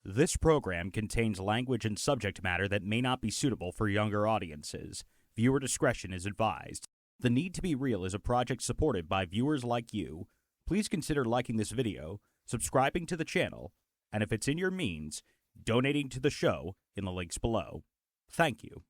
This program contains language and subject matter that may not be suitable for younger audiences. Viewer discretion is advised. The Need to Be Real is a project supported by viewers like you. Please consider liking this video, subscribing to the channel, and if it's in your means, donating to the show in the links below. Thank you.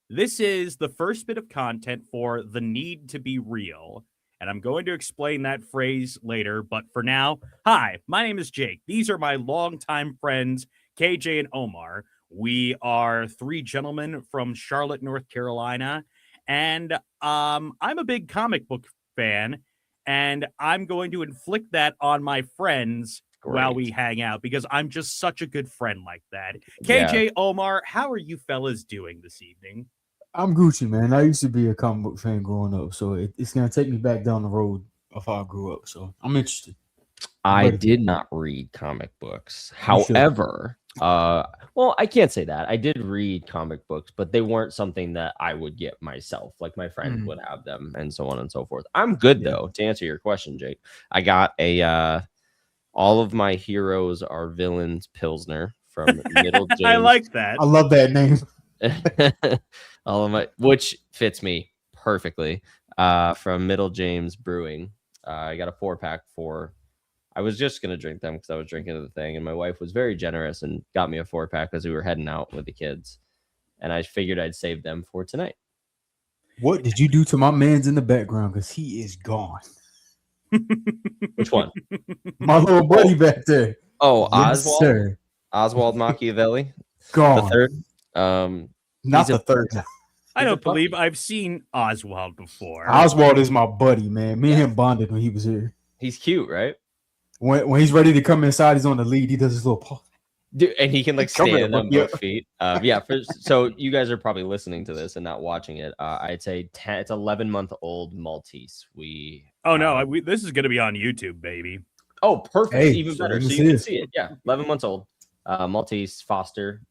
This is the first bit of content for The Need to Be Real. And I'm going to explain that phrase later, but for now, hi, my name is Jake. These are my longtime friends, KJ and Omar. We are three gentlemen from Charlotte, North Carolina, and I'm a big comic book fan, and I'm going to inflict that on my friends while we hang out, because I'm just such a good friend like that. KJ, Omar, how are you fellas doing this evening? I'm Gucci, man. I used to be a comic book fan growing up, so it's going to take me back down the road of how I grew up, so I'm interested. I did not read comic books. However, well, I can't say that. I did read comic books, but they weren't something that I would get myself. Like my friends would have them and so on and so forth. I'm good, though, to answer your question, Jake. I got a all of my heroes are villains Pilsner from Middle James. I like that. I love that name. All of my, which fits me perfectly, from Middle James Brewing. I got a 4-pack for, I was just going to drink them because I was drinking the thing, and my wife was very generous and got me a 4-pack because we were heading out with the kids, and I figured I'd save them for tonight. What did you do to my man's in the background? Because he is gone. Which one? My little buddy back there. Oh, Yes, Oswald? sir. Oswald Machiavelli? Gone. The third? Not the third. I don't believe I've seen Oswald before. Oswald is my buddy, man. Me and him bonded when he was here. He's cute, right? When he's ready to come inside, he's on the lead. He does his little paw. Dude, and he can like Come here, stand on yeah. both feet. So you guys are probably listening to this and not watching it. I'd say it's 11-month-old Maltese. This is going to be on YouTube, baby. Oh, perfect. Hey, Even so better. let So me you see can it. see it. Yeah, 11 months old. Maltese Foster.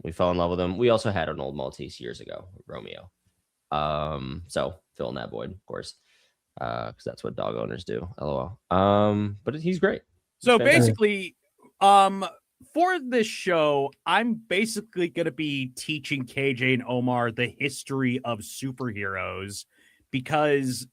We fell in love with him. We also had an old Maltese years ago, Romeo. So fill in that void, of course, because that's what dog owners do. LOL. But he's great. So basically, for this show, I'm basically going to be teaching KJ and Omar the history of superheroes, because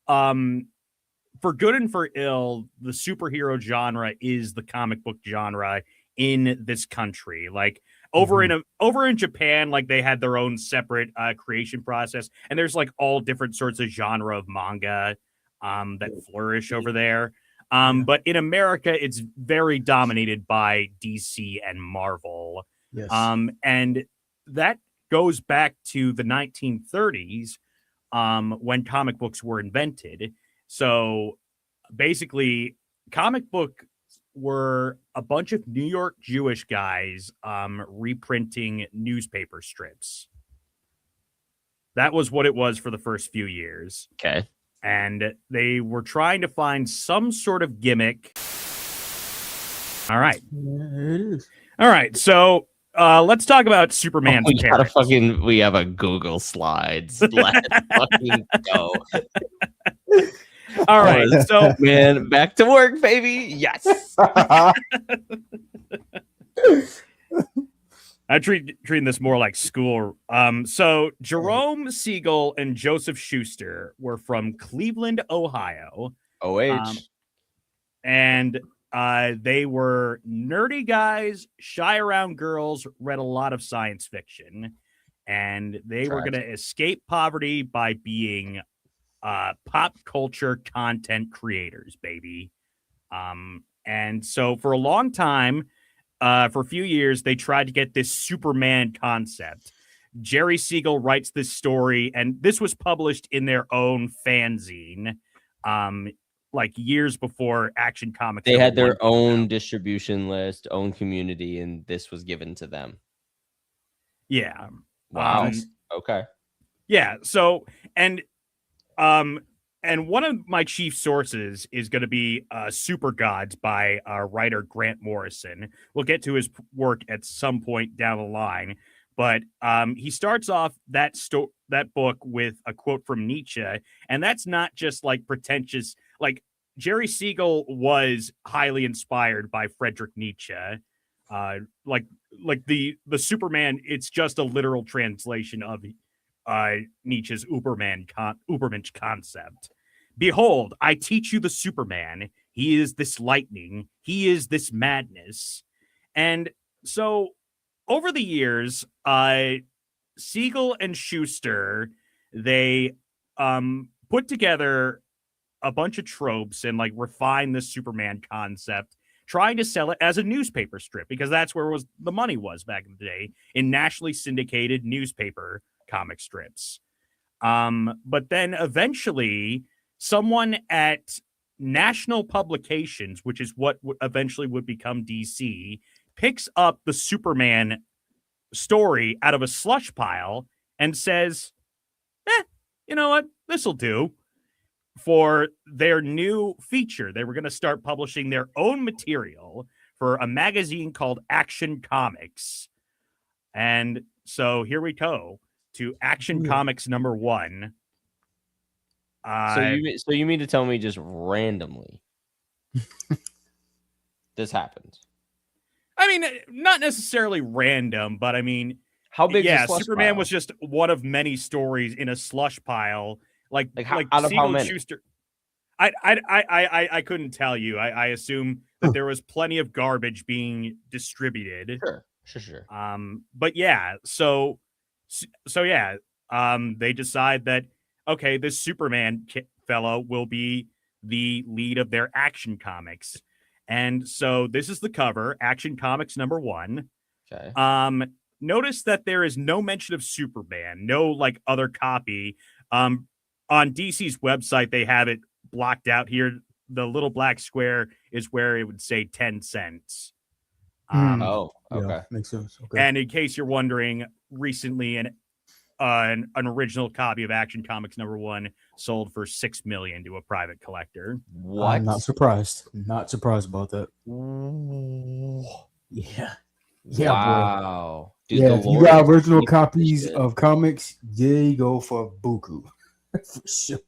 for good and for ill, the superhero genre is the comic book genre in this country. Like over in Japan, like they had their own separate creation process, and there's like all different sorts of genre of manga that flourish over there. But in America, it's very dominated by DC and Marvel. Yes. And that goes back to the 1930s, when comic books were invented. So basically, comic book were a bunch of New York Jewish guys reprinting newspaper strips. That was what it was for the first few years. Okay. And they were trying to find some sort of gimmick. All right. Yeah, it is. All right. So let's talk about Superman's parents. We have a Google Slides. Let's fucking go. All right. So Man, back to work, baby. Yes. I'm treating this more like school. So Jerome Siegel and Joseph Schuster were from Cleveland, Ohio. OH. And they were nerdy guys, shy around girls, read a lot of science fiction. And they were going to escape poverty by being pop culture content creators, baby. And so for a long time, for a few years, they tried to get this Superman concept. Jerry Siegel writes this story, and this was published in their own fanzine, like years before Action Comics. They had their own distribution list, own community, and this was given to them. Yeah. Wow. Okay. Yeah. So, and one of my chief sources is going to be Super Gods by writer Grant Morrison. We'll get to his work at some point down the line, but he starts off that book with a quote from Nietzsche, and that's not just like pretentious. Like Jerry Siegel was highly inspired by Friedrich Nietzsche. Like the Superman, it's just a literal translation of Nietzsche's Übermensch concept. Behold, I teach you the Superman. He is this lightning. He is this madness. And so over the years, Siegel and Schuster, they put together a bunch of tropes and like refine the Superman concept, trying to sell it as a newspaper strip because that's where the money was back in the day, in nationally syndicated newspaper comic strips. But then eventually someone at National Publications, which is what eventually would become DC, picks up the Superman story out of a slush pile and says, you know what? This'll do. For their new feature, they were going to start publishing their own material for a magazine called Action Comics. And so here we go to Action Comics #1. So you mean to tell me just randomly this happens? I mean, not necessarily random, but I mean, how big? Yeah, Superman was just one of many stories in a slush pile. Like out of Siegel how many? Schuster. I couldn't tell you. I assume that there was plenty of garbage being distributed. Sure. But yeah, so yeah, they decide that okay, this Superman fellow will be the lead of their Action Comics, and so this is the cover, Action Comics #1. Okay. Notice that there is no mention of Superman, no like other copy. On DC's website, they have it blocked out here. The little black square is where it would say 10 cents. Okay. Yeah, makes sense. Okay. And in case you're wondering, recently an original copy of Action Comics #1 sold for $6 million to a private collector. What? I'm not surprised. Not surprised about that. Yeah. Yeah, wow. Dude, yeah, if you got original copies of comics, they go for buku. For sure.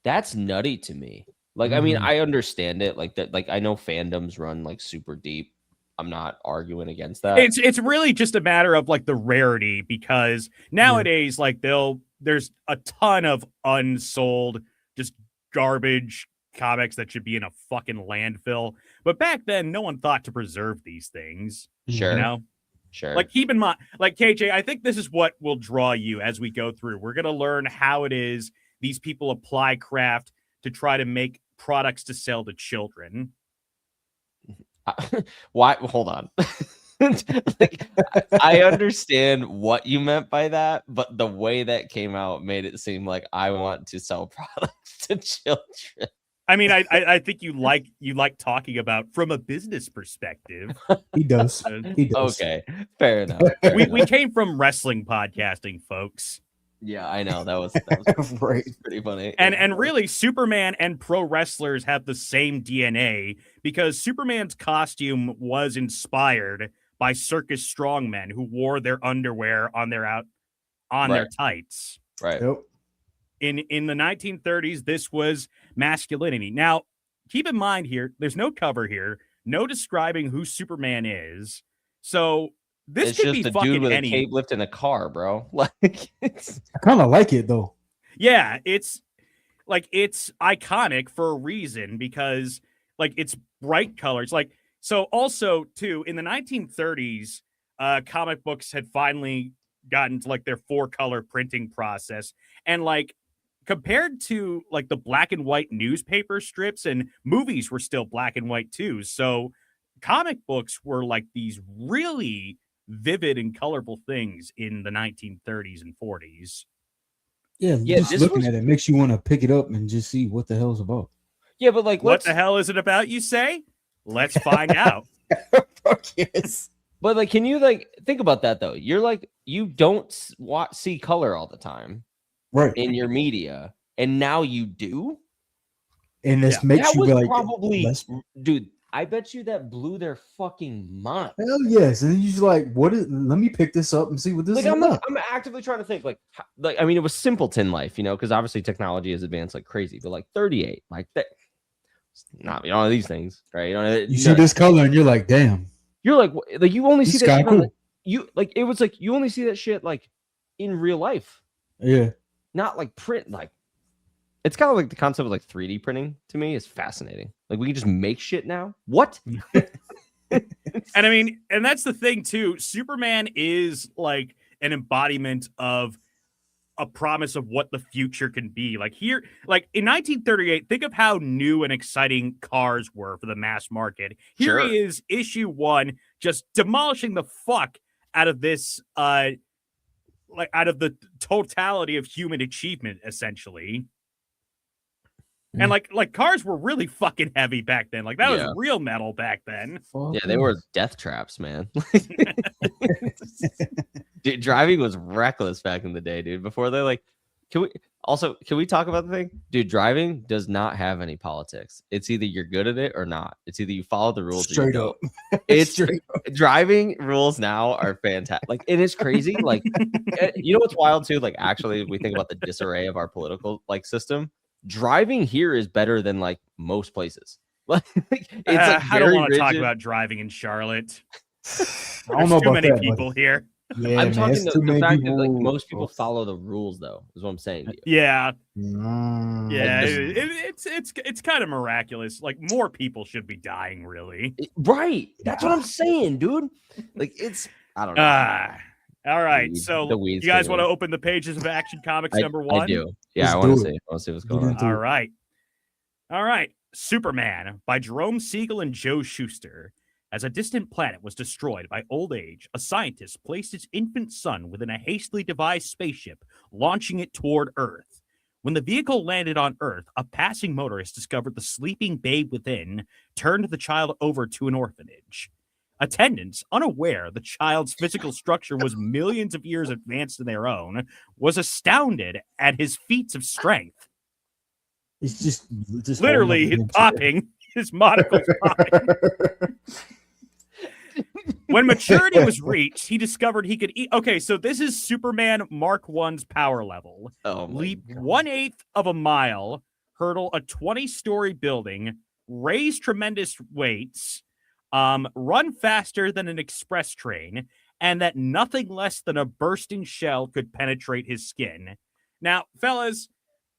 That's nutty to me. Like, I mean, I understand it. Like that. Like, I know fandoms run like super deep. I'm not arguing against that. It's really just a matter of like the rarity because nowadays, like there's a ton of unsold, just garbage comics that should be in a fucking landfill. But back then, no one thought to preserve these things. Sure. You know? Sure. Like, keep in mind, like, KJ, I think this is what will draw you as we go through. We're going to learn how it is these people apply craft to try to make products to sell to children. Why? Hold on. Like, I understand what you meant by that, but the way that came out made it seem like I want to sell products to children. I mean, I think you like talking about from a business perspective. He does. He does. Okay, fair enough. We came from wrestling podcasting, folks. Yeah, I know that was right. Pretty funny. And really, Superman and pro wrestlers have the same DNA because Superman's costume was inspired by circus strongmen who wore their underwear on their their tights. Right. Yep. In the 1930s, this was masculinity. Now, keep in mind here, there's no cover here, no describing who Superman is. So this it's could just be a fucking dude with any. a cape lifting a car, bro. Like, it's... I kind of like it though. Yeah, it's iconic for a reason because like it's bright colors. Like, so also too in the 1930s, comic books had finally gotten to like their 4-color printing process, and like compared to like the black and white newspaper strips, and movies were still black and white too. So comic books were like these really vivid and colorful things in the 1930s and 40s. Yeah, just looking at it makes you want to pick it up and just see what the hell's about. Yeah, but like, what the hell is it about, you say? Let's find out. Fuck yes. But like, can you like think about that though? You're like, you don't see color all the time, right, in your media, and now you do. And this makes you like probably, dude. I bet you that blew their fucking mind. Hell yes, and you're just like, what is? Let me pick this up and see what this is about. I'm actively trying to think, like I mean, it was simpleton life, you know, because obviously technology has advanced like crazy. But like 38, like that, Not, you don't have these things, right? You don't. You see this color and you're like, damn. You're like you only see This that guy shit on cool. you like it was like you only see that shit like in real life, Yeah. not like print. Like it's kind of like the concept of like 3D printing to me is fascinating. Like we can just make shit now. What? And I mean, and that's the thing too. Superman is like an embodiment of a promise of what the future can be. Like here, like in 1938, think of how new and exciting cars were for the mass market. Here Sure. he is, issue 1, just demolishing the fuck out of this, like out of the totality of human achievement, essentially. And like cars were really fucking heavy back then. Like that Yeah. was real metal back then. Fuck Yeah, they were death traps, man. Dude, driving was reckless back in the day, dude. Before they like, can we talk about the thing, dude? Driving does not have any politics. It's either you're good at it or not. It's either you follow the rules or you straight don't. up. It's straight up. driving rules now are fantastic. Like it is crazy. Like you know what's wild too? Like actually, we think about the disarray of our political like system. Driving here is better than like most places. Like it's like I don't very want to talk rigid. about driving in Charlotte. I don't There's know too about many that, people here. Yeah, I'm man, talking it's the, too the many fact that like people. most people follow the rules though, is what I'm saying to you. Yeah, Yeah. it's kind of miraculous. Like more people should be dying, really. Right. That's what I'm saying, dude. Like it's I don't know. All right. Weed. So The weed's you guys getting want to me. open the pages of Action Comics I, number 1? I do. Yeah, Let's I want do to it. see. I want to see what's Get going on. into All right. All right. Superman by Jerome Siegel and Joe Shuster. As a distant planet was destroyed by old age, a scientist placed his infant son within a hastily devised spaceship, launching it toward Earth. When the vehicle landed on Earth, a passing motorist discovered the sleeping babe within, turned the child over to an orphanage. Attendants, unaware the child's physical structure was millions of years advanced in their own, was astounded at his feats of strength. It's just Literally holding up popping. His monocle's popping. When maturity was reached, he discovered he could eat. Okay, so this is Superman Mark I's power level. Oh my Leap God. 1/8 of a mile, hurdle a 20-story building, raise tremendous weights, run faster than an express train, and that nothing less than a bursting shell could penetrate his skin. Now, fellas,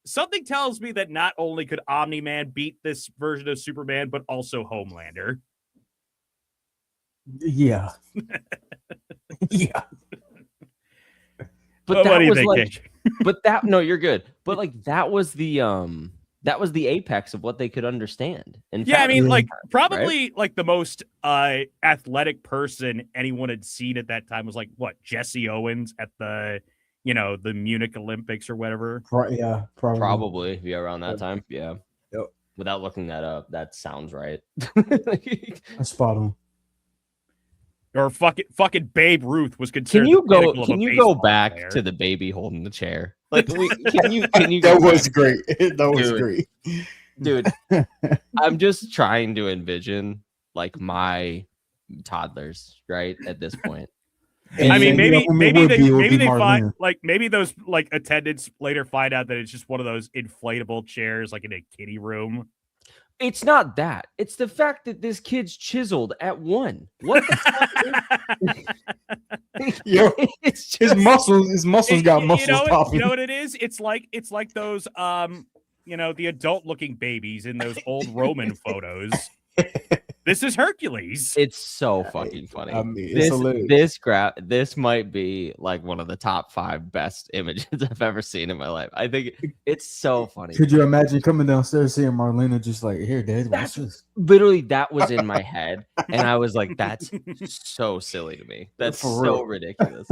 something tells me that not only could Omni-Man beat this version of Superman, but also Homelander. Yeah. Yeah. But What that do you was think, like Gage? but that no, you're good. But like that was the apex of what they could understand. And Yeah, I mean, Yeah. like probably like the most athletic person anyone had seen at that time was like what, Jesse Owens at the the Munich Olympics or whatever. Yeah, probably. probably yeah, around that time. Yeah. Yep. Without looking that up, that sounds right. That's spot on. Or fucking Babe Ruth was considered. Can you the go? pinnacle of Can a you go baseball back player. to the baby holding the chair? Like, can you? That go was back? great. That was Dude. great. Dude. I'm just trying to envision like my toddlers, right? At this point, I mean, maybe Maybe they find like maybe those like attendants later find out that it's just one of those inflatable chairs like in a kiddie room. it's not that. It's the fact that this kid's chiseled at 1. What the fuck? Yo, It's his just muscles got muscles popping. You know what it is? It's like those the adult looking babies in those old Roman photos. This is Hercules. it's so fucking funny. I mean, it's hilarious. This might be like one of the top 5 best images I've ever seen in my life. I think it's so funny. Could you imagine coming downstairs seeing Marlena just like, here, Dad, watch this? Literally, that was in my head, and I was like, "That's so silly to me. That's For so real. ridiculous."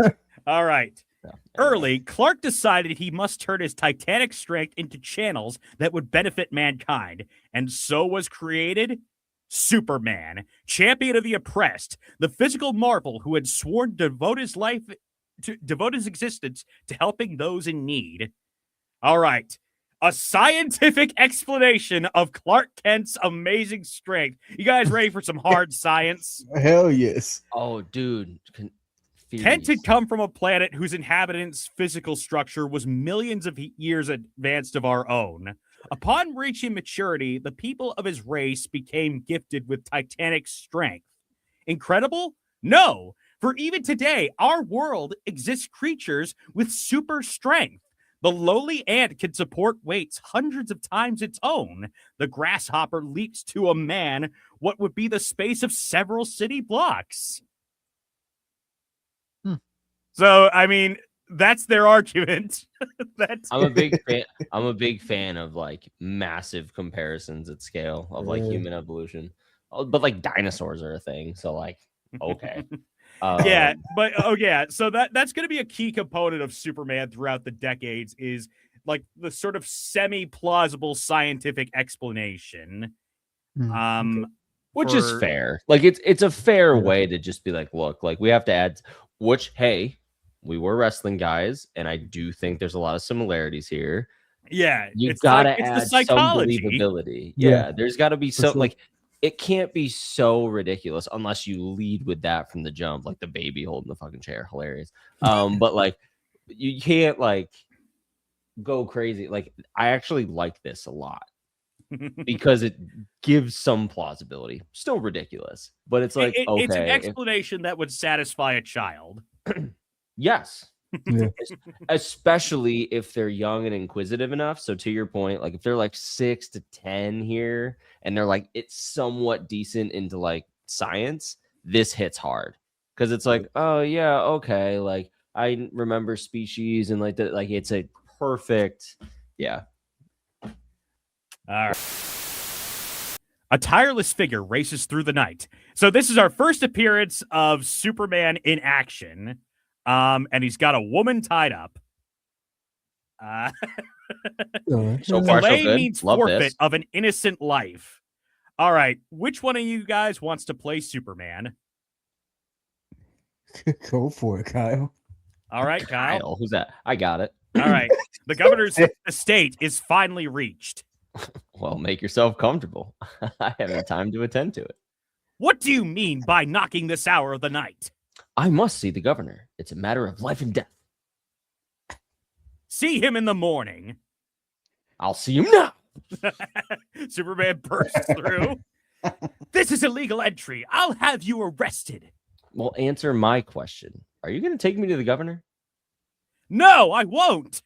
All right. Yeah. Early, Clark decided he must turn his titanic strength into channels that would benefit mankind, and so was created Superman, champion of the oppressed, the physical marvel who had sworn to devote his existence to helping those in need. All right. A scientific explanation of Clark Kent's amazing strength. You guys ready for some hard science? Hell yes. Oh, dude. Kent had come from a planet whose inhabitants' physical structure was millions of years advanced of our own. Upon reaching maturity, the people of his race became gifted with titanic strength. Incredible? No, for even today, our world exists creatures with super strength. The lowly ant can support weights hundreds of times its own. The grasshopper leaps to a man what would be the space of several city blocks. So, I mean, that's their argument. I'm a big fan. I'm a big fan of like massive comparisons at scale of like human evolution. But like dinosaurs are a thing, so like okay. Yeah, but so that's going to be a key component of Superman throughout the decades is like the sort of semi-plausible scientific explanation. Which is fair. Like it's a fair way to just be like, look, like we have to add hey, we were wrestling guys, and I do think there's a lot of similarities here. Yeah, you gotta add some believability. Yeah, there's got to be some like it can't be so ridiculous unless you lead with that from the jump, like the baby holding the fucking chair, hilarious. But like you can't like go crazy. Like I actually like this a lot because it gives some plausibility. Still ridiculous, but it's like okay, it's an explanation that would satisfy a child. Yes. Yeah. Especially if they're young and inquisitive enough. So to your point, like if they're like 6 to 10 here and they're like it's somewhat decent into like science, this hits hard because it's like, oh yeah, okay, like I remember species and like that, like it's a perfect, yeah. All right. A tireless figure races through the night. So this is our first appearance of Superman in action. And he's got a woman tied up. So far, delay so good. means Love forfeit this. of an innocent life. All right, which one of you guys wants to play Superman? Go for it, Kyle. All right, Kyle. Who's that? I got it. All right. The governor's estate is finally reached. Well, make yourself comfortable. I haven't time to attend to it. What do you mean by knocking this hour of the night? I must see the governor. It's a matter of life and death. See him in the morning. I'll see him now. Superman bursts through. This is illegal entry. I'll have you arrested. Well, answer my question. Are you going to take me to the governor? No, I won't.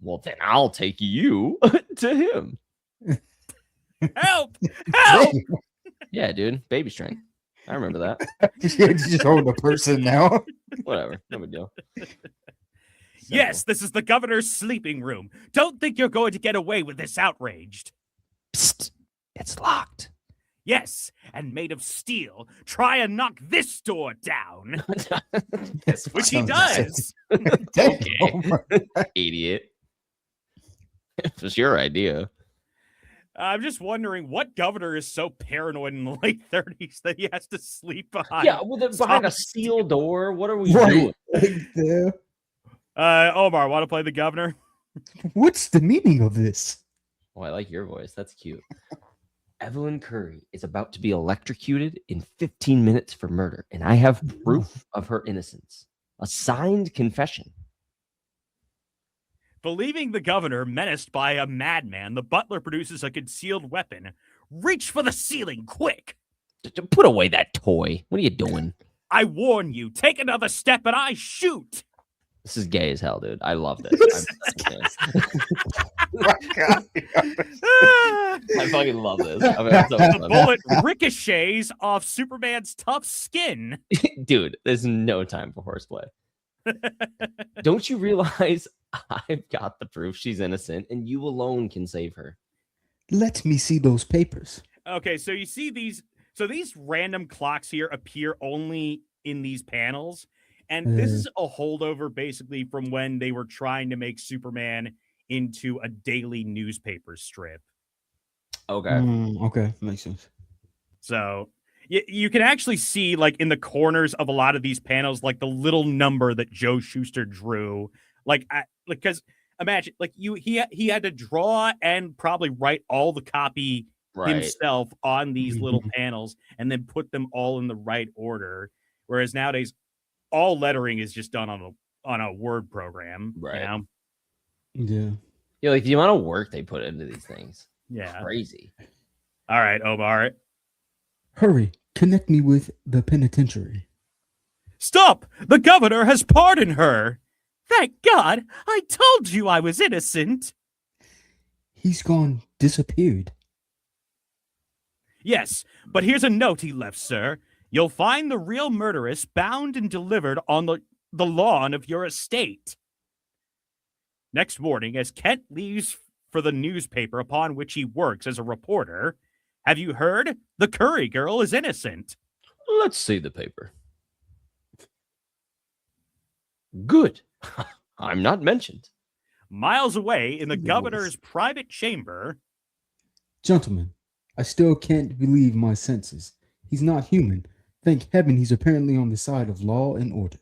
Well, then I'll take you to him. Help! Help! Yeah, dude. Baby strength. I remember that. Just hold the person now. Whatever. No big deal. Yes, this is the governor's sleeping room. Don't think you're going to get away with this outraged. Psst. It's locked. Yes, and made of steel. Try and knock this door down. Which he does. Okay. Idiot. It was your idea. I'm just wondering what governor is so paranoid in the late 30s that he has to sleep behind. Yeah, behind a steel door. What are we doing? Omar, want to play the governor? What's the meaning of this? Oh, I like your voice. That's cute. Evelyn Curry is about to be electrocuted in 15 minutes for murder, and I have proof of her innocence. A signed confession. Believing the governor menaced by a madman, the butler produces a concealed weapon. Reach for the ceiling, quick! Put away that toy. What are you doing? I warn you, take another step and I shoot! This is gay as hell, dude. I love this. I fucking love this. The bullet ricochets off Superman's tough skin. Dude, there's no time for horseplay. Don't you realize I've got the proof she's innocent and you alone can save her? Let me see those papers. Okay, so you see these. So these random clocks here appear only in these panels. And this is a holdover basically from when they were trying to make Superman into a daily newspaper strip. Okay. Okay, makes sense. So you can actually see like in the corners of a lot of these panels, like the little number that Joe Shuster drew. Because imagine like he had to draw and probably write all the copy himself on these little panels and then put them all in the right order. Whereas nowadays, all lettering is just done on a Word program. Right. You know? Yeah. Yeah, like the amount of work they put into these things. Yeah. Crazy. All right, Omar. Hurry, connect me with the penitentiary. Stop! The governor has pardoned her. Thank God! I told you I was innocent. He's gone, disappeared. Yes, but here's a note he left, sir. You'll find the real murderess bound and delivered on the lawn of your estate. Next morning, as Kent leaves for the newspaper upon which he works as a reporter, have you heard? The Curry girl is innocent. Let's see the paper. Good. I'm not mentioned. Miles away in the Yes. governor's private chamber. Gentlemen, I still can't believe my senses. He's not human. Thank heaven he's apparently on the side of law and order.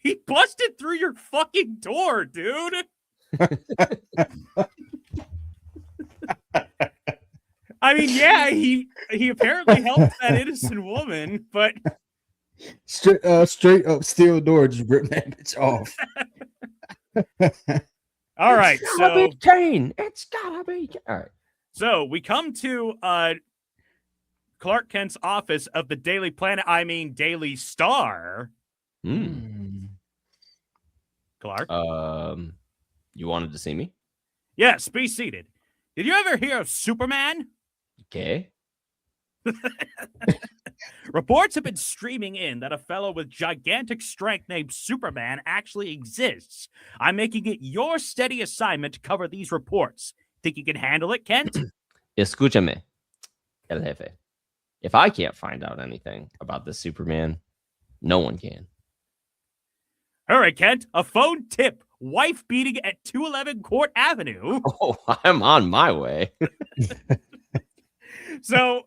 He busted through your fucking door, dude. I mean, yeah, he apparently helped that innocent woman, but Straight up steel door, just rip that bitch off. all right, It's gotta so be Kane. It's gotta be. All right. so we come to Clark Kent's office of the Daily Planet, I mean Daily Star. Clark. You wanted to see me? Yes, be seated. Did you ever hear of Superman? Okay. Reports have been streaming in that a fellow with gigantic strength named Superman actually exists. I'm making it your steady assignment to cover these reports. Think you can handle it, Kent? Escúchame, el jefe. If I can't find out anything about this Superman, no one can. All right, Kent. A phone tip. Wife beating at 211 Court Avenue. Oh, I'm on my way. So,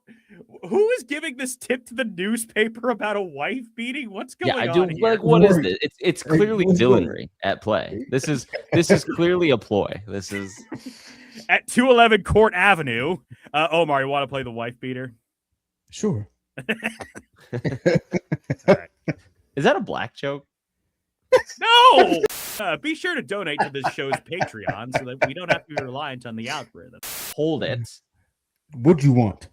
who is giving this tip to the newspaper about a wife beating? What's going Yeah, I on do. here? Like, what is Word. this? It's Like, clearly what's villainy at play. This is clearly a ploy. This is At 211 Court Avenue. Omar, you want to play the wife beater? Sure. is that a black joke? No! Be sure to donate to this show's Patreon so that we don't have to be reliant on the algorithm. Hold it. What do you want?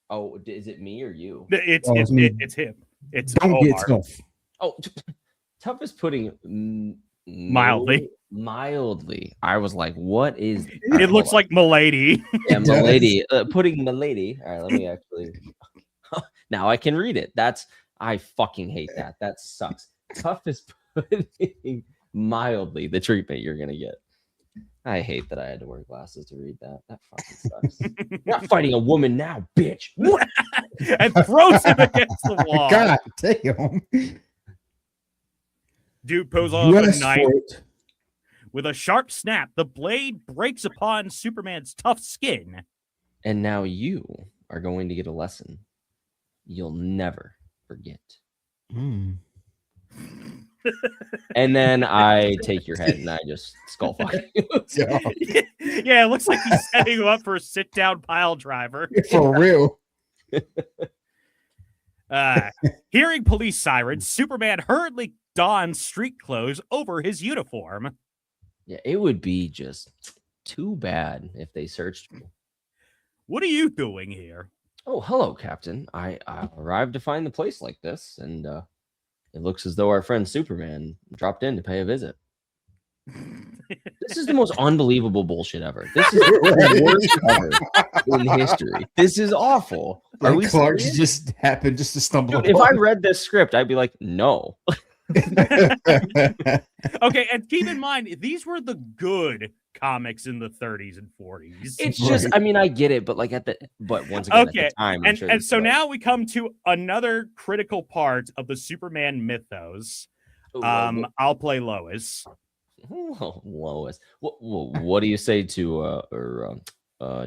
Oh, is it me or you? It's Oh, it's, it's me. it's him. It's Don't get Omar. tough. Oh, Tough is putting Mildly. Mildly. I was like, what is? It looks like Milady. yeah, does. Milady. Putting Milady. All right, let me actually. Now I can read it. I fucking hate that. That sucks. Tough is putting mildly the treatment you're gonna get. I hate that I had to wear glasses to read that. That fucking sucks. You're not fighting a woman now, bitch. What? And throws him against the wall. God damn. Dude pulls off You a asked knife for it. with a sharp snap. The blade breaks upon Superman's tough skin. And now you are going to get a lesson you'll never forget. Mm. And then I take your head and I just skull fuck you. Yeah, Yeah, it looks like he's setting you up for a sit-down pile driver. for real. Hearing police sirens, Superman hurriedly dons street clothes over his uniform. Yeah, it would be just too bad if they searched me. What are you doing here? Oh, hello, Captain. I arrived to find the place like this, and it looks as though our friend Superman dropped in to pay a visit. This is the most unbelievable bullshit ever. This is the worst cover in history. This is awful. Are Like we Clark serious? just happened just to stumble. Dude, if I read this script, I'd be like, no. Okay, and keep in mind, these were the good comics in the 30s and 40s. It's just, I mean, I get it, but like but once again, Okay, at the time, I'm sure And this so was now we come to another critical part of the Superman mythos. like, I'll play Lois. oh, Lois. What do you say to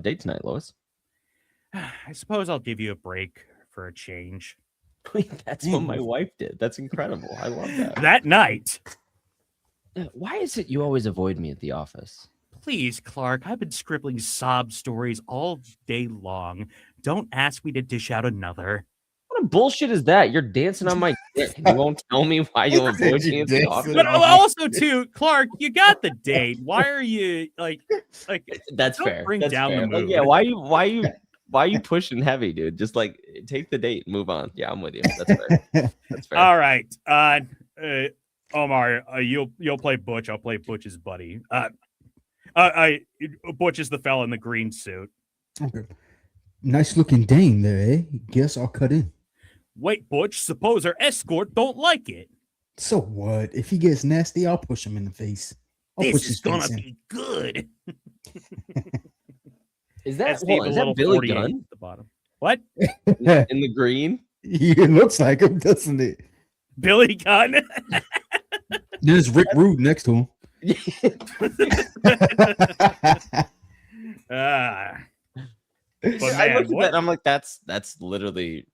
date tonight, Lois? I suppose I'll give you a break for a change. That's what my wife did. That's incredible. I love that. That night, Why is it you always avoid me at the office? please, Clark, I've been scribbling sob stories all day long. Don't ask me to dish out another. What kind of bullshit is that? You're dancing on my dick. You won't tell me why you avoid me. But also, too, Clark, you got the date. Why are you like? That's don't fair. bring That's down the fair. Like, mood. yeah, why are you pushing heavy, dude? Just like take the date, and move on. Yeah, I'm with you. That's fair. That's fair. All right, Omar, you'll play Butch. I'll play Butch's buddy. Butch is the fella in the green suit. Okay. Nice looking dame there, eh? Guess I'll cut in. Wait, Butch, suppose our escort don't like it. So what? If he gets nasty, I'll push him in the face. This is gonna be good. Is that Steve, is a little that Billy 48 Gunn at the bottom? What? in the green? It looks like him, doesn't it? Billy Gunn? There's Rick Rude next to him. But I man, looked at what- that and I'm like, that's literally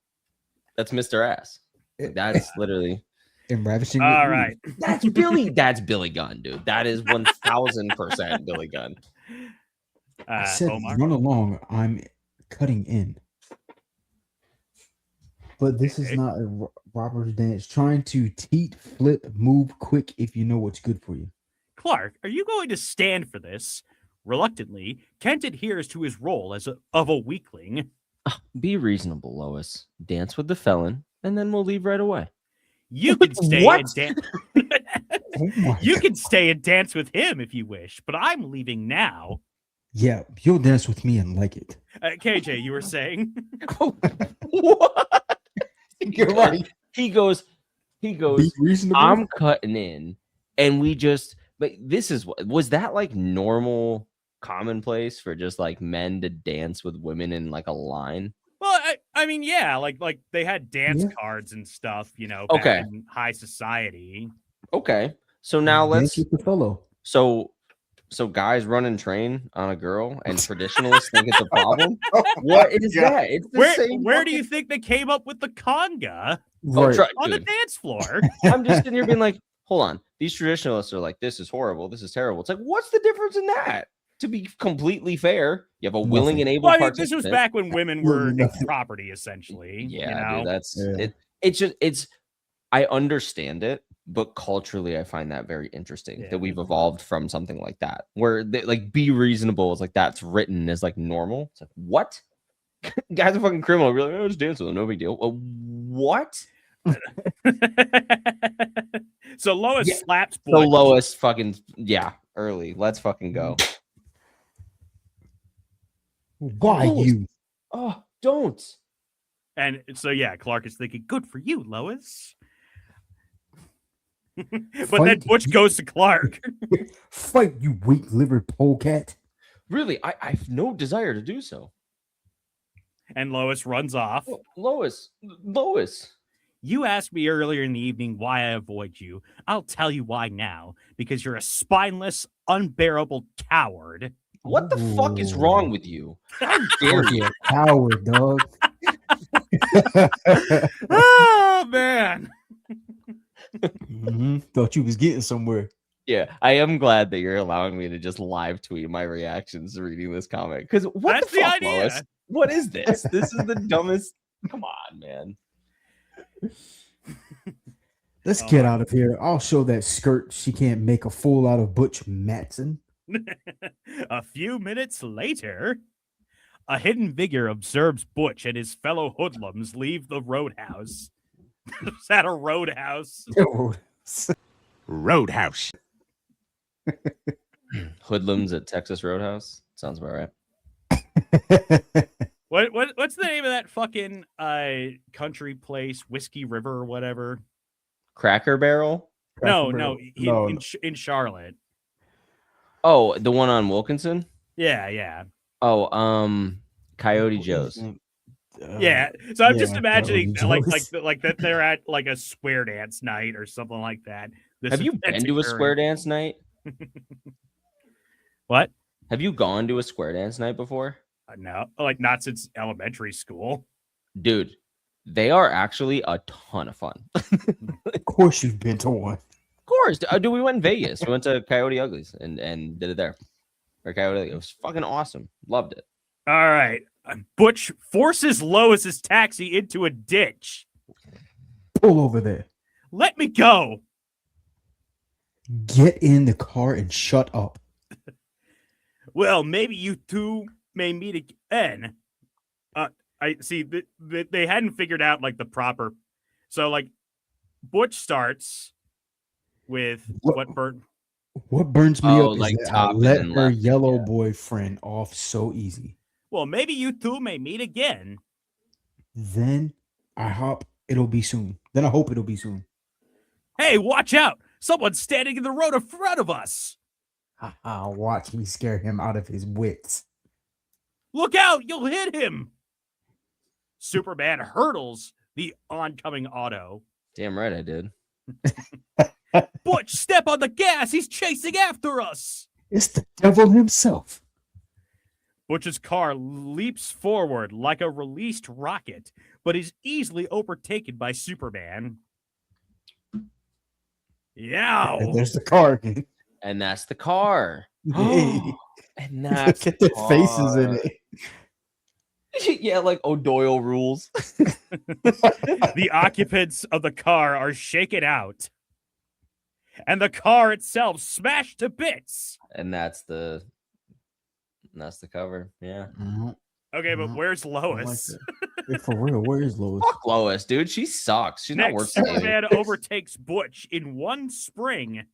Mr. Ass. Like, that's literally And ravishing. all right. that's Billy Gunn, dude. That is 1000% Billy Gunn. I said, Omar? run along. I'm cutting in. But this is Okay. not a robber's dance. Trying to teat, flip, move quick if you know what's good for you. Clark, are you going to stand for this? Reluctantly, Kent adheres to his role as of a weakling. Be reasonable, Lois. Dance with the felon, and then we'll leave right away. You can stay What? and dance. Oh my You can stay and dance with him if you wish, but I'm leaving now. Yeah, you'll dance with me and like it. KJ, you were saying? What? You're right. He goes, Be reasonable. I'm cutting in, and we just. But this is what was that like normal, commonplace for just like men to dance with women in like a line? Well, I mean, yeah, like they had dance Yeah. cards and stuff, back Okay. in high society. Okay, so now Dance let's. with the fellow. So guys run and train on a girl, and traditionalists think it's a problem. What is that? It's the same. Where do you think they came up with the conga Oh, Right. on the dude, dance floor? I'm just sitting here being like, hold on. These traditionalists are like, this is horrible. This is terrible. It's like, what's the difference in that? To be completely fair, you have a willing Nothing. and able Well, I mean, this participant. was back when women were Nothing. property, essentially. Yeah, dude, that's Yeah. it. It's just I understand it, but culturally, I find that very interesting Yeah. that we've evolved from something like that, where like be reasonable is like that's written as like normal. It's like what? Guy's a fucking criminal. Really, oh, just dance with him, no big deal. What? So Lois Yeah. slaps The Butch. lowest fucking early. Let's fucking go. Why Lois. you? Oh, don't. And so, yeah, Clark is thinking, good for you, Lois. But then Fight. Butch goes to Clark. Fight, you weak-livered polecat. Really, I have no desire to do so. And Lois runs off. Oh, Lois. You asked me earlier in the evening why I avoid you. I'll tell you why now. Because you're a spineless, unbearable coward. What the fuck is wrong with you? How dare you? You're a coward, dog. Oh, man. Thought you was getting somewhere. Yeah, I am glad that you're allowing me to just live tweet my reactions reading this comic. Because what That's the the fuck, idea. Lois? What is this? This is the dumbest. Come on, man. Let's Oh, get my out of here. I'll show that skirt she can't make a fool out of Butch Matson. A few minutes later, a hidden figure observes Butch and his fellow hoodlums leave the roadhouse. Is that a roadhouse? Roadhouse. Hoodlums at Texas Roadhouse. Sounds about right. What's the name of that fucking country place? Whiskey River or whatever? Cracker Barrel. No, Barrel. in Charlotte. Oh, the one on Wilkinson. Yeah. Oh, Coyote Joe's. Yeah. So I'm just yeah, imagining Coyote like Joe's. that they're at like a square dance night or something like that. This Have you event's been to a occurring. square dance night? What? Have you gone to a square dance night before? No, like not since elementary school. Dude, they are actually a ton of fun. Of course you've been to one. Of course. Dude, we went in Vegas. We went to Coyote Uglies and did it there. Or Coyote. It was fucking awesome. Loved it. All right. Butch forces Lois's taxi into a ditch. Pull over there. Let me go. Get in the car and shut up. Well, maybe you two may meet again. I see they hadn't figured out like the proper. So like, Butch starts with what burnt. What burns me Oh, up is like that I top let and her left, yellow yeah. boyfriend off so easy. Well, maybe you two may meet again. Then I hope it'll be soon. Then I hope it'll be soon. Hey, watch out! Someone's standing in the road in front of us. Watch me scare him out of his wits. Look out! You'll hit him. Superman hurdles the oncoming auto. Damn right I did. Butch, step on the gas! He's chasing after us! It's the devil himself. Butch's car leaps forward like a released rocket, but is easily overtaken by Superman. Yow! And there's the car again. And that's the car. Hey, And that's look at their faces in it. Yeah, like O'Doyle rules. The occupants of the car are shaken out, and the car itself smashed to bits. And that's the cover. Yeah. Okay, but Mhm. where's I like Lois? that. Hey, for real, where is Lois? Fuck Lois, dude. She sucks. She's not worth Next, saving. Superman overtakes Butch in one spring.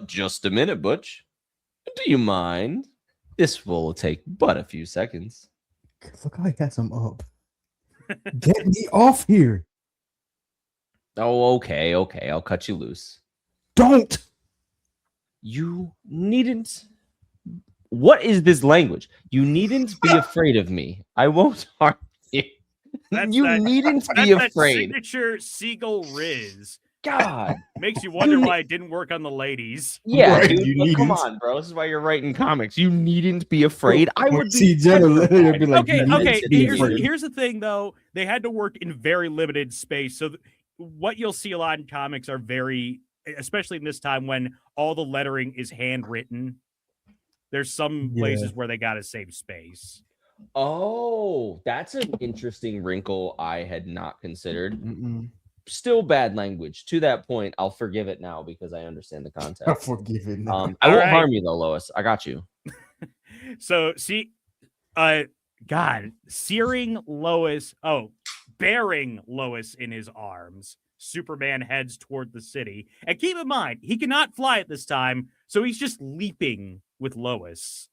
Just a minute, Butch. Do you mind? This will take but a few seconds. Look how he has him up. Get me off here. Oh, okay. I'll cut you loose. Don't. You needn't. What is this language? You needn't be afraid of me. I won't harm you. That's You that- needn't That's be that afraid. signature Siegel Riz. God. Makes you wonder need- why it didn't work on the ladies. Yeah, Right, dude. you Like, come needn't. on, bro. This is why you're writing comics. You needn't be afraid. I would see be. Jenna later be like, Okay, "You need okay. to be Here's, afraid." here's the thing, though. They had to work in very limited space. So what you'll see a lot in comics are very, especially in this time when all the lettering is handwritten. There's some Yeah. places where they got to save space. Oh, that's an interesting wrinkle I had not considered. Mm-mm. Still bad language. To that point, I'll forgive it now because I understand the I context. forgive it. Now. I All won't right. harm you though, Lois. I got you. So see, God, bearing Lois in his arms, Superman heads toward the city. And keep in mind, he cannot fly at this time, so he's just leaping with Lois,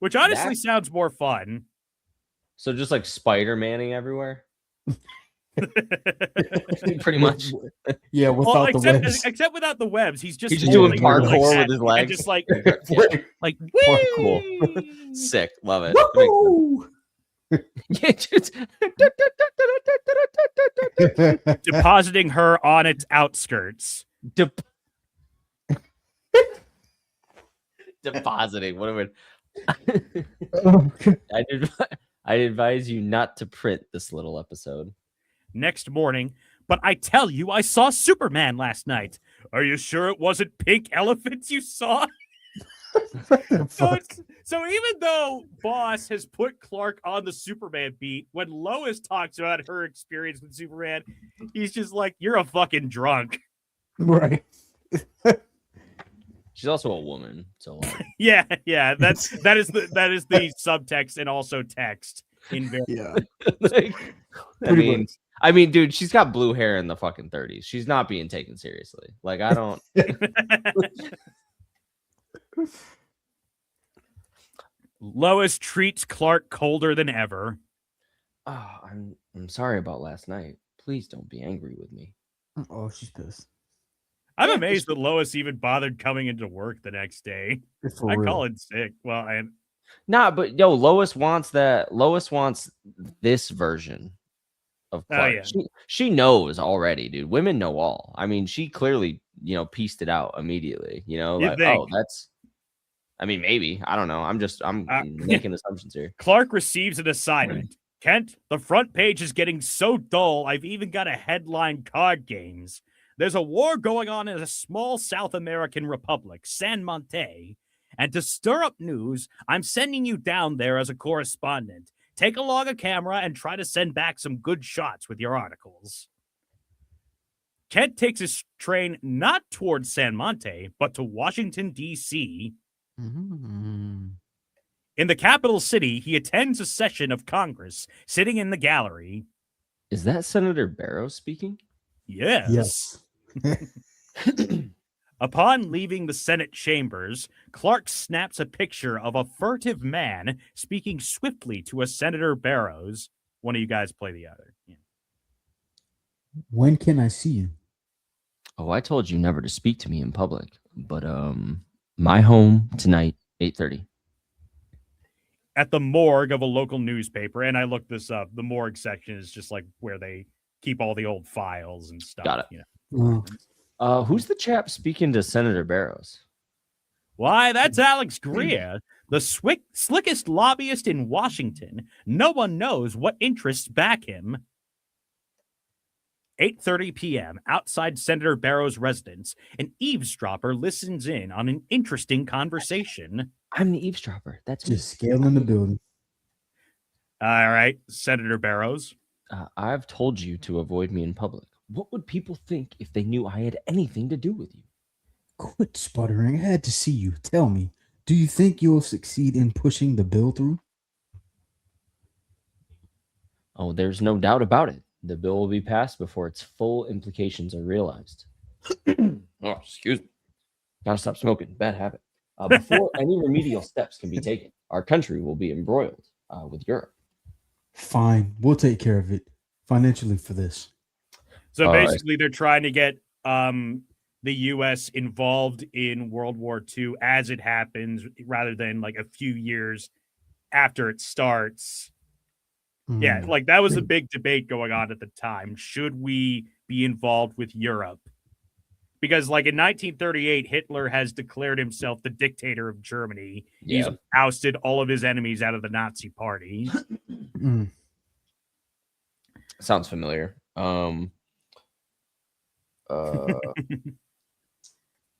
which honestly sounds more fun. So just like Spider-Manning everywhere. Pretty much. Yeah, without the except, webs. except without the webs, he's just He's just doing holding her parkour that, with his and legs. just like Yeah. whee! Sick. Love it. That makes sense. Woohoo! Yeah, just- Depositing her on its outskirts. Dep- Depositing. What a word. I advise you not to print this little episode. Next morning, but I tell you, I saw Superman last night. Are you sure it wasn't pink elephants you saw? What the fuck? So even though Boss has put Clark on the Superman beat, when Lois talks about her experience with Superman, he's just like, "You're a fucking drunk." Right. She's also a woman, so like, Yeah, that is the subtext and also text in very. Yeah. like, Pretty much. I mean, dude, she's got blue hair in the fucking 30s. She's not being taken seriously. Like, I don't. Lois treats Clark colder than ever. Oh, I'm sorry about last night. Please don't be angry with me. Oh, she's pissed. I'm Yeah, amazed that Lois even bothered coming into work the next day. For I real. call it sick. Well, and Nah, but yo, Lois wants that. Lois wants this version of Oh, Clark. yeah. She knows already, dude. Women know all. I mean, she clearly, pieced it out immediately. You'd Like, think. oh, that's. I mean, maybe. I don't know. I'm making assumptions here. Clark receives an assignment. Kent, the front page is getting so dull, I've even got a headline card games. There's a war going on in a small South American republic, San Monte, And to stir up news, I'm sending you down there as a correspondent. Take along a camera and try to send back some good shots with your articles. Kent takes his train not towards San Monte, but to Washington, D.C. Mm. In the capital city, he attends a session of Congress, sitting in the gallery. Is that Senator Barrow speaking? Yes. Upon leaving the Senate chambers, Clark snaps a picture of a furtive man speaking swiftly to a Senator Barrows. One of you guys play the other. Yeah. When can I see you? Oh, I told you never to speak to me in public, but my home tonight, 8:30. At the morgue of a local newspaper, and I looked this up, the morgue section is just like where they keep all the old files and stuff. Got it. You know. Who's the chap speaking to Senator Barrows? Why, that's Alex Greer, the slickest lobbyist in Washington. No one knows what interests back him. 8:30 p.m. outside Senator Barrows' residence, an eavesdropper listens in on an interesting conversation. I'm the eavesdropper. That's me. Just scaling the building. All right, Senator Barrows. I've told you to avoid me in public. What would people think if they knew I had anything to do with you? Quit sputtering. I had to see you. Tell me, do you think you'll succeed in pushing the bill through? Oh, there's no doubt about it. The bill will be passed before its full implications are realized. Oh, excuse me. Gotta stop smoking. Bad habit. Before any remedial steps can be taken, our country will be embroiled with Europe. Fine. We'll take care of it financially for this. So All right. basically, they're trying to get the U.S. involved in World War II as it happens, rather than like a few years after it starts. Yeah, like that was a big debate going on at the time. Should we be involved with Europe? Because like in 1938, Hitler has declared himself the dictator of Germany. He's ousted all of his enemies out of the Nazi party. Sounds familiar.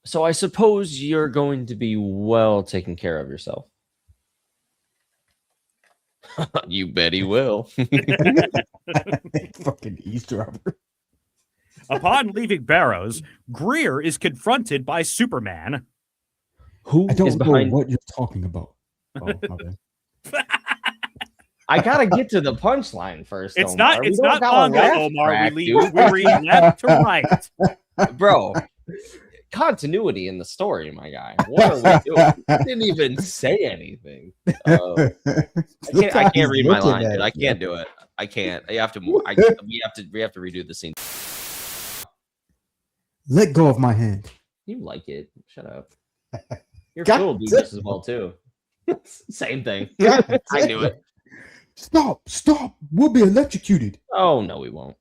So I suppose you're going to be well taken care of yourself. You bet he will. Fucking eavesdropper. Upon leaving Barrows, Greer is confronted by Superman. Who I don't is know behind? what you're talking about. Oh, my bad. I gotta get to the punchline first. It's Omar. not. We It's don't not got a manga, laugh Omar. track, We dude. read left to right. Bro. Continuity in the story, my guy. What are we doing? I didn't even say anything. I can't read my line, dude. I can't do it. I can't. I have to move. We have to redo the scene. Let go of my hand. You like it? Shut up. Your God fool will do damn. just as well too. Same thing. God I knew it. Stop! We'll be electrocuted. Oh no, we won't.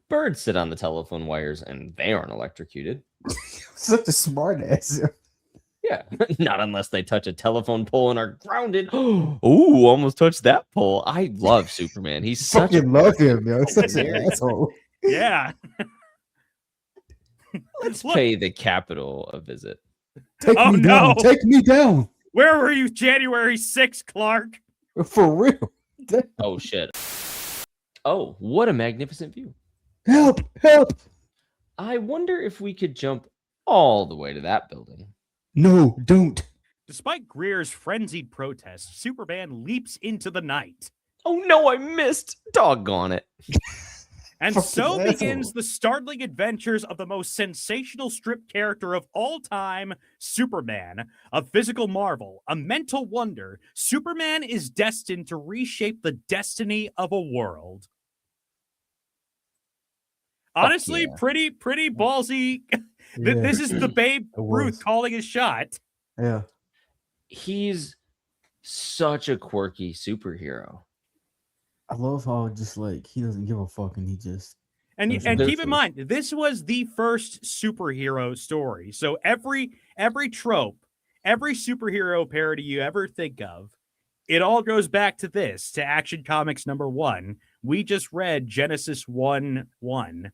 Birds sit on the telephone wires and they aren't electrocuted. Such a smart ass. Yeah, not unless they touch a telephone pole and are grounded. Ooh, almost touched that pole. I love Superman. He's such a Fucking love him, yo. Such an asshole. Yeah. Let's Look. pay the Capitol a visit. Take Oh, me no. down. Take me down. Where were you January 6th, Clark? For real. Oh shit. Oh, what a magnificent view. Help! I wonder if we could jump all the way to that building. No, don't. Despite Greer's frenzied protest, Superman leaps into the night. Oh no, I missed. Doggone it. And Fucking so asshole. begins the startling adventures of the most sensational strip character of all time, Superman. A physical marvel, a mental wonder, Superman is destined to reshape the destiny of a world. Honestly, yeah. pretty ballsy. Yeah. This is the Babe It Ruth was. calling his shot. Yeah. He's such a quirky superhero. I love how just like he doesn't give a fuck and he just And That's keep in ridiculous. mind, this was the first superhero story. So every trope, every superhero parody you ever think of, it all goes back to this, to Action Comics #1. We just read Genesis 1:1.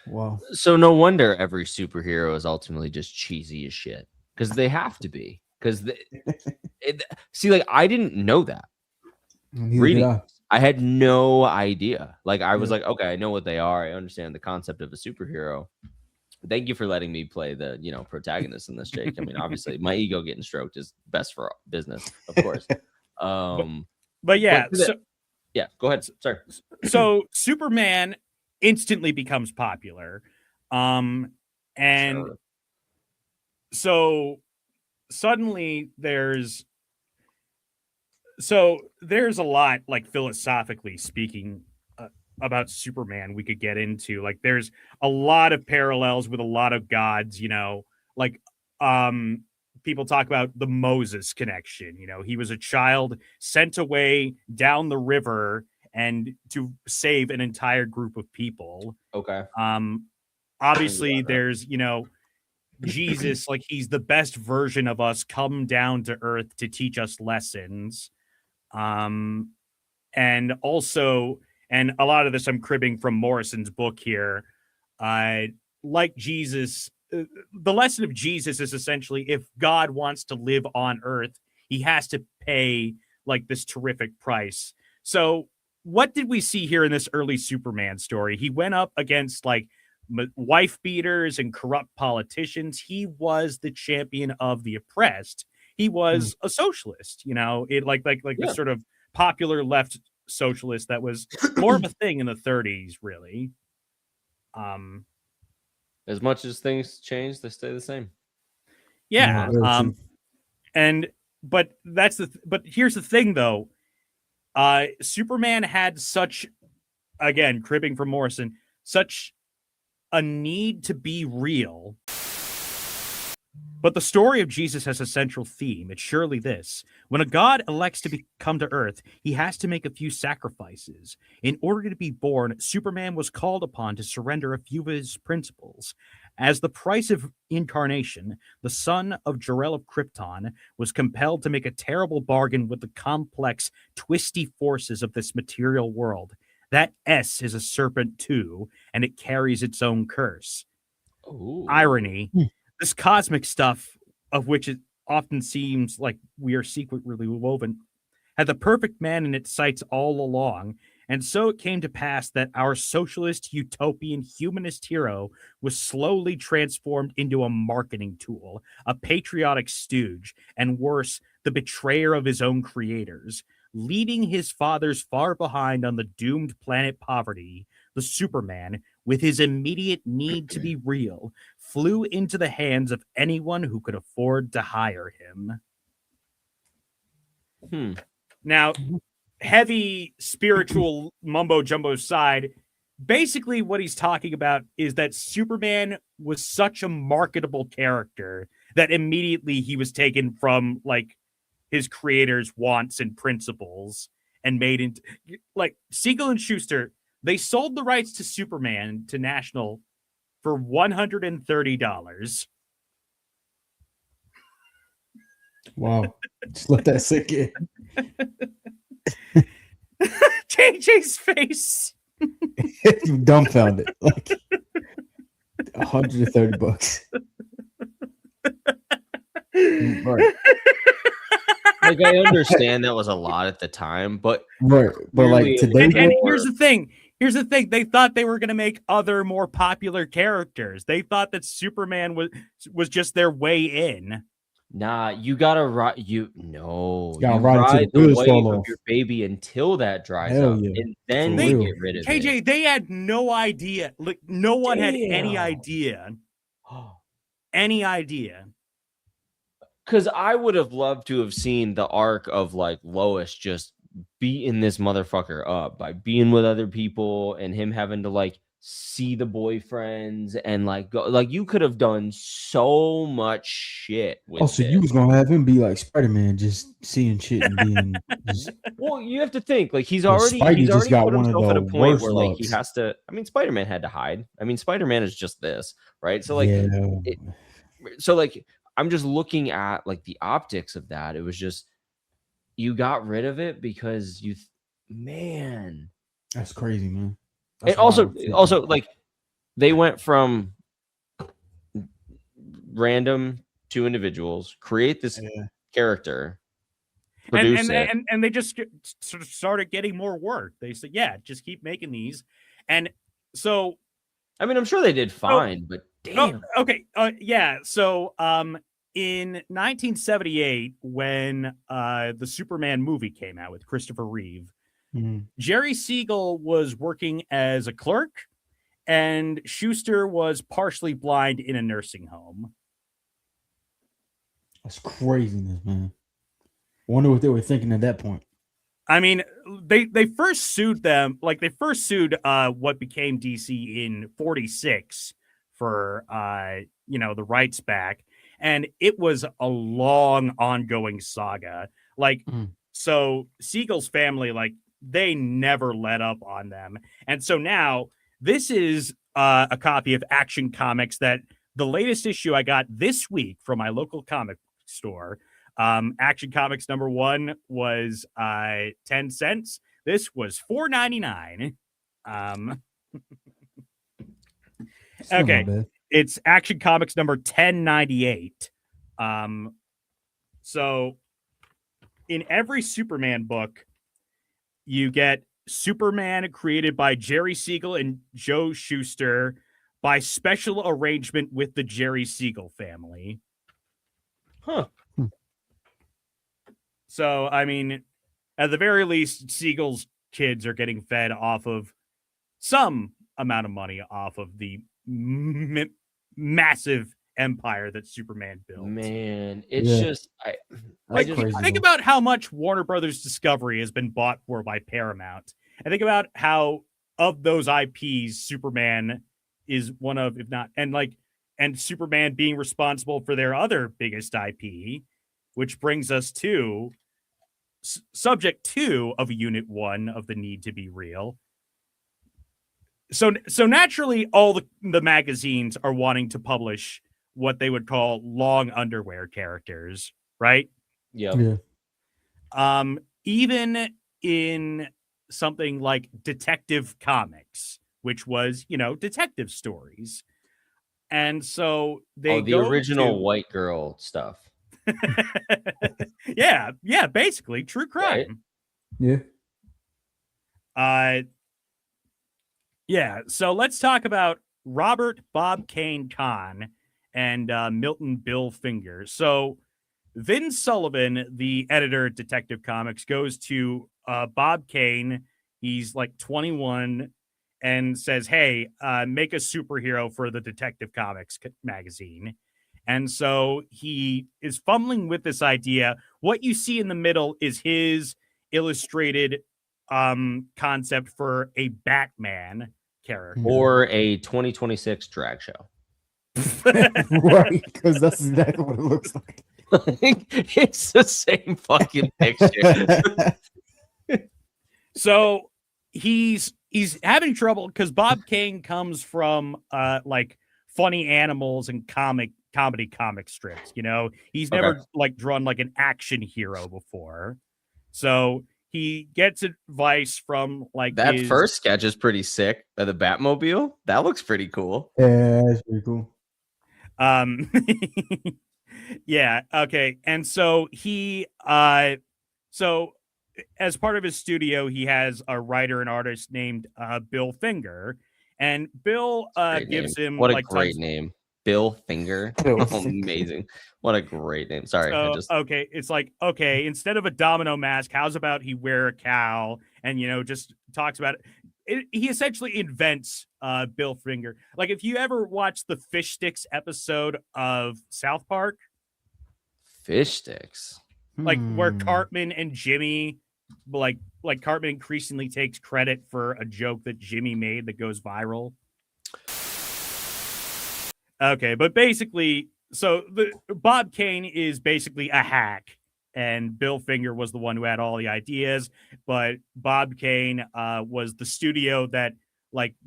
Wow. So no wonder every superhero is ultimately just cheesy as shit because they have to be. Because see, like I didn't know that Neither did reading. I. I had no idea. Like I was Yeah. like, okay, I know what they are. I understand the concept of a superhero. Thank you for letting me play the protagonist in this, Jake. I mean, obviously, my ego getting stroked is best for business, of course. But yeah, yeah, go ahead. Sorry. So Superman instantly becomes popular, and Sure. so suddenly there's a lot, like philosophically speaking, about Superman we could get into. Like there's a lot of parallels with a lot of gods, like people talk about the Moses connection. He was a child sent away down the river and to save an entire group of people. Okay. Obviously there's, Jesus, like he's the best version of us come down to earth to teach us lessons. And also, and a lot of this I'm cribbing from Morrison's book here. Like Jesus, the lesson of Jesus is essentially if God wants to live on earth, he has to pay like this terrific price. So, what did we see here in this early Superman story? He went up against like wife beaters and corrupt politicians. He was the champion of the oppressed. He was a socialist, it like the sort of popular left socialist that was more of a thing in the 30s, really. As much as things change, they stay the same. Yeah. But here's the thing though. Superman had such, again, cribbing from Morrison, such a need to be real. But the story of Jesus has a central theme. It's surely this. When a god elects to come to earth, he has to make a few sacrifices. In order to be born, Superman was called upon to surrender a few of his principles. As the price of incarnation, the son of Jor-El of Krypton was compelled to make a terrible bargain with the complex, twisty forces of this material world. That S is a serpent too, and it carries its own curse. Ooh. Irony. This cosmic stuff, of which it often seems like we are secretly woven, had the perfect man in its sights all along, and so it came to pass that our socialist, utopian, humanist hero was slowly transformed into a marketing tool, a patriotic stooge, and worse, the betrayer of his own creators. Leading his fathers far behind on the doomed planet poverty, the Superman, with his immediate need to be real, flew into the hands of anyone who could afford to hire him. Now, heavy spiritual mumbo jumbo side, basically what he's talking about is that Superman was such a marketable character that immediately he was taken from like his creator's wants and principles and made into like Siegel and Schuster. They sold the rights to Superman to National for $130. Wow. Just let that sink in. JJ's face. Dumbfounded. Like $130. Right. Like I understand that was a lot at the time, but right. But like today, and here's the thing. Here's the thing. They thought they were going to make other more popular characters. They thought that Superman was just their way in. Nah, you gotta ride. You ride the wave of your baby until that dries up, and then they get rid of KJ, it. they had no idea. Like no one had any idea. Any idea. Because I would have loved to have seen the arc of like Lois just beating this motherfucker up by being with other people and him having to like see the boyfriends and like go. Like you could have done so much shit with so you was gonna have him be like Spider-Man, just seeing shit and being well, you have to think like he's already got put one himself of at the a point worst where like he looks. has to. I mean, Spider-Man had to hide. I mean, Spider-Man is just this, right? So like so like I'm just looking at like the optics of that. It was just you got rid of it because man, that's crazy, man. And also like they went from random two individuals, create this character, produce it. And they just sort of started getting more work. They said, yeah, just keep making these. And so, I mean, I'm sure they did fine, but damn. Okay. Yeah. So, in 1978, when the Superman movie came out with Christopher Reeve, Jerry Siegel was working as a clerk, and Schuster was partially blind in a nursing home. That's craziness, man. I wonder what they were thinking at that point. I mean, they first sued them, like they first sued what became DC in 46 for the rights back, and it was a long ongoing saga. Like so Siegel's family, like, they never let up on them. And so now this is a copy of Action Comics that the latest issue I got this week from my local comic store. Action Comics #1 was 10 cents. This was $4.99. Okay. It's Action Comics number 1098. So in every Superman book, you get Superman created by Jerry Siegel and Joe Shuster by special arrangement with the Jerry Siegel family. Huh. So, I mean, at the very least, Siegel's kids are getting fed off of some amount of money off of the massive empire that Superman built. Man, it's just think about how much Warner Brothers Discovery has been bought for by Paramount. And think about how of those IPs, Superman is one of, if not, and Superman being responsible for their other biggest IP, which brings us to subject 2 of Unit 1 of the Need to Be Real. So naturally, all the magazines are wanting to publish what they would call long underwear characters, right? Yeah. Even in something like Detective Comics, which was, detective stories. And so they the original white girl stuff. yeah, basically true crime. Right? Yeah. Yeah, so let's talk about Robert Bob Kane Kahn and Milton Bill Finger. So Vin Sullivan, the editor at Detective Comics, goes to Bob Kane. He's like 21 and says, hey, make a superhero for the Detective Comics magazine. And so he is fumbling with this idea. What you see in the middle is his illustrated concept for a Batman character. Or a 2026 drag show. Right, because that's exactly what it looks like. It's the same fucking picture. So he's having trouble because Bob Kane comes from like funny animals and comedy comic strips. He's never drawn like an action hero before. So he gets advice from like that first sketch is pretty sick of the Batmobile. That looks pretty cool. Yeah, that's pretty cool. Yeah, okay. And so he so as part of his studio, he has a writer and artist named Bill Finger, and Bill gives him what a great name. Bill Finger. Amazing. What a great name. Sorry. Okay. It's like, okay, instead of a domino mask, how's about he wear a cowl and, just talks about it. He essentially invents Bill Finger. Like if you ever watch the Fish Sticks episode of South Park. Fish Sticks? Like where Cartman and Jimmy, like Cartman increasingly takes credit for a joke that Jimmy made that goes viral. Okay, but basically, so Bob Kane is basically a hack, and Bill Finger was the one who had all the ideas. But Bob Kane was the studio that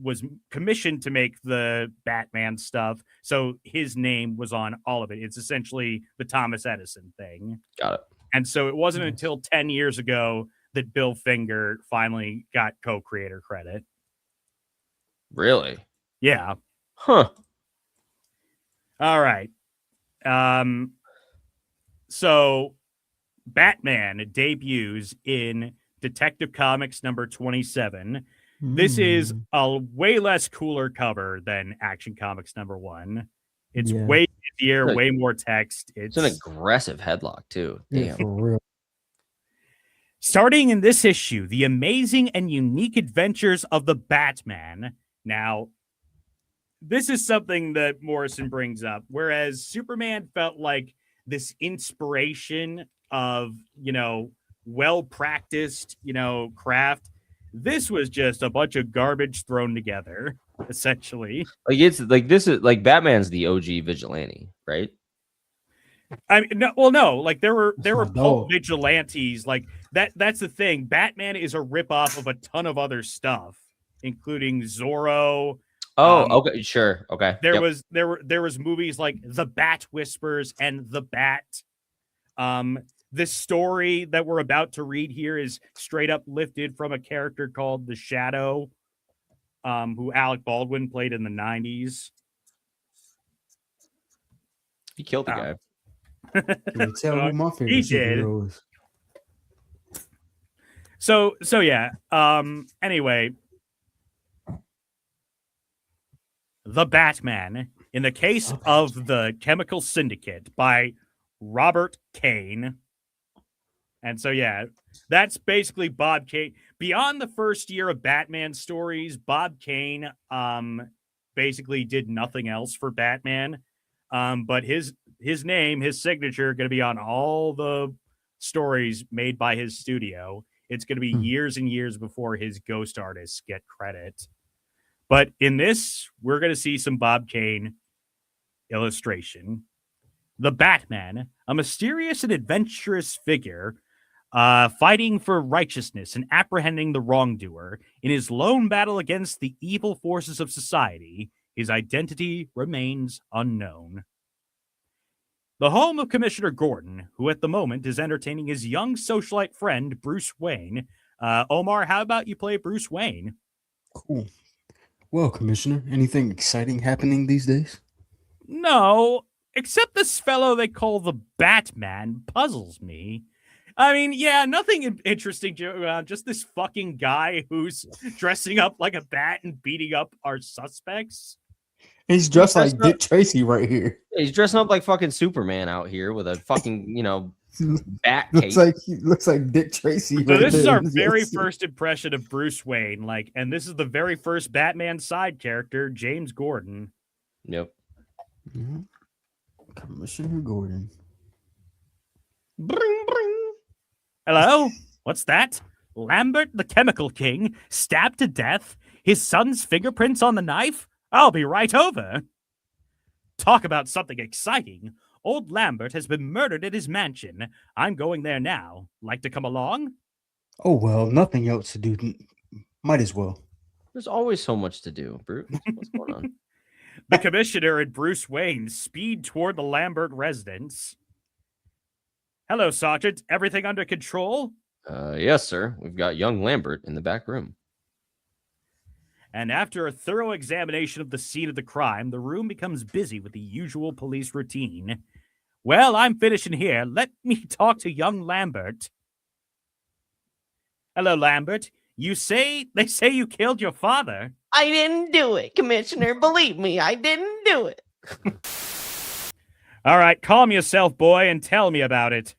was commissioned to make the Batman stuff, so his name was on all of it. It's essentially the Thomas Edison thing. Got it. And so it wasn't until 10 years ago that Bill Finger finally got co-creator credit. Really? Yeah. Huh. All right. So Batman debuts in Detective Comics number 27. This is a way less cooler cover than Action Comics number 1. It's way easier, way more text. It's an aggressive headlock too. Yeah, Damn. for real. Starting in this issue, the amazing and unique adventures of the Batman. Now, this is something that Morrison brings up, whereas Superman felt like this inspiration of, well-practiced, craft. This was just a bunch of garbage thrown together, essentially. Like it's like this is like Batman's the OG vigilante, right? I mean, no. Like there were pulp vigilantes. Like that's the thing. Batman is a ripoff of a ton of other stuff, including Zorro. Okay, sure. Okay. There was movies like The Bat Whispers and The Bat. This story that we're about to read here is straight up lifted from a character called The Shadow, who Alec Baldwin played in the 90s. He killed the guy. Can you tell who my favorite superhero is? So yeah. Anyway, The Batman in the Case of the Chemical Syndicate by Robert Kane. And so yeah, that's basically Bob Kane. Beyond the first year of Batman stories, Bob Kane basically did nothing else for Batman. But his name, his signature, going to be on all the stories made by his studio. It's going to be years and years before his ghost artists get credit. But in this, we're going to see some Bob Kane illustration. The Batman, a mysterious and adventurous figure, fighting for righteousness and apprehending the wrongdoer. In his lone battle against the evil forces of society, his identity remains unknown. The home of Commissioner Gordon, who at the moment is entertaining his young socialite friend, Bruce Wayne. Omar, how about you play Bruce Wayne? Cool. Well, Commissioner, anything exciting happening these days? No, except this fellow they call the Batman puzzles me. I mean, yeah, nothing interesting, just this fucking guy who's dressing up like a bat and beating up our suspects. He's dressed like Dick Tracy right here. Yeah, he's dressing up like fucking Superman out here with a fucking, bat cape. Looks like Dick Tracy. So this is our very first impression of Bruce Wayne, and this is the very first Batman side character, James Gordon. Yep. Mm-hmm. Commissioner Gordon. Bring, bring. Hello? What's that? Lambert, the Chemical King, stabbed to death? His son's fingerprints on the knife? I'll be right over. Talk about something exciting. Old Lambert has been murdered at his mansion. I'm going there now. Like to come along? Oh, well, nothing else to do. Might as well. There's always so much to do, Bruce. What's going on? The Commissioner and Bruce Wayne speed toward the Lambert residence. Hello, Sergeant. Everything under control? Yes, sir. We've got young Lambert in the back room. And after a thorough examination of the scene of the crime, the room becomes busy with the usual police routine. Well, I'm finishing here. Let me talk to young Lambert. Hello, Lambert. They say you killed your father. I didn't do it, Commissioner. Believe me, I didn't do it. All right, calm yourself, boy, and tell me about it.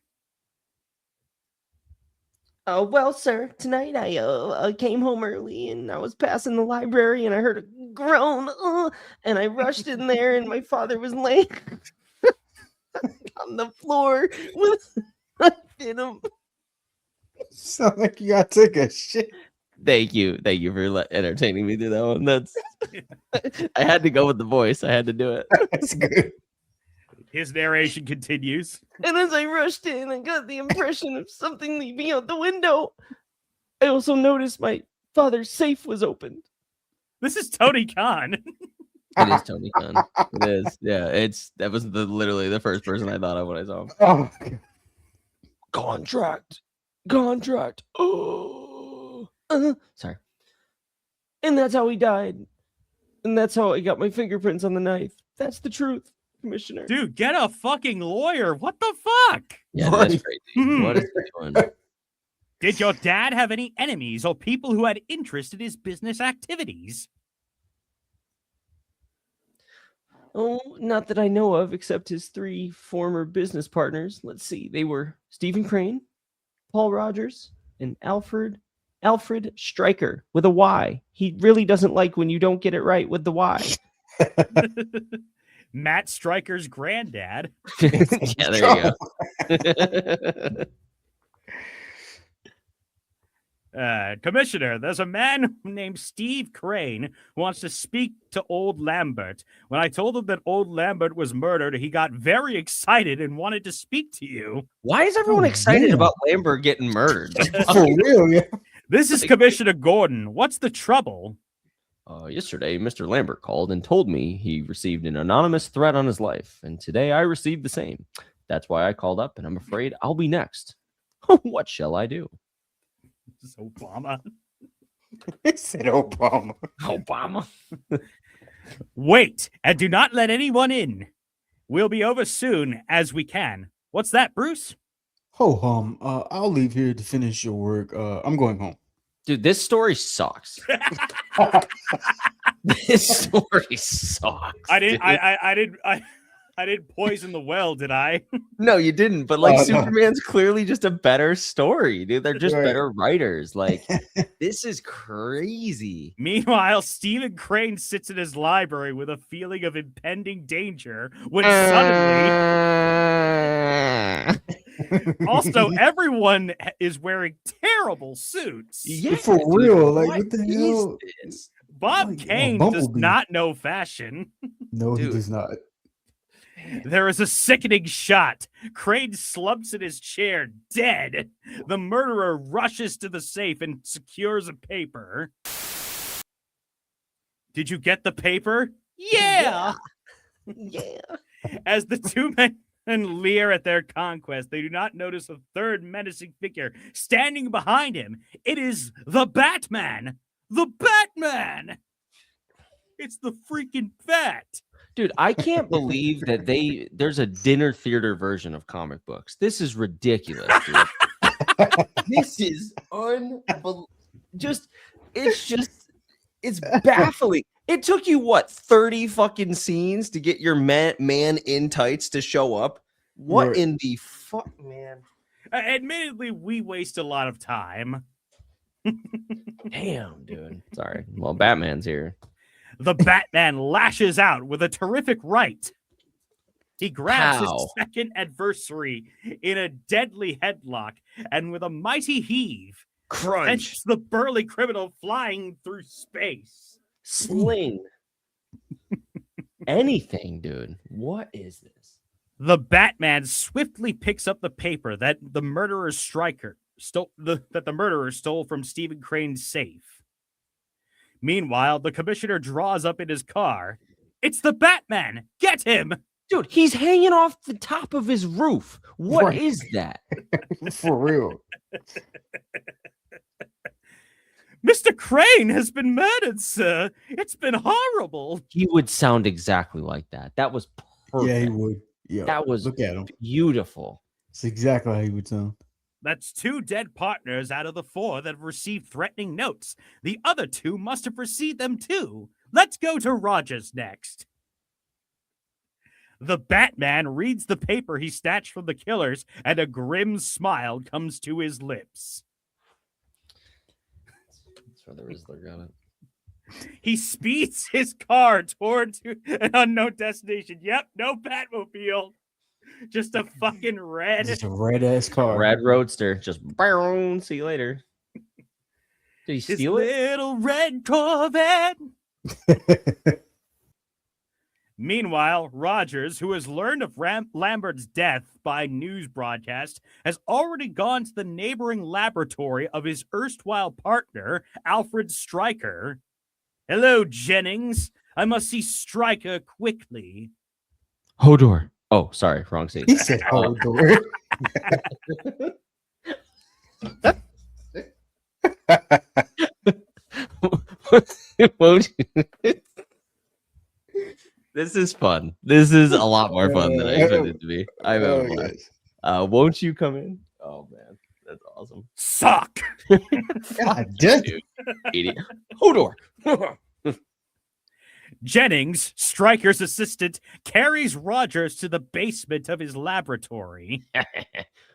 Well, sir, tonight I came home early and I was passing the library and I heard a groan, and I rushed in there and my father was laying on the floor with a knife in him. Sound like you gotta take a shit. Thank you for entertaining me through that one. That's I had to go with the voice. I had to do it. That's good. His narration continues. And as I rushed in, I got the impression of something leaping out the window. I also noticed my father's safe was opened. This is Tony Khan. It is Tony Khan. It is. Yeah, that was literally the first person I thought of when I saw him. Oh, Contract. Oh. Sorry. And that's how he died. And that's how I got my fingerprints on the knife. That's the truth, Commissioner. Dude, get a fucking lawyer. What the fuck? Yeah, What? that's crazy. What is he doing? Did your dad have any enemies or people who had interest in his business activities? Oh, not that I know of, except his 3 former business partners. Let's see. They were Stephen Crane, Paul Rogers, and Alfred Stryker with a Y. He really doesn't like when you don't get it right with the Y. Matt Stryker's granddad. Yeah, there you go. Commissioner, there's a man named Steve Crane who wants to speak to old Lambert. When I told him that old Lambert was murdered, he got very excited and wanted to speak to you. Why is everyone Oh, excited damn. about Lambert getting murdered? For real, yeah. This is Commissioner Gordon. What's the trouble? Yesterday, Mr. Lambert called and told me he received an anonymous threat on his life, and today I received the same. That's why I called up, and I'm afraid I'll be next. What shall I do? This is Obama. It said Obama. Obama. Wait, and do not let anyone in. We'll be over soon as we can. What's that, Bruce? Ho hum. I'll leave here to finish your work. I'm going home. Dude, this story sucks. This story sucks. I didn't. dude. I didn't poison the well, did I? No, you didn't. But like, No. Superman's clearly just a better story, dude. They're just Right. better writers. Like, this is crazy. Meanwhile, Stephen Crane sits in his library with a feeling of impending danger when suddenly, also, everyone is wearing terrible suits. Yeah, For dude, real, like, what the is hell? this? Bob Like, Kane does Bumblebee. not know fashion. No, Dude. he does not. There is a sickening shot. Crane slumps in his chair, dead. The murderer rushes to the safe and secures a paper. Did you get the paper? Yeah. Yeah. As the two men leer at their conquest, they do not notice a third menacing figure standing behind him. It is the Batman. The Batman. It's the freaking Bat. Dude, I can't believe that there's a dinner theater version of comic books. This is ridiculous, dude. This is unbelievable. It's baffling. It took you what, 30 fucking scenes to get your man in tights to show up? What Right. in the fuck, man? Admittedly, we waste a lot of time. Damn, dude. Sorry. Well, Batman's here. The Batman lashes out with a terrific right. He grabs How? his second adversary in a deadly headlock and with a mighty heave, sends the burly criminal flying through space. Sling. Anything, dude. What is this? The Batman swiftly picks up the paper that the murderer stole from Stephen Crane's safe. Meanwhile, the commissioner draws up in his car. It's the Batman! Get him! Dude, he's hanging off the top of his roof. What is Right. that? For real. Mr. Crane has been murdered, sir. It's been horrible. He would sound exactly like that. That was perfect. Yeah, he would. Yeah. That was Look at him. beautiful. It's exactly how he would sound. That's 2 dead partners out of the 4 that have received threatening notes. The other 2 must have received them too. Let's go to Rogers next. The Batman reads the paper he snatched from the killers, and a grim smile comes to his lips. That's where the Rizzler got it. He speeds his car towards an unknown destination. Yep, no Batmobile. Just a fucking red. Just a red ass car. Red Roadster. Just boom. See you later. Did he His steal it? little red Corvette. Meanwhile, Rogers, who has learned of Lambert's death by news broadcast, has already gone to the neighboring laboratory of his erstwhile partner, Alfred Stryker. Hello, Jennings. I must see Stryker quickly. Hodor. Oh, sorry. Wrong scene. He said, "Hold door." This is fun. This is a lot more fun than I expected it to be. I'm having a blast. Won't you come in? Oh man, that's awesome. Suck. God damn. Dude, idiot. Hodor. Jennings, Stryker's assistant, carries Rogers to the basement of his laboratory.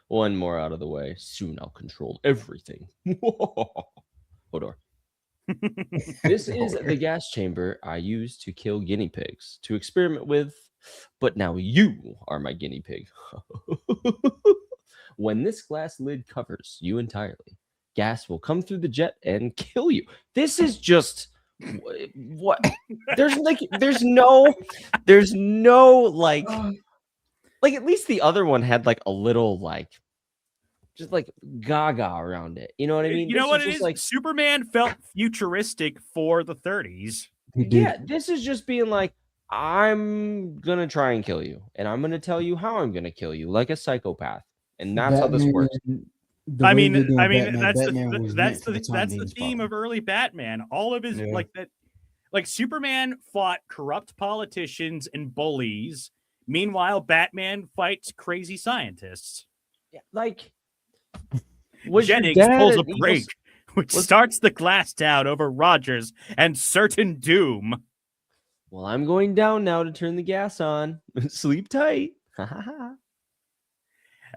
One more out of the way. Soon I'll control everything. Hodor. This is the gas chamber I use to kill guinea pigs to experiment with, but now you are my guinea pig. When this glass lid covers you entirely, gas will come through the jet and kill you. This is just what there's no like at least the other one had like a little like just like gaga around it. You know what I mean? You know This what is it just is? like Superman felt futuristic for the 30s. He did. yeah, this is just being like, I'm gonna try and kill you, and I'm gonna tell you how I'm gonna kill you, like a psychopath, and that's how this works. I mean, that's the theme of early Batman. All of his like Superman fought corrupt politicians and bullies. Meanwhile, Batman fights crazy scientists. Yeah, like was your Jennings dad pulls a an evil brake, which starts the glass down over Rogers and certain doom. Well, I'm going down now to turn the gas on. Sleep tight.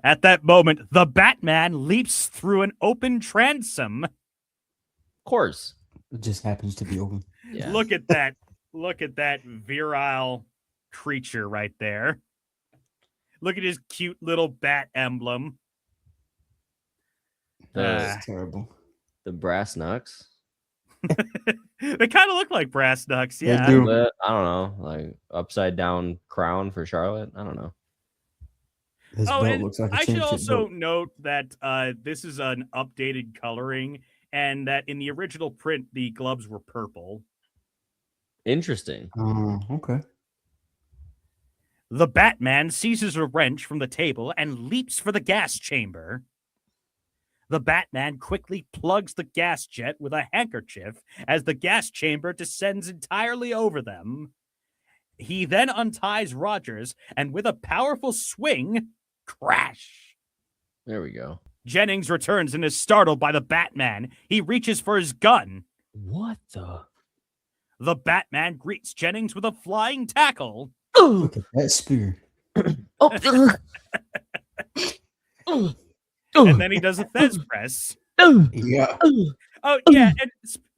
At that moment, the Batman leaps through an open transom. Of course. It just happens to be open. Yeah. Look at that. Look at that virile creature right there. Look at his cute little bat emblem. That's terrible. The brass knucks. They kind of look like brass knucks, They yeah. do. I don't know, like upside down crown for Charlotte. I don't know. His Oh, belt and looks like a I should championship also belt. note that this is an updated coloring, and that in the original print, the gloves were purple. Interesting. Okay. The Batman seizes a wrench from the table and leaps for the gas chamber. The Batman quickly plugs the gas jet with a handkerchief as the gas chamber descends entirely over them. He then unties Rogers and with a powerful swing, crash. There we go. Jennings returns and is startled by the Batman. He reaches for his gun. What the? The Batman greets Jennings with a flying tackle. Look at that spear. And then he does a Fez press. Yeah. Oh, yeah. And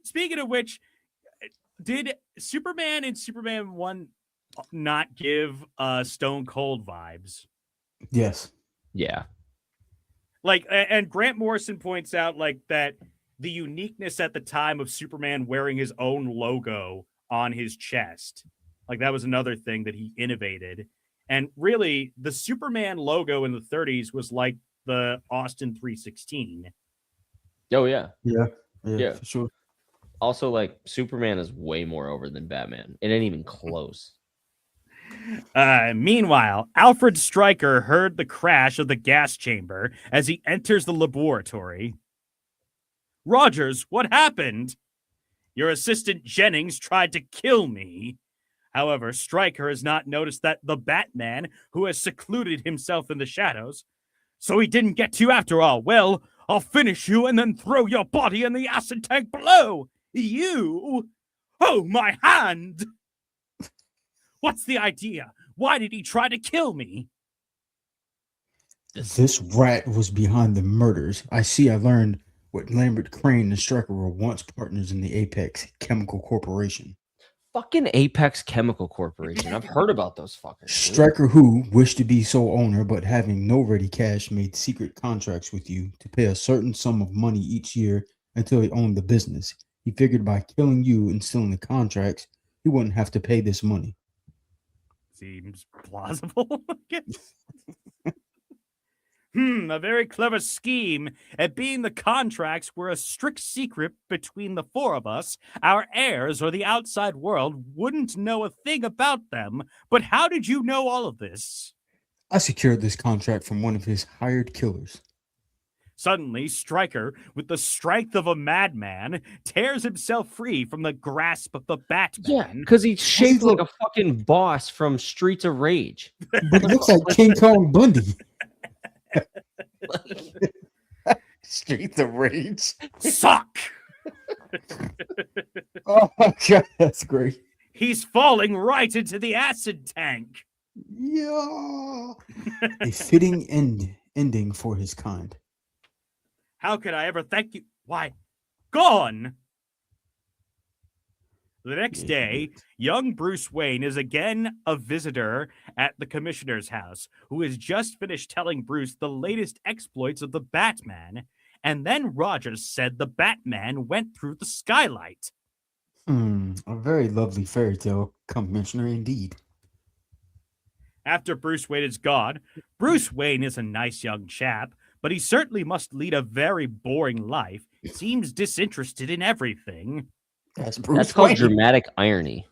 speaking of which, did Superman in Superman 1 not give Stone Cold vibes? Yes. Yeah. Like, and Grant Morrison points out like that the uniqueness at the time of Superman wearing his own logo on his chest. Like that was another thing that he innovated. And really, the Superman logo in the 30s was like the Austin 316. Oh yeah. Yeah, Yeah. for sure. Also, like Superman is way more over than Batman. It ain't even close. Meanwhile, Alfred Stryker heard the crash of the gas chamber as he enters the laboratory. Rogers, what happened? Your assistant Jennings tried to kill me. However, Stryker has not noticed that the Batman, who has secluded himself in the shadows, so he didn't get to you after all. Well, I'll finish you and then throw your body in the acid tank below. You? Oh, my hand! What's the idea? Why did he try to kill me? This rat was behind the murders. I learned what Lambert Crane and Stryker were once partners in the Apex Chemical Corporation. Fucking Apex Chemical Corporation. I've heard about those fuckers. Stryker, who wished to be sole owner but having no ready cash, made secret contracts with you to pay a certain sum of money each year until he owned the business. He figured by killing you and stealing the contracts, he wouldn't have to pay this money. Seems plausible. A very clever scheme. At being the contracts were a strict secret between the four of us, our heirs or the outside world wouldn't know a thing about them. But how did you know all of this? I secured this contract from one of his hired killers. Suddenly, Stryker, with the strength of a madman, tears himself free from the grasp of the Yeah, Batman. because he's shaped like look? a fucking boss from Streets of Rage. But it looks like King Kong Bundy. Streets of Rage. Suck! Oh my god, that's great. He's falling right into the acid tank. Yeah. A fitting ending for his kind. How could I ever thank you? Why, gone! The next day, young Bruce Wayne is again a visitor at the commissioner's house, who has just finished telling Bruce the latest exploits of the Batman. And then Rogers said the Batman went through the skylight. A very lovely fairy tale, Commissioner, indeed. After Bruce Wayne is gone, Bruce Wayne is a nice young chap, but he certainly must lead a very boring life. Seems disinterested in everything. That's Bruce That's called Wayne. dramatic irony.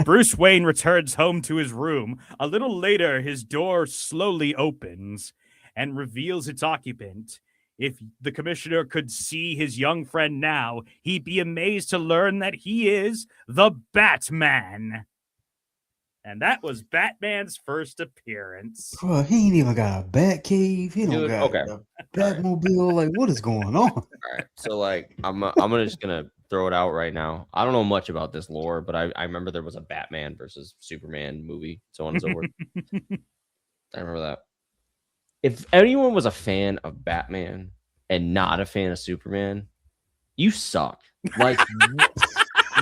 Bruce Wayne returns home to his room. A little later, his door slowly opens and reveals its occupant. If the commissioner could see his young friend now, he'd be amazed to learn that he is the Batman. And that was Batman's first appearance. Bro, he ain't even got a bat cave. He don't Dude, got okay. a Batmobile. Like, what is going on? All right. So like I'm just gonna throw it out right now. I don't know much about this lore, but I remember there was a Batman versus Superman movie, so on and so forth. I remember that. If anyone was a fan of Batman and not a fan of Superman, you suck. Like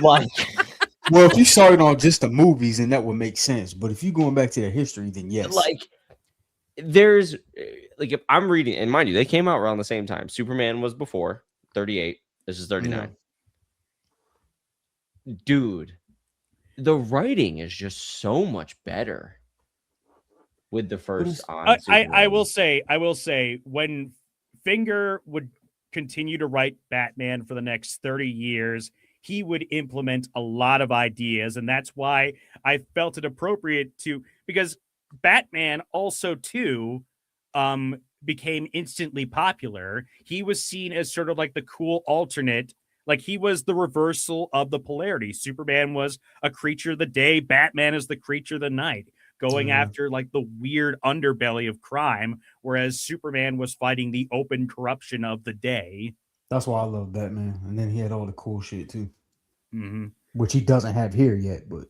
like Well, if you started on just the movies, then that would make sense. But if you're going back to the history, then yes. like there's like if I'm reading, and mind you, they came out around the same time. Superman was before 38. This is 39. Dude, the writing is just so much better with the first on I will say when Finger would continue to write Batman for the next 30 years, he would implement a lot of ideas. And that's why I felt it appropriate to, because Batman also too became instantly popular. He was seen as sort of like the cool alternate. Like he was the reversal of the polarity. Superman was a creature of the day. Batman is the creature of the night, going after like the weird underbelly of crime, whereas Superman was fighting the open corruption of the day. That's why I love Batman. And then he had all the cool shit too, Mm-hmm. which he doesn't have here yet. But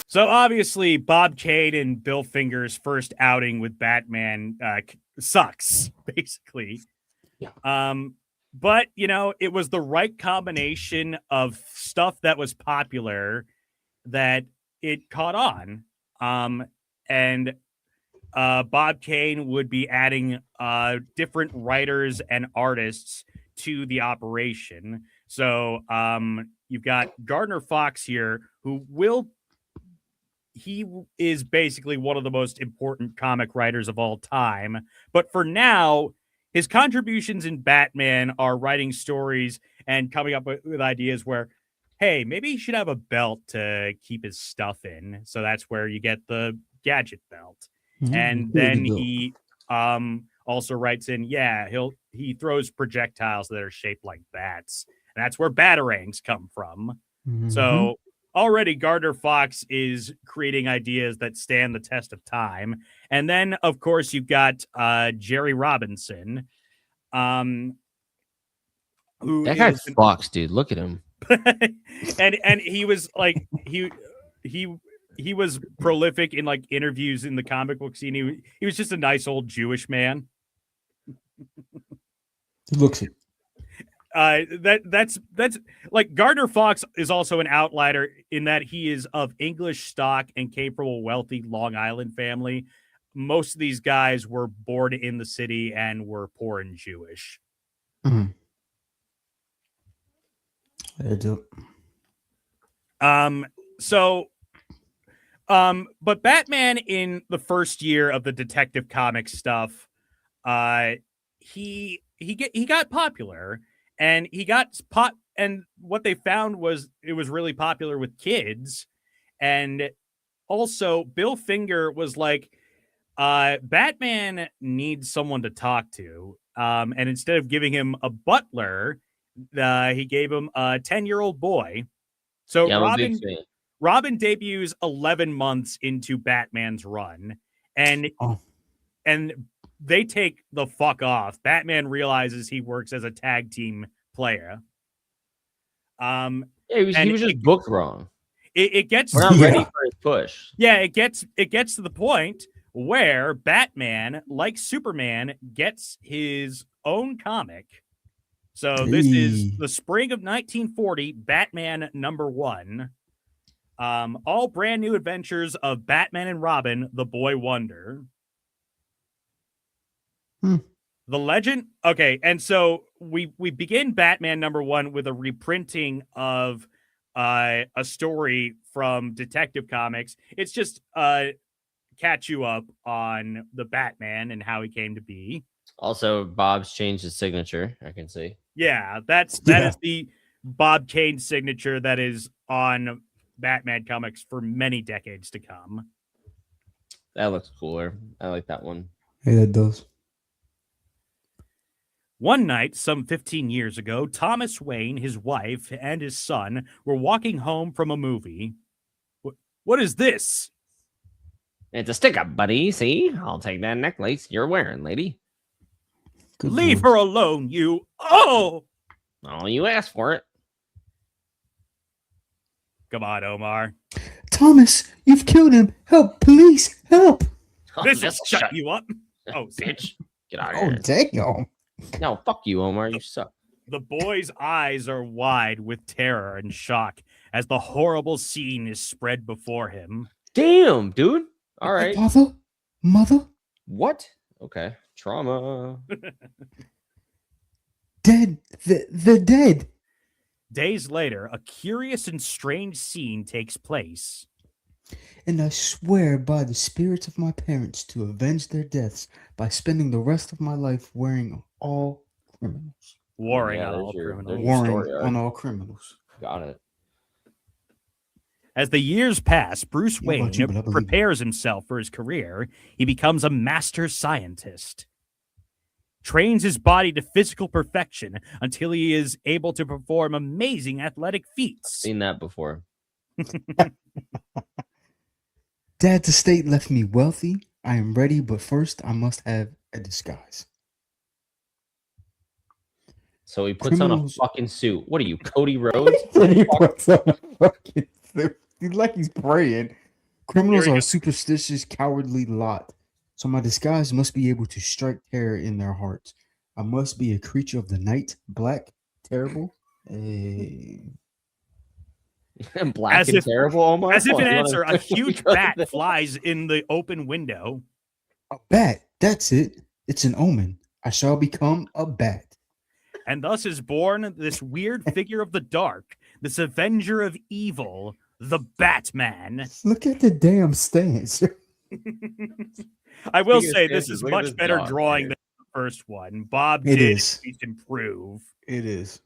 So obviously, Bob Kane and Bill Finger's first outing with Batman sucks, basically. Yeah. But you know, it was the right combination of stuff that was popular that it caught on. And Bob Kane would be adding different writers and artists to the operation. So you've got Gardner Fox here, he is basically one of the most important comic writers of all time. But for now, his contributions in Batman are writing stories and coming up with ideas where, hey, maybe he should have a belt to keep his stuff in. So that's where you get the gadget belt. And then he also writes in, he throws projectiles that are shaped like bats. And that's where batarangs come from. Mm-hmm. So already Gardner Fox is creating ideas that stand the test of time. And then, of course, you've got Jerry Robinson. Who that guy fucks, dude. Look at him. and he was like he was prolific in like interviews in the comic book scene. He was just a nice old Jewish man. He looks it. That's like Gardner Fox is also an outlier in that he is of English stock and came from a wealthy Long Island family. Most of these guys were born in the city and were poor and Jewish. Mm-hmm. I do. But Batman in the first year of the Detective Comics stuff, he got popular, and he got and what they found was it was really popular with kids. And also Bill Finger was like, Batman needs someone to talk to. And instead of giving him a butler, he gave him a 10-year-old boy. So Yeah, I'm a big fan. Robin debuts 11 months into Batman's run, and they take the fuck off. Batman realizes he works as a tag team player. Yeah, he was just booked wrong. It gets We're not ready for his push. Yeah, it gets to the point where Batman, like Superman, gets his own comic. So this is the spring of 1940, Batman #1. All brand new adventures of Batman and Robin, the Boy Wonder. The legend. Okay, and so we begin Batman #1 with a reprinting of a story from Detective Comics. It's just catch you up on the Batman and how he came to be. Also, Bob's changed his signature. I can see. Yeah, that is the Bob Kane signature that is on Batman comics for many decades to come. That looks cooler. I like that one. Yeah, it does. One night, some 15 years ago, Thomas Wayne, his wife, and his son were walking home from a movie. What is this? It's a stick-up, buddy. See? I'll take that necklace you're wearing, lady. Good Leave voice. her alone, you. Oh! Oh, you asked for it. Come on, Omar. Thomas, you've killed him. Help, police, help. Oh, This will this'll shut you up. Oh, bitch. Get out of Oh, here. damn. No, fuck you, Omar. You suck. The boy's eyes are wide with terror and shock as the horrible scene is spread before him. Damn, dude. All right. Father? Mother? What? Okay. Trauma. Dead. They're dead. Days later, a curious and strange scene takes place. And I swear by the spirits of my parents to avenge their deaths by spending the rest of my life wearing all criminals. Warring Yeah, on there's all your- criminals. there's your- Warring story arc. on all criminals. Got it. As the years pass, Bruce Yeah, Wayne but you believe it. prepares himself for his career. He becomes a master scientist, trains his body to physical perfection until he is able to perform amazing athletic feats. Seen that before. Dad's estate left me wealthy. I am ready, but first I must have a disguise. So he puts on a Criminals- fucking suit. What are you, Cody Rhodes? He puts on a fucking suit. He's like he's praying. Criminals Here we are go. a superstitious, cowardly lot. So my disguise must be able to strike terror in their hearts. I must be a creature of the night, black, terrible. Black As and if- terrible, Omar. As if What, an you wanna- answer, a huge bat flies in the open window. A bat. That's it. It's an omen. I shall become a bat. And thus is born this weird figure of the dark, this avenger of evil, the Batman. Look at the damn stance. I will Speaking of say this stances, is look at much this better dog drawing here. than the first one. Bob It did is. at least improve. It is.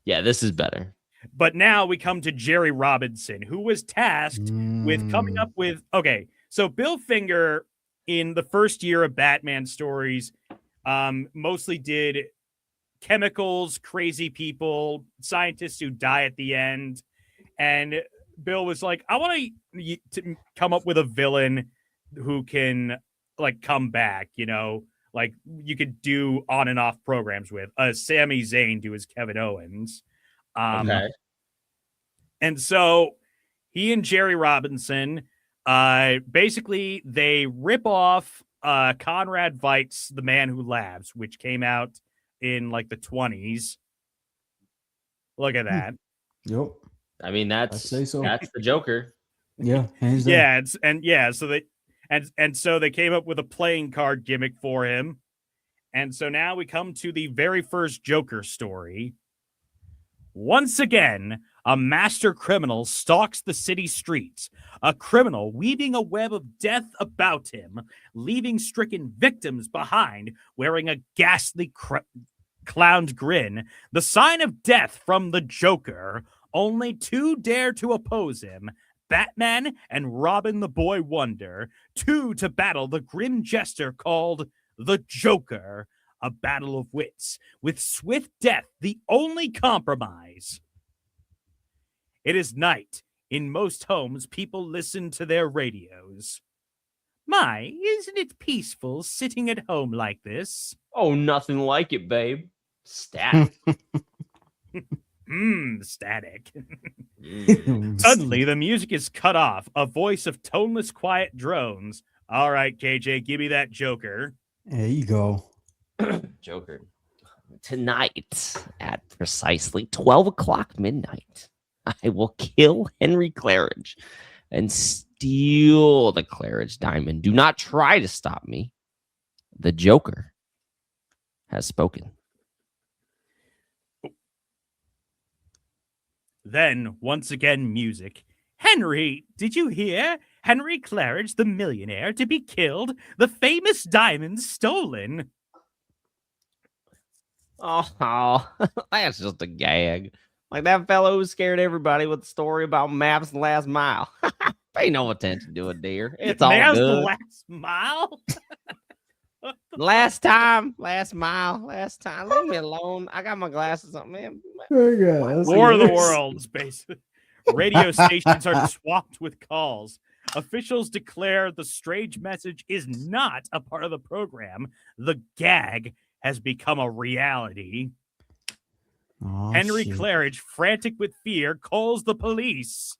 Yeah, this is better. But now we come to Jerry Robinson, who was tasked with coming up with. Okay, so Bill Finger in the first year of Batman stories mostly did chemicals, crazy people, scientists who die at the end. And Bill was like, I want to come up with a villain who can like come back, you know, like you could do on and off programs with. Sami Zayn do as Kevin Owens. Okay. And so he and Jerry Robinson, basically they rip off Conrad Veidt's The Man Who Laughs, which came out in like the 20s. Look at that. Yep. I mean, that's say so. that's the Joker. Yeah. Hands down. Yeah, so they and so they came up with a playing card gimmick for him. And so now we come to the very first Joker story. Once again, a master criminal stalks the city streets, a criminal weaving a web of death about him, leaving stricken victims behind, wearing a ghastly clowned grin, the sign of death from the Joker. Only two dare to oppose him, Batman and Robin the Boy Wonder, two to battle the grim jester called the Joker, a battle of wits, with swift death the only compromise. It is night. In most homes, people listen to their radios. My, isn't it peaceful sitting at home like this? Oh, nothing like it, babe. Static. Static. Mm. Suddenly, the music is cut off. A voice of toneless quiet drones. All right, KJ, give me that Joker. There you go. Joker. Tonight at precisely 12 o'clock midnight, I will kill Henry Claridge and steal the Claridge diamond. Do not try to stop me. The Joker has spoken. Then, once again, music. Henry, did you hear? Henry Claridge, the millionaire, to be killed. The famous diamond stolen. Oh, that's just a gag. Like that fellow who scared everybody with the story about maps and last mile. Pay no attention to it, dear. It's all There's good. the last mile. Last time. Leave me alone. I got my glasses on, man. War of the Worlds, basically. Radio stations are swamped with calls. Officials declare the strange message is not a part of the program. The gag has become a reality. Oh, Henry shit. Claridge, frantic with fear, calls the police.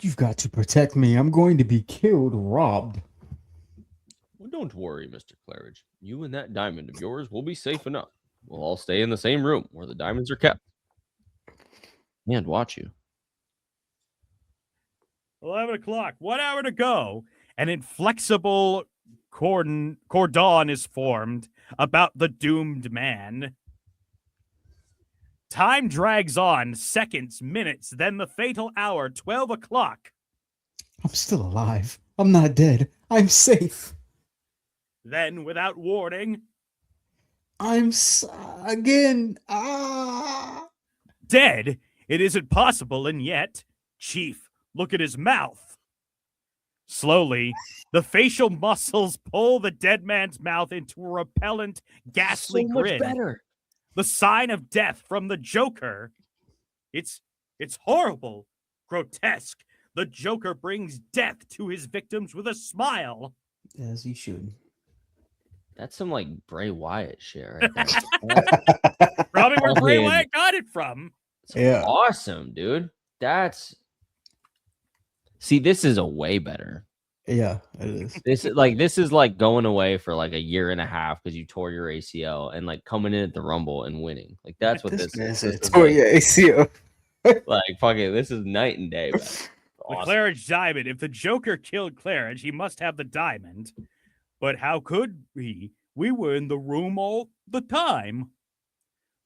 You've got to protect me. I'm going to be killed, robbed. Well, don't worry, Mr. Claridge. You and that diamond of yours will be safe enough. We'll all stay in the same room where the diamonds are kept and watch you. 11 o'clock, 1 hour to go. An inflexible cordon is formed about the doomed man. Time drags on, seconds, minutes, then the fatal hour, 12 o'clock. I'm still alive. I'm not dead. I'm safe. Then, without warning, again. Ah. dead. It isn't possible, and yet, Chief, look at his mouth. Slowly, the facial muscles pull the dead man's mouth into a repellent, ghastly So much grin. better. The sign of death from the Joker. It's horrible, grotesque. The Joker brings death to his victims with a smile. As he should. That's some like Bray Wyatt shit right there. Probably where Bray Okay. Wyatt got it from. Yeah. Awesome, dude. See, this is a way better. Yeah, it is. This is like going away for like a year and a half because you tore your ACL and like coming in at the Rumble and winning. Like that's what this man is. said, This is "Tore like, your ACL." like fucking, this is night and day. Man. The Awesome. Claridge diamond. If the Joker killed Claridge, he must have the diamond. But how could he? We were in the room all the time.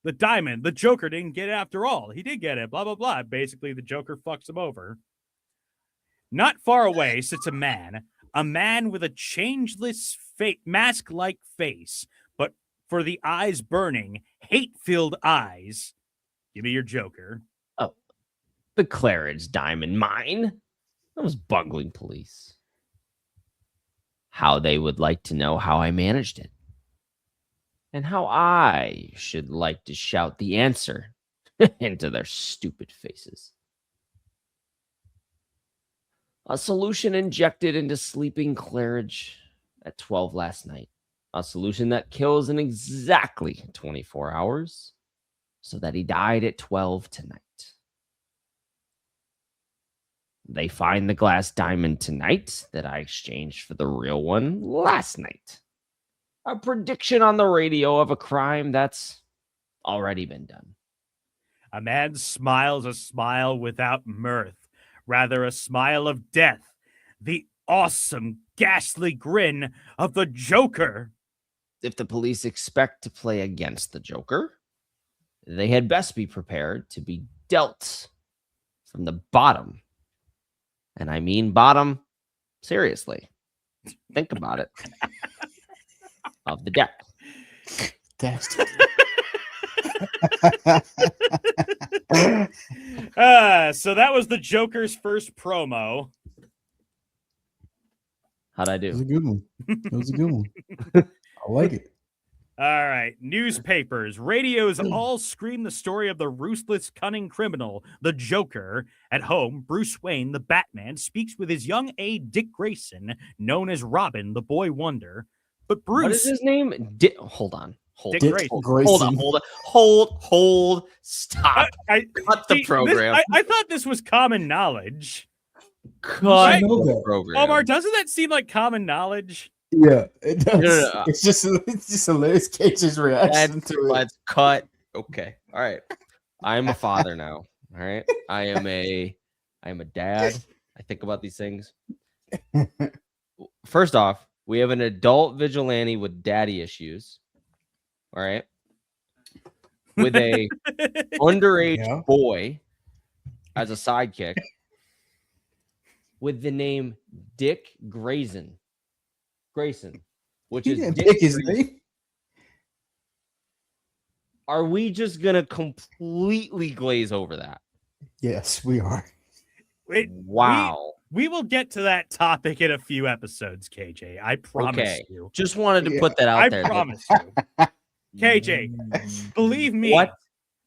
The diamond, the Joker didn't get it after all. He did get it, blah, blah, blah. Basically, the Joker fucks him over. Not far away sits a man with a changeless mask-like face, but for the eyes burning, hate-filled eyes. Give me your Joker. The Claridge diamond mine. That was bungling police. How they would like to know how I managed it. And how I should like to shout the answer into their stupid faces. A solution injected into sleeping Claridge at 12 last night. A solution that kills in exactly 24 hours so that he died at 12 tonight. They find the glass diamond tonight that I exchanged for the real one last night. A prediction on the radio of a crime that's already been done. A man smiles a smile without mirth, rather a smile of death. The awesome, ghastly grin of the Joker. If the police expect to play against the Joker, they had best be prepared to be dealt from the bottom. And I mean bottom, seriously. Think about it. Of the deck. That's So that was the Joker's first promo. How'd I It was do? a good one. It was a good one. I like it. All right. Newspapers, radios all scream the story of the ruthless, cunning criminal, the Joker. At home, Bruce Wayne, the Batman, speaks with his young aide, Dick Grayson, known as Robin, the Boy Wonder. But Bruce. What is his name? Hold on. Hold Dick on. Grayson. Hold on. Hold. Stop. Cut the program. I thought this was common knowledge. Cut know the that. program. Omar, doesn't that seem like common knowledge? Yeah, it does. No. It's just hilarious. Cage's reaction to it. Let's cut. Okay. All right. I am a father now. All right. I am a dad. I think about these things. First off, we have an adult vigilante with daddy issues. All right. With a underage boy as a sidekick with the name Dick Grayson, which He is didn't Dick pick his Grayson. name. Are we just gonna completely glaze over that? Yes, we are. Wow. We will get to that topic in a few episodes, KJ. I promise you. Just wanted to Yeah, put that out I there. promise you. KJ, believe me. What?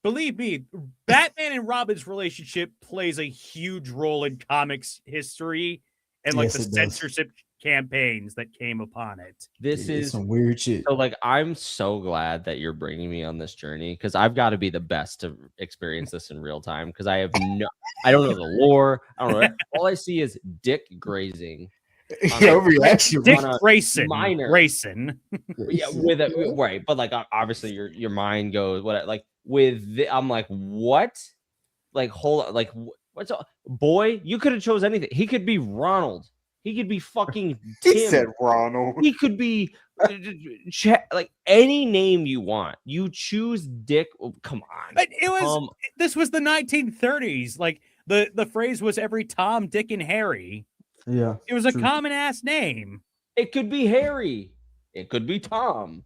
Believe me, Batman and Robin's relationship plays a huge role in comics history and like Yes, the it does. censorship campaigns that came upon it. This It's is some weird shit. so like I'm so glad that you're bringing me on this journey because I've got to be the best to experience this in real time because I don't know the lore. I don't know. All I see is Dick grazing. Your reaction. Dick on a Grayson. minor. Grayson. Yeah, with a right, but like obviously your mind goes what like with I'm like what? Like hold on, like what's up? Boy, you could have chose anything. He could be Ronald. He could be fucking Tim. He said Ronald. He could be like any name you want. You choose Dick. Oh, come on. But this was the 1930s. Like the phrase was every Tom, Dick, and Harry. Yeah. It was a True. common ass name. It could be Harry. It could be Tom.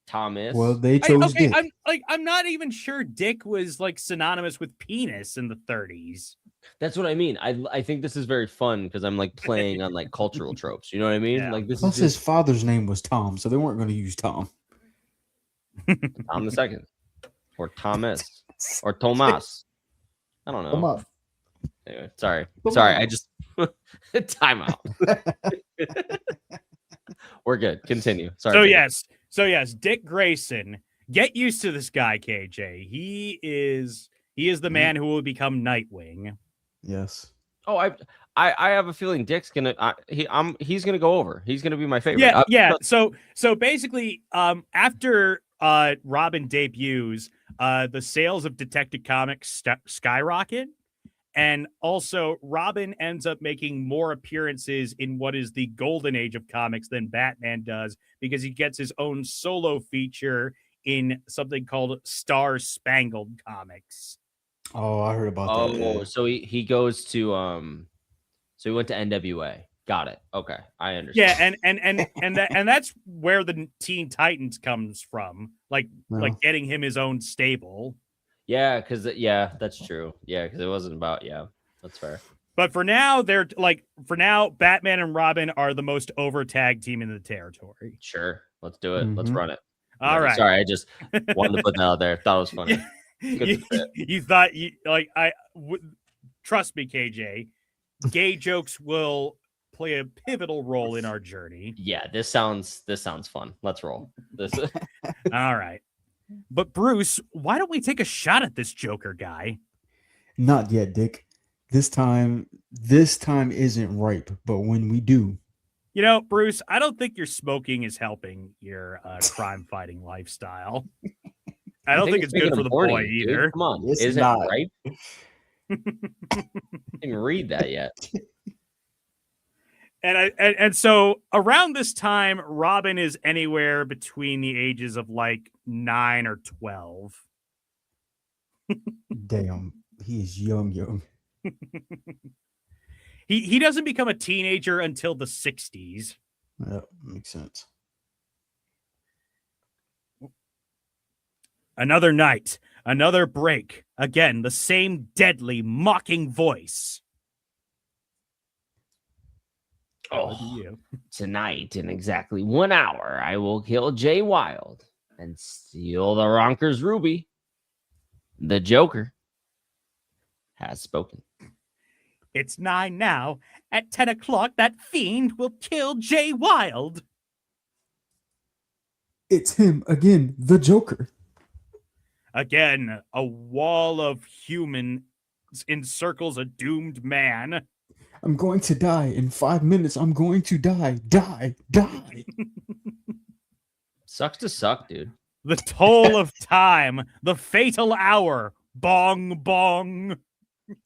Thomas. Well, they chose Dick. I'm not even sure Dick was like synonymous with penis in the 30s. That's what I mean. I think this is very fun because I'm like playing on like cultural tropes. You know what I mean? Yeah. Like this Plus, is his just father's name was Tom, so they weren't going to use Tom. Tom the Second, or Thomas, or Tomas. I don't know. Come on. Anyway, sorry. Come I on. just time out. We're good. Continue. Sorry. So yes, Dick Grayson. Get used to this guy, KJ. He is the man who will become Nightwing. Yes. Oh, I have a feeling Dick's gonna he's gonna go over. He's gonna be my favorite. Yeah. So basically, after Robin debuts, the sales of Detective Comics skyrocket. And also, Robin ends up making more appearances in what is the golden age of comics than Batman does because he gets his own solo feature in something called Star Spangled Comics. Oh, I heard about that. Oh, so he goes to so he went to NWA. Got it. Okay, I understand. Yeah, and that's where the Teen Titans comes from, like getting him his own stable. Yeah, because that's true. Yeah, because it wasn't about that's fair. But for now, Batman and Robin are the most over tag team in the territory. Sure, let's do it. Let's Mhm. run it. All right. Sorry, I just wanted to put that out there. Thought it was funny. You thought trust me, KJ. Gay jokes will play a pivotal role in our journey. Yeah, this sounds fun. Let's roll. This. All right. But Bruce, why don't we take a shot at this Joker guy? Not yet, Dick. This time isn't ripe, but when we do. You know, Bruce, I don't think your smoking is helping your crime fighting lifestyle. I don't think it's good for the boy either. Dude. Come on, It's isn't not. right? Didn't even read that yet. And so around this time, Robin is anywhere between the ages of like 9 or 12. Damn, he is young. He doesn't become a teenager until the 60s. That makes sense. Another night, Another break. Again, the same deadly, mocking voice. Oh, You. tonight in exactly 1 hour, I will kill Jay Wild and steal the Ronkers Ruby. The Joker has spoken. It's 9 now. At 10 o'clock, that fiend will kill Jay Wild. It's him again, the Joker. Again, a wall of humans encircles a doomed man. I'm going to die in 5 minutes. I'm going to die. Die. Sucks to suck, dude. The toll of time. The fatal hour. Bong, bong.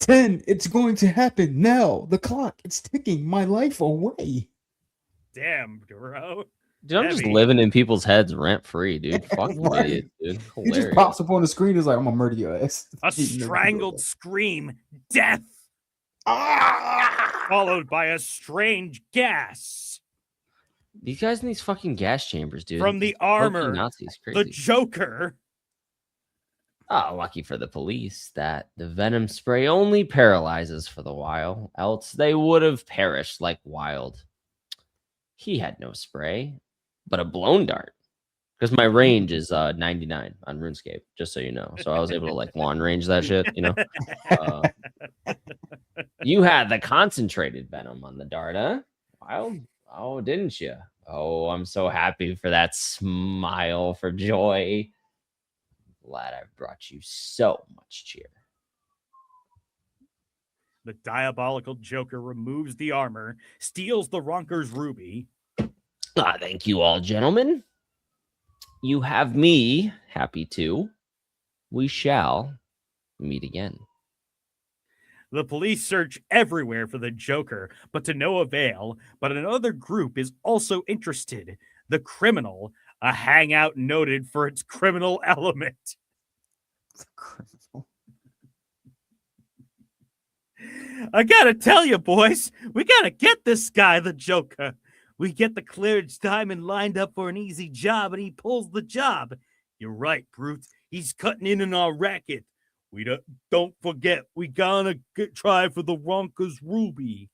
10. It's going to happen now. The clock. It's ticking my life away. Damn, bro. Dude, I'm just Heavy. living in people's heads rent free, dude. Fucking Right. idiot, dude. He just Hilarious. pops up on the screen. He's like, I'm gonna murder your ass. A He never strangled does scream. Death. that. Followed by a strange gas. These guys in these fucking gas chambers, dude. From the These low-key armor, Nazis, The crazy. Joker. Oh, lucky for the police that the venom spray only paralyzes for the while, else they would have perished like Wild. He had no spray, but a blown dart. Because my range is 99 on RuneScape, just so you know. So I was able to like long range that shit, you know. You had the concentrated venom on the dart, huh? Wild? Oh, didn't you? Oh, I'm so happy for that smile for joy. Glad I've brought you so much cheer. The diabolical Joker removes the armor, steals the Ronker's ruby. Thank you all, gentlemen. You have me happy too. We shall meet again. The police search everywhere for the Joker, but to no avail. But another group is also interested. The Criminal, a hangout noted for its criminal element. I gotta tell you, boys, we gotta get this guy, the Joker. We get the clearance diamond lined up for an easy job, and he pulls the job. You're right, Brute. He's cutting in our racket. We don't forget, we gotta try for the Ronker's ruby.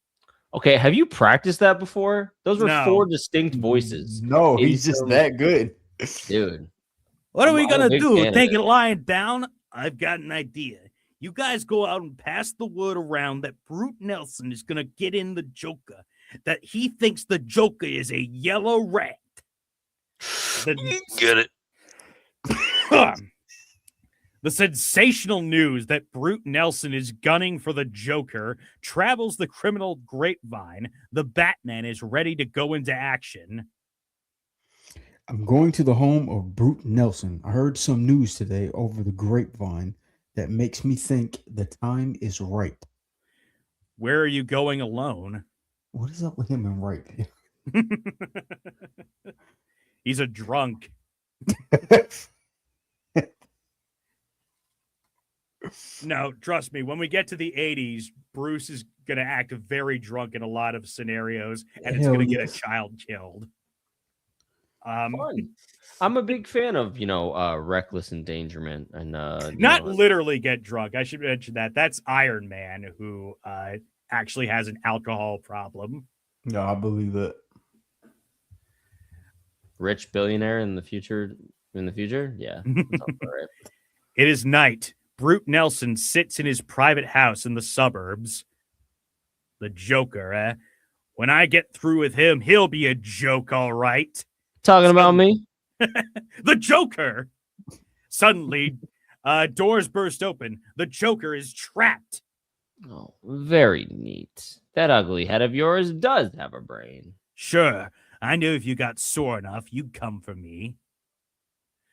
Okay, have you practiced that before? Those were No. 4 distinct voices. No, He's he's just so- that good. Dude. What are we I'm a gonna big do? fan of Take it. it lying down? I've got an idea. You guys go out and pass the word around that Brute Nelson is gonna get in the Joker, that he thinks the Joker is a yellow rat. Get it? The sensational news that Brute Nelson is gunning for the Joker travels the criminal grapevine. The Batman is ready to go into action. I'm going to the home of Brute Nelson. I heard some news today over the grapevine that makes me think the time is right. Where are you going alone? What is up with him and right? He's a drunk. No, trust me, when we get to the 80s, Bruce is going to act very drunk in a lot of scenarios, and it's Hell going to get a yes. child killed. Fun. I'm a big fan of, reckless endangerment and Not literally get drunk. I should mention that. That's Iron Man, who actually has an alcohol problem. No, I believe it. rich billionaire in the future. Yeah. Sounds all right. It is night. Brute Nelson sits in his private house in the suburbs. The Joker, When I get through with him, he'll be a joke, all right. Talking about me? The Joker! Suddenly, doors burst open. The Joker is trapped. Oh, very neat. That ugly head of yours does have a brain. Sure, I knew if you got sore enough, you'd come for me.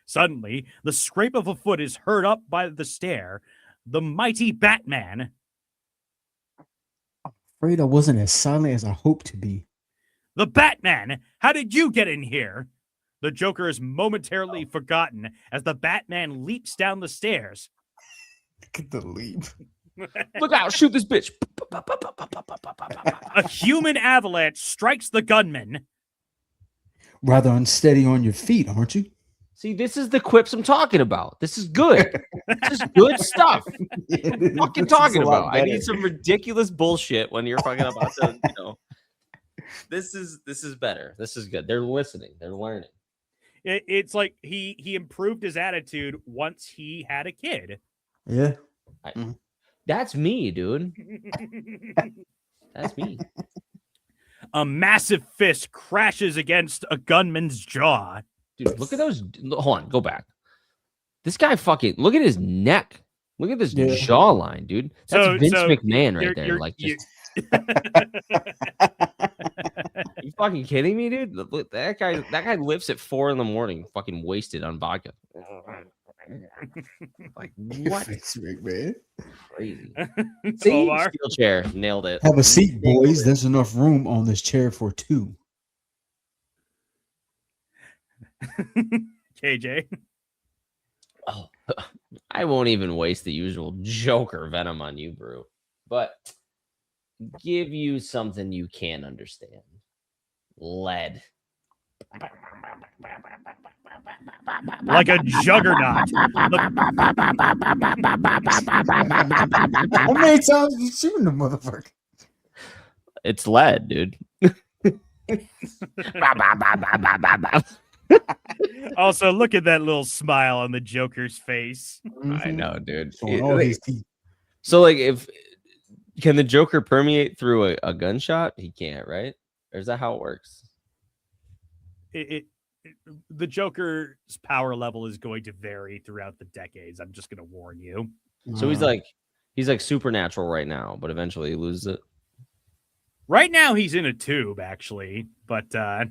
Suddenly, the scrape of a foot is heard up by the stair. The mighty Batman. Afraid I wasn't as silent as I hoped to be. The Batman! How did you get in here? The Joker is momentarily forgotten as the Batman leaps down the stairs. Look at the leap. Look out, shoot this bitch. A human avalanche strikes the gunman. Rather unsteady on your feet, aren't you? See, this is the quips I'm talking about. This is good. This is good stuff. I'm fucking talking about. I need some ridiculous bullshit when you're fucking about to, This is better. This is good. They're listening. They're learning. It's like he improved his attitude once he had a kid. Yeah. That's me, dude. That's me. A massive fist crashes against a gunman's jaw. Dude, look at those. Hold on, go back. This guy fucking look at his neck. Look at this jawline, dude. That's Vince McMahon right there. Like, just you fucking kidding me, dude? Look, that guy lifts at 4 a.m. fucking wasted on vodka. Like, what? Vince McMahon. Crazy. See, steel chair, nailed it. Have a seat, boys. There's enough room on this chair for 2. KJ. Oh, I won't even waste the usual Joker venom on you, Brew. But give you something you can understand. Lead. Like a juggernaut. How many times are you shooting the motherfucker? It's lead, dude. Also, look at that little smile on the Joker's face. I know, dude. So like, can the Joker permeate through a gunshot? He can't, right? Or is that how it works? The Joker's power level is going to vary throughout the decades. I'm just going to warn you. So he's like supernatural right now, but eventually he loses it. Right now, he's in a tube, actually, but I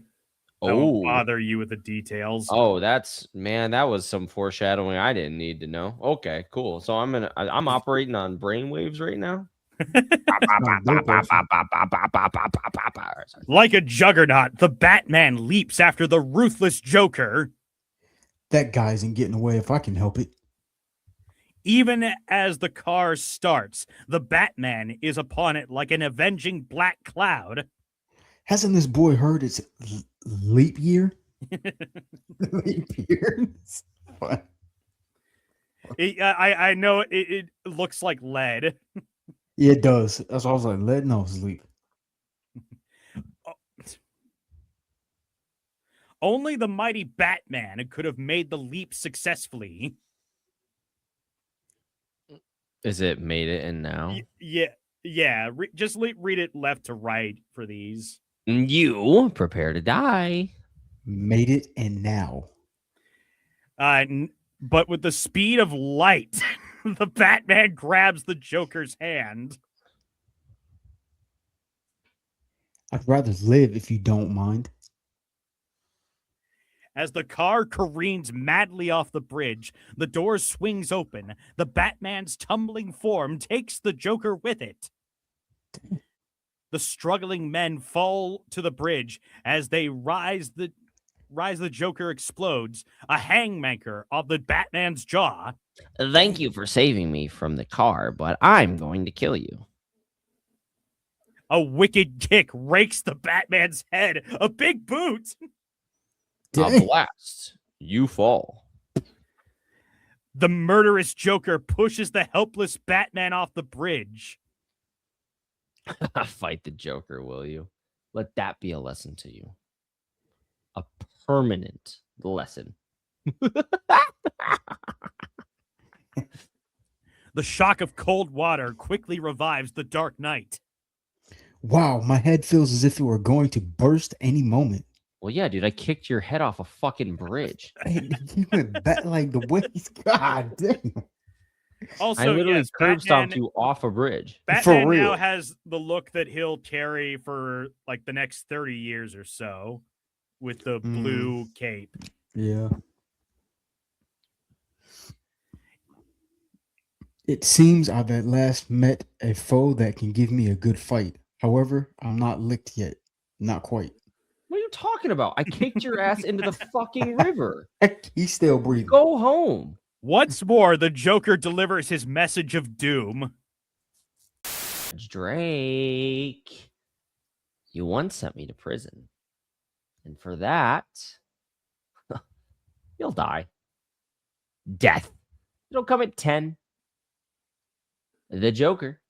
won't bother you with the details. Oh, that was some foreshadowing I didn't need to know. Okay, cool. So I'm operating on brainwaves right now. Like a juggernaut, the Batman leaps after the ruthless Joker. That guy isn't getting away if I can help it. Even as the car starts, the Batman is upon it like an avenging black cloud. Hasn't this boy heard it's leap year? Leap year? What? I know it looks like lead. Yeah, it does. That's why I was like, lead? No, it's leap. Only the mighty Batman could have made the leap successfully. Is it made it in now? Yeah. Just read it left to right for these. You prepare to die. Made it and now. But with the speed of light, the Batman grabs the Joker's hand. I'd rather live if you don't mind. As the car careens madly off the bridge, the door swings open. The Batman's tumbling form takes the Joker with it. The struggling men fall to the bridge as they rise. The Joker explodes, a hangmaker of the Batman's jaw. Thank you for saving me from the car, but I'm going to kill you. A wicked kick rakes the Batman's head. A big boot. A blast. You fall. The murderous Joker pushes the helpless Batman off the bridge. Fight the Joker, will you? Let that be a lesson to you. A permanent lesson. The shock of cold water quickly revives the Dark Knight. Wow, my head feels as if it were going to burst any moment. Well, yeah, dude, I kicked your head off a fucking bridge. He went back like the way. God damn. Also, I literally yes, curb stomped Batman, you off a bridge. Batman For real. now has the look that he'll carry for like the next 30 years or so with the blue cape. Yeah. It seems I've at last met a foe that can give me a good fight. However, I'm not licked yet. Not quite. What are you talking about? I kicked your ass into the fucking river. He's still breathing. Go home. Once more, the Joker delivers his message of doom. Drake, you once sent me to prison. And for that, You'll die. Death. It'll come at 10. The Joker.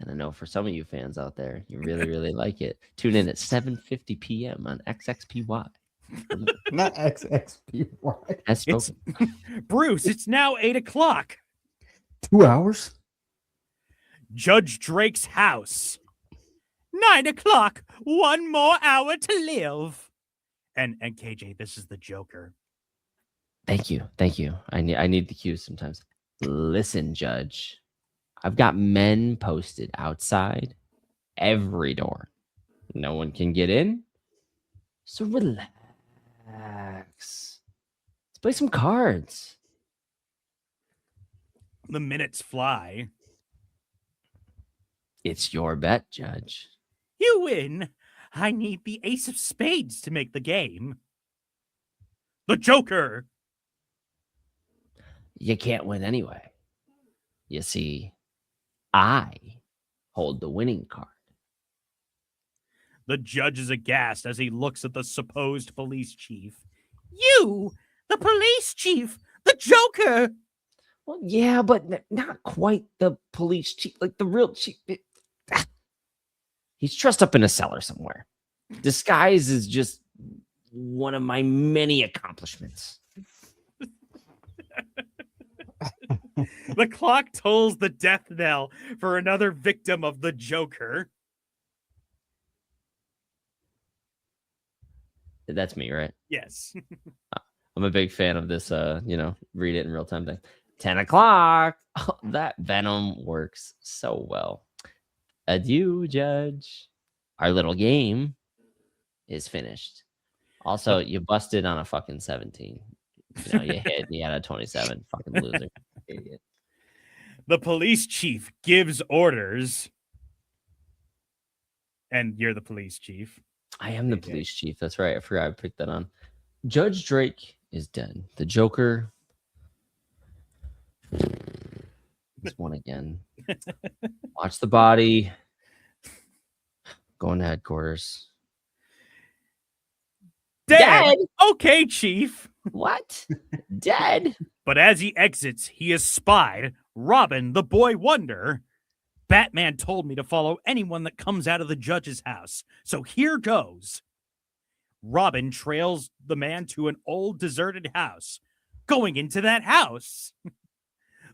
And I know for some of you fans out there, you really, really like it. Tune in at 7:50 p.m. on XXPY. Not XXPY. As It's spoken. Bruce. It's now 8:00. 2 hours? Judge Drake's house. 9:00. One more hour to live. And KJ, this is the Joker. Thank you. Thank you. I need the cues sometimes. Listen, Judge. I've got men posted outside every door. No one can get in. So relax. Let's play some cards. The minutes fly. It's your bet, Judge. You win. I need the ace of spades to make the game. The Joker. You can't win anyway. You see, I hold the winning card. The judge is aghast as he looks at the supposed police chief. You, the police chief, the Joker. Well, yeah, but not quite the police chief, like the real chief. He's trussed up in a cellar somewhere. Disguise is just one of my many accomplishments. The clock tolls the death knell for another victim of the Joker. That's me, right? Yes. I'm a big fan of this, read it in real time thing. 10 o'clock. Oh, that Venom works so well. Adieu, Judge. Our little game is finished. Also, you busted on a fucking 17. You hit and you had a 27. Fucking loser. Idiot. The police chief gives orders. And you're the police chief. I am the police chief. That's right. I forgot I picked that on. Judge Drake is dead. The Joker is won again. Watch the body. Going to headquarters. Dead. Okay, chief. What? Dead? But as he exits, he is spied. Robin, the boy wonder. Batman told me to follow anyone that comes out of the judge's house. So here goes. Robin trails the man to an old deserted house. Going into that house.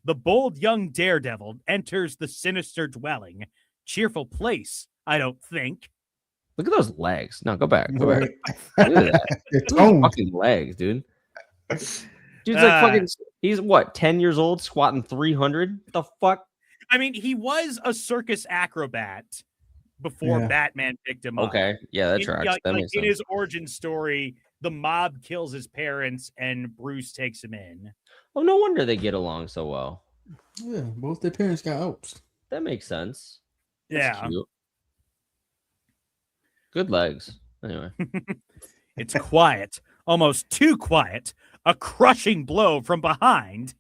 The bold young daredevil enters the sinister dwelling. Cheerful place, I don't think. Look at those legs. No, go back. Go back. Look at that. It's Look at those toned. fucking legs, dude. Dude's like fucking. He's what? 10 years old, squatting 300. The fuck? I mean, he was a circus acrobat before Yeah. Batman picked him up. Okay, yeah, that tracks. That Like makes in sense. his origin story, the mob kills his parents and Bruce takes him in. Oh, no wonder they get along so well. Yeah, both their parents got outs. That makes sense. That's Yeah. cute. Good legs. Anyway, It's quiet, almost too quiet. A crushing blow from behind.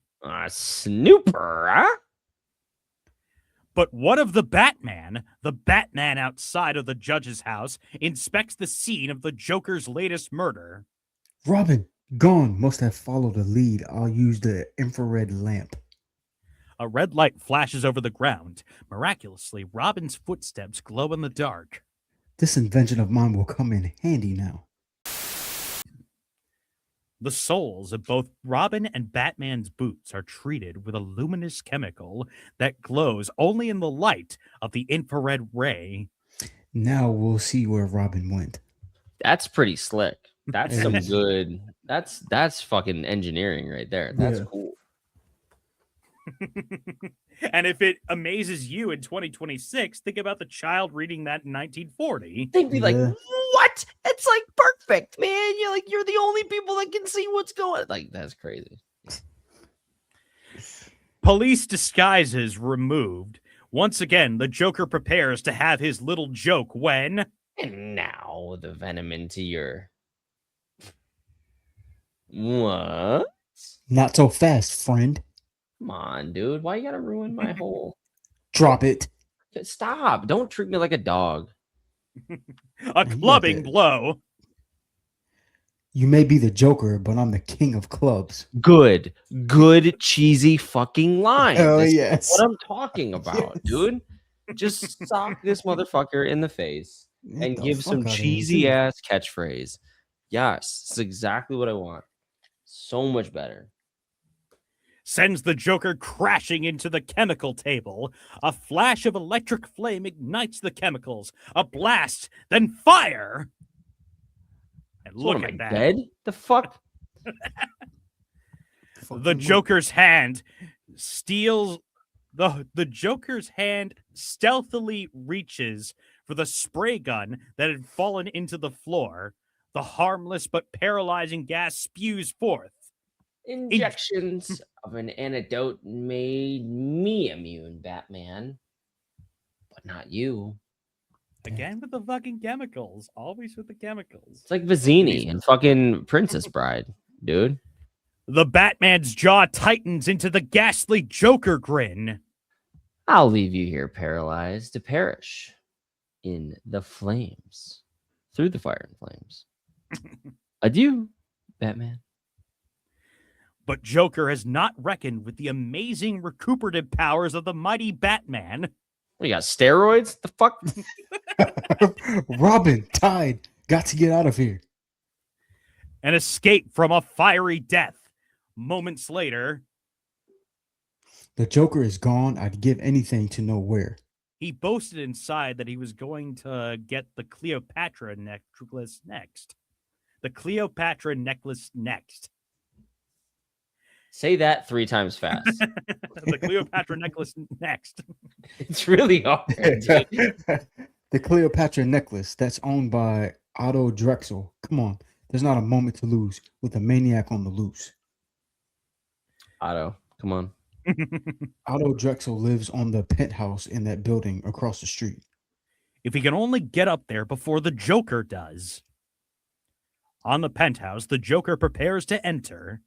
Snooper, huh? But what of the Batman? The Batman outside of the judge's house inspects the scene of the Joker's latest murder. Robin, gone. Must have followed a lead. I'll use the infrared lamp. A red light flashes over the ground. Miraculously, Robin's footsteps glow in the dark. This invention of mine will come in handy now. The soles of both Robin and Batman's boots are treated with a luminous chemical that glows only in the light of the infrared ray. Now we'll see where Robin went. That's pretty slick. That's It some is. good. That's fucking engineering right there. That's Yeah. cool. And if it amazes you in 2026, think about the child reading that in 1940. They'd be like, Yeah. "What? It's like perfect, man. You're the only people that can see what's going." Like that's crazy. Police disguises removed. Once again, the Joker prepares to have his little joke when And now the venom into your what? Not so fast, friend. Come on, dude. Why you gotta ruin my whole? Drop it. Stop! Don't treat me like a dog. a clubbing blow. You may be the Joker, but I'm the king of clubs. Good cheesy fucking line. Hell This is yes. what I'm talking about, Yes. dude. Just sock this motherfucker in the face Get and the give fuck some outta here, cheesy too. ass catchphrase. Yes, it's exactly what I want. So much better. Sends the Joker crashing into the chemical table. A flash of electric flame ignites the chemicals. A blast, then fire. And So what, look am at I that. dead? The fuck? The Joker's hand steals the Joker's hand stealthily reaches for the spray gun that had fallen into the floor. The harmless but paralyzing gas spews forth. Injections of an antidote made me immune, Batman. But not you. Again with the fucking chemicals. Always with the chemicals. It's like Vizzini and fucking Princess Bride, dude. The Batman's jaw tightens into the ghastly Joker grin. I'll leave you here paralyzed to perish in the flames. Through the fire and flames. Adieu, Batman. But Joker has not reckoned with the amazing recuperative powers of the mighty Batman. What, you got steroids? The fuck? Robin, Tide, got to get out of here. And escape from a fiery death. Moments later, The Joker is gone. I'd give anything to know where. he boasted inside that he was going to get the Cleopatra necklace next. The Cleopatra necklace next. Say that 3 times fast. The Cleopatra necklace next. It's really hard. Dude. The Cleopatra necklace that's owned by Otto Drexel. Come on. There's not a moment to lose with a maniac on the loose. Otto, come on. Otto Drexel lives on the penthouse in that building across the street. If he can only get up there before the Joker does. On the penthouse, the Joker prepares to enter,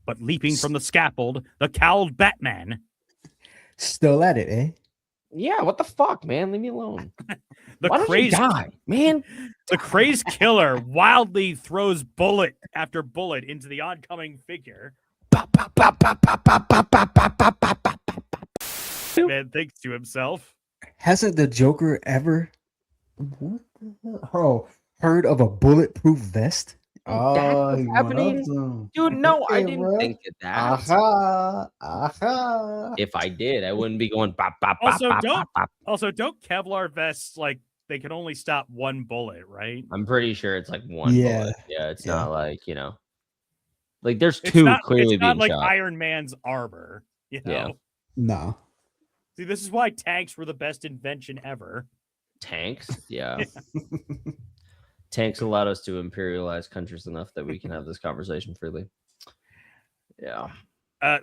but leaping from the scaffold, the cowled Batman. Still at it, eh? Yeah, what the fuck, man? Leave me alone. The Why don't you crazed, die, man? the crazed killer wildly throws bullet after bullet into the oncoming figure. Man thinks to himself. Hasn't the Joker ever heard of a bulletproof vest? Oh, that's what's you happening? want some. Dude, no, I Okay, didn't bro. think of that. Aha. If I did, I wouldn't be going bop, bop, Also, bop, don't- bop, bop. Also, don't Kevlar vests, like, they can only stop one bullet, right? I'm pretty sure it's like one Yeah. bullet. Yeah, it's Yeah. not like, like there's It's two not, clearly it's not being like shot. Iron Man's armor. You know? Yeah. No. See, this is why tanks were the best invention ever. Tanks, yeah. Tanks allowed us to imperialize countries enough that we can have this conversation freely. Yeah.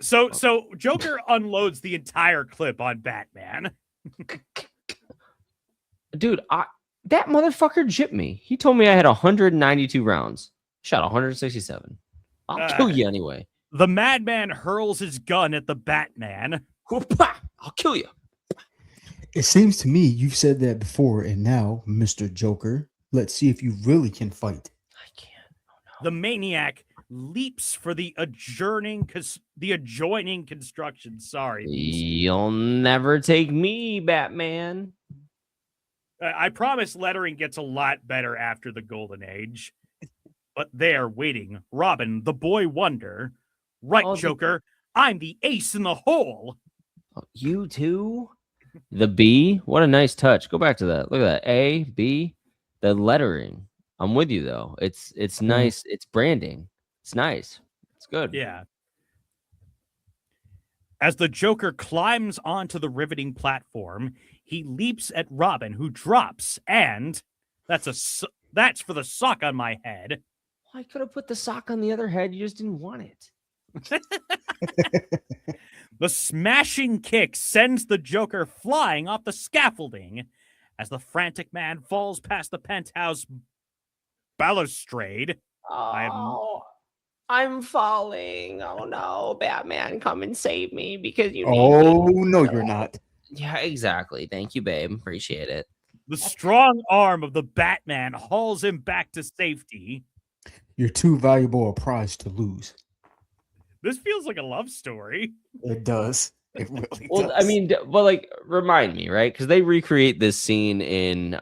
So Joker unloads the entire clip on Batman. Dude, that motherfucker gypped me. He told me I had 192 rounds. Shot 167. I'll kill you anyway. The madman hurls his gun at the Batman. I'll kill you. It seems to me you've said that before, and now, Mr. Joker, let's see if you really can fight. I can't. The maniac leaps for the adjoining construction. Sorry. You'll never take me, Batman. I promise lettering gets a lot better after the Golden Age. But there, waiting, Robin, the boy wonder. Right, Oh, Joker, I'm the ace in the hole. Oh, you too? The B? What a nice touch. Go back to that. Look at that. A, B, the lettering. I'm with you though. It's nice. It's branding. It's nice. It's good. Yeah. As the Joker climbs onto the riveting platform, he leaps at Robin, who drops, and that's for the sock on my head. I could have put the sock on the other head. You just didn't want it. The smashing kick sends the Joker flying off the scaffolding as the frantic man falls past the penthouse balustrade. Oh, I'm falling. Oh no, Batman, come and save me because you need Oh, me. no, you're not. Yeah, exactly. Thank you, babe. Appreciate it. The strong arm of the Batman hauls him back to safety. You're too valuable a prize to lose. This feels like a love story. It does. It really Well, I mean, well, like remind me, right? Because they recreate this scene in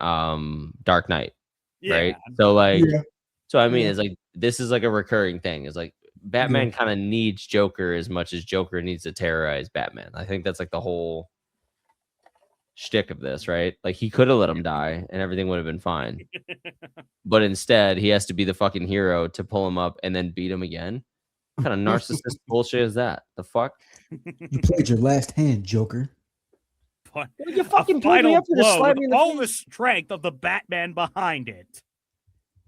Dark Knight, Yeah. right? So like, Yeah. so I mean, Yeah. it's like this is like a recurring thing. It's like Batman kind of needs Joker as much as Joker needs to terrorize Batman. I think that's like the whole shtick of this, right? Like he could have let him die and everything would have been fine, but instead he has to be the fucking hero to pull him up and then beat him again. What kind of narcissist bullshit is that? The fuck? You played your last hand, Joker. But You a fucking pulled me final up here to blow slap with me in the all the face. strength of the Batman behind it.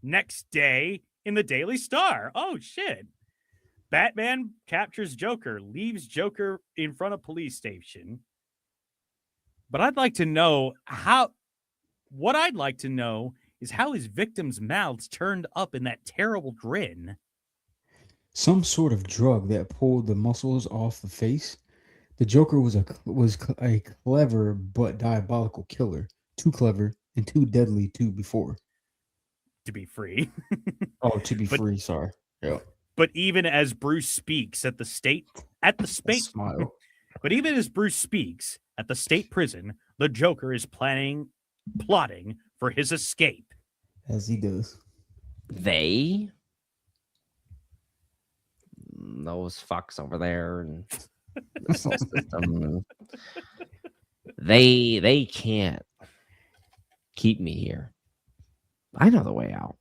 Next day in the Daily Star. Oh shit. Batman captures Joker, leaves Joker in front of police station. But I'd like to know what I'd like to know is how his victims' mouths turned up in that terrible grin. Some sort of drug that pulled the muscles off the face. The Joker was a clever but diabolical killer. Too clever and too deadly too before. To be free. Oh, to be But- free. Sorry. Yeah. But even as Bruce speaks at the state Smile. But even as Bruce speaks at the state prison, the Joker is plotting for his escape. As he does. They, those fucks over there, and the soul system, they can't keep me here. I know the way out.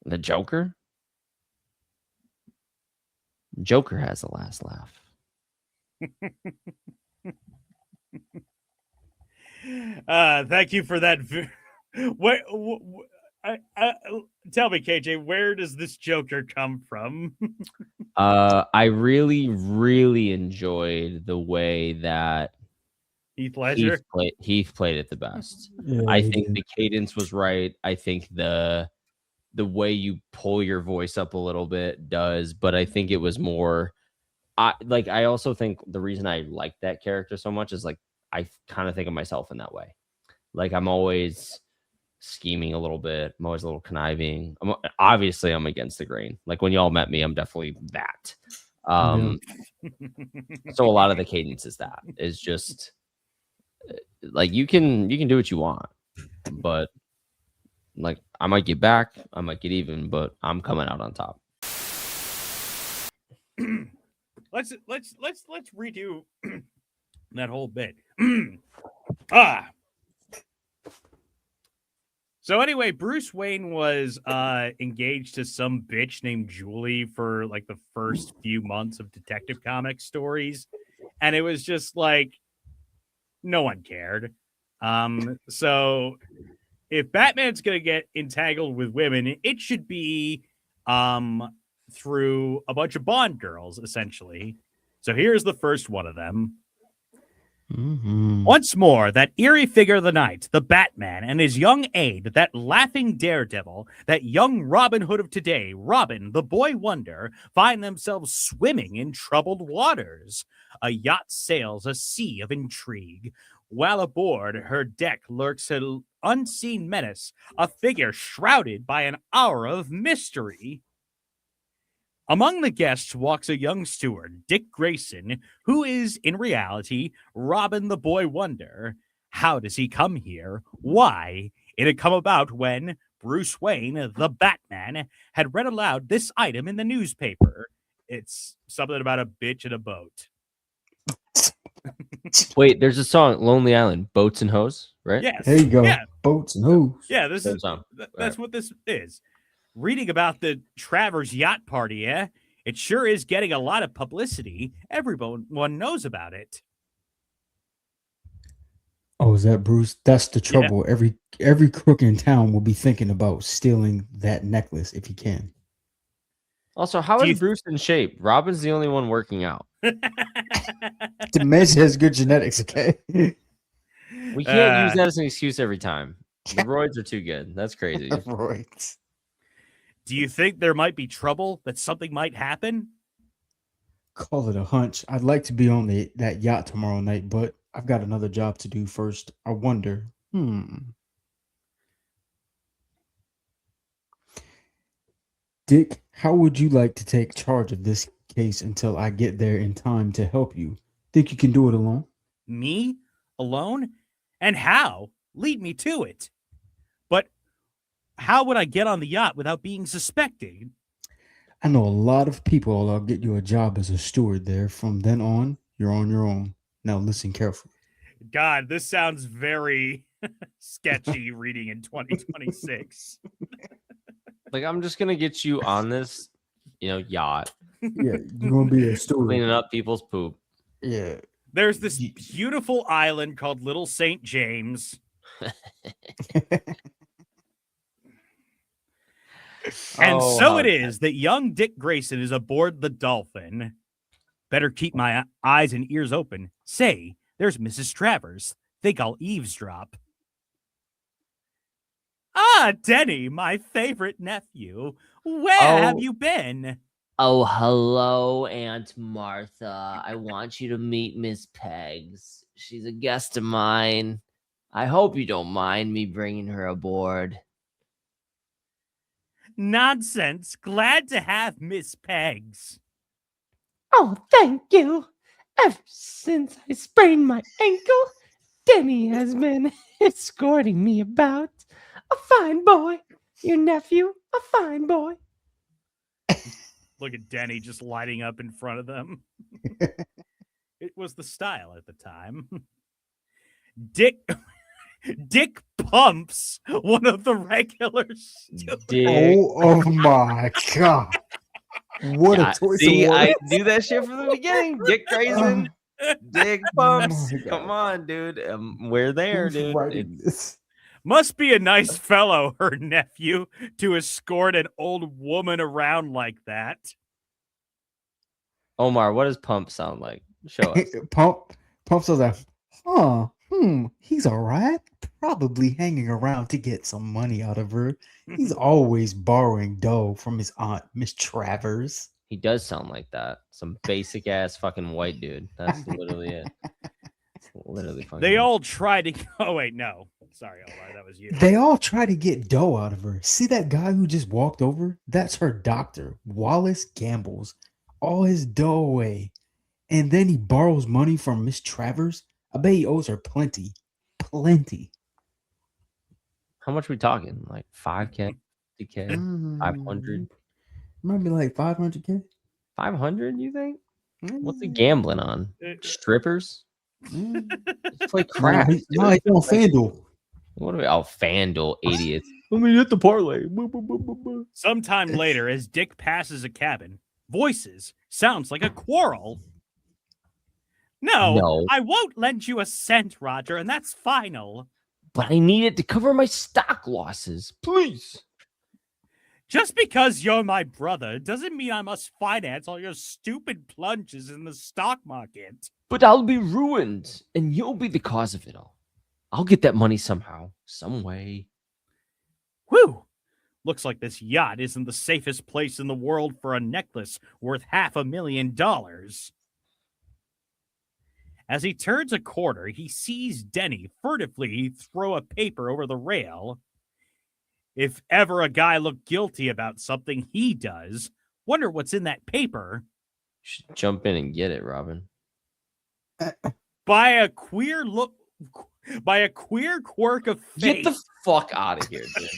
The Joker has the last laugh. Thank you for that. Tell me, KJ, where does this Joker come from? I really enjoyed the way that Heath Ledger. Heath played it the best. Yeah, I he think did. the cadence was right. I think the way you pull your voice up a little bit does, but I think it was more. I also think the reason I like that character so much is like I kind of think of myself in that way. Like I'm always scheming a little bit. I'm always a little conniving. Obviously I'm against the grain. Like when y'all met me, I'm definitely that. So a lot of the cadence is just like you can do what you want, but like I might get back, I might get even, but I'm coming out on top. Let's redo that whole bit. So anyway, Bruce Wayne was engaged to some bitch named Julie for like the first few months of Detective Comics stories, and it was just like no one cared. So if Batman's gonna get entangled with women, it should be through a bunch of Bond girls, essentially. So here's the first one of them. Mhm. Once more, that eerie figure of the night, the Batman, and his young aide, that laughing daredevil, that young Robin Hood of today, Robin, the boy wonder, find themselves swimming in troubled waters. A yacht sails a sea of intrigue, while aboard her deck lurks an unseen menace, a figure shrouded by an aura of mystery. Among the guests walks a young steward, Dick Grayson, who is, in reality, Robin the Boy Wonder. How does he come here? Why? It had come about when Bruce Wayne, the Batman, had read aloud this item in the newspaper. It's something about a bitch in a boat. Wait, there's a song, Lonely Island, Boats and Hoes, right? Yes. There you go. Yeah, Boats and hose. yeah, this Same is song. that's what this is. Reading about the Travers yacht party, eh? It sure is getting a lot of publicity. Everyone knows about it. Oh, is that Bruce? That's the trouble. Every crook in town will be thinking about stealing that necklace if he can. Also, how Do is you- Bruce in shape? Robin's the only one working out. The man has good genetics, okay? We can't use that as an excuse every time. The roids are too good. That's crazy. Right. Do you think there might be trouble, that something might happen? Call it a hunch. I'd like to be on that yacht tomorrow night, but I've got another job to do first. I wonder. Dick, how would you like to take charge of this case until I get there in time to help you? Think you can do it alone? Me? Alone? And how? Lead me to it. But how would I get on the yacht without being suspected? I know a lot of people. I'll get you a job as a steward there. From then on, you're on your own. Now listen carefully. God, this sounds very sketchy reading in 2026. Like, I'm just gonna get you on this, yacht, Yeah, you're gonna be a steward. cleaning up people's poop. Yeah. There's this beautiful island called Little St. James. And Oh, so how it is that young Dick Grayson is aboard the Dolphin. Better keep my eyes and ears open. Say, there's Mrs. Travers. Think I'll eavesdrop. Ah, Denny, my favorite nephew. Where have Oh. you been? Oh, hello, Aunt Martha. I want you to meet Miss Peggs. She's a guest of mine. I hope you don't mind me bringing her aboard. Nonsense. Glad to have Miss Peggs. Oh, thank you. Ever since I sprained my ankle, Denny has been escorting me about. A fine boy. Your nephew, a fine boy. Look at Denny just lighting up in front of them. It was the style at the time. Dick pumps one of the regulars. Dick. Oh my god! What Yeah, a choice! see, of I words. knew that shit from the beginning. Dick Grayson, Dick Oh Bumps. my God. Come on, dude. We're there, Who's dude. writing this? Must be a nice fellow, her nephew, to escort an old woman around like that. Omar, what does Pump sound like? Show us. Pump says that. He's all right. Probably hanging around to get some money out of her. He's always borrowing dough from his aunt, Miss Travers. He does sound like that. Some basic ass fucking white dude. That's literally it. It's literally fucking. They it. all try to. Oh, wait, no. Sorry, Omar, that was you. They all try to get dough out of her. See that guy who just walked over? That's her doctor, Wallace Gambles. All his dough away. And then he borrows money from Miss Travers. I bet he owes her plenty. Plenty. How much we talking? Like 5K, 50K, 500, Might be like 500K. 500? You think? What's he Mm. gambling on? Strippers? Mm. Just play crap. No, he's on FanDuel. What are we? Oh, FanDuel, idiots. Let me hit the parlay. Sometime later, as Dick passes a cabin, voices sounds like a quarrel. No, I won't lend you a cent, Roger, and that's final. But I need it to cover my stock losses. Please. Just because you're my brother doesn't mean I must finance all your stupid plunges in the stock market. But I'll be ruined, and you'll be the cause of it all. I'll get that money somehow, some way. Whew. Looks like this yacht isn't the safest place in the world for a necklace worth $500,000. As he turns a corner, he sees Denny furtively throw a paper over the rail. If ever a guy looked guilty about something, he does. Wonder what's in that paper. Should jump in and get it, Robin. By a queer quirk of fate. Get the fuck out of here, dude.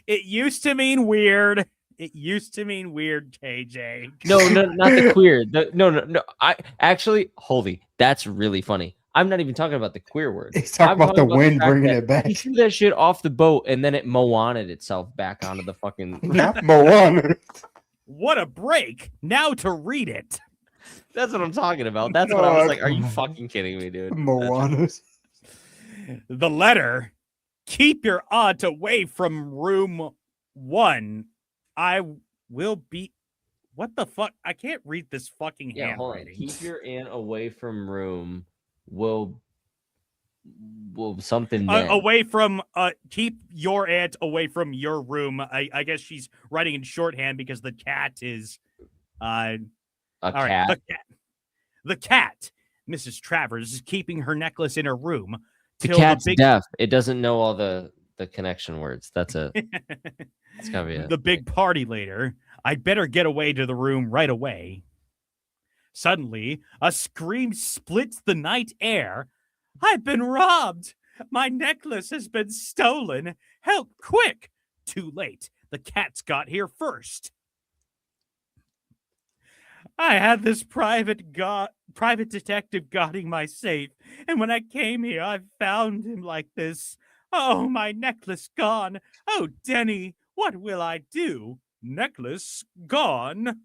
It used to mean weird. It used to mean weird, KJ. No, not the queer. No. I actually, holy, that's really funny. I'm not even talking about the queer word. He's talking about the wind fact bringing that it back. He threw that shit off the boat and then it Moana'd itself back onto the fucking. Not Moana. What a break. Now to read it. That's what I'm talking about. That's what I was like. Are you God. fucking kidding me, dude? Moana. The letter. Keep your aunt away from room 1. I will be. What the fuck? I can't read this fucking Yeah, hold on. handwriting. Keep your aunt away from room. Will something Away from keep your aunt away from your room. I guess she's writing in shorthand because the cat is a all cat. right, the cat. Mrs. Travers is keeping her necklace in her room. The till cat's big deaf. It doesn't know all the the connection words. That's gotta be it. The big party later. I'd better get away to the room right away. Suddenly, a scream splits the night air. I've been robbed. My necklace has been stolen. Help, quick. Too late. The cats got here first. I had this private detective guarding my safe, and when I came here, I found him like this. Oh, my necklace gone. Oh, Denny, what will I do? Necklace gone.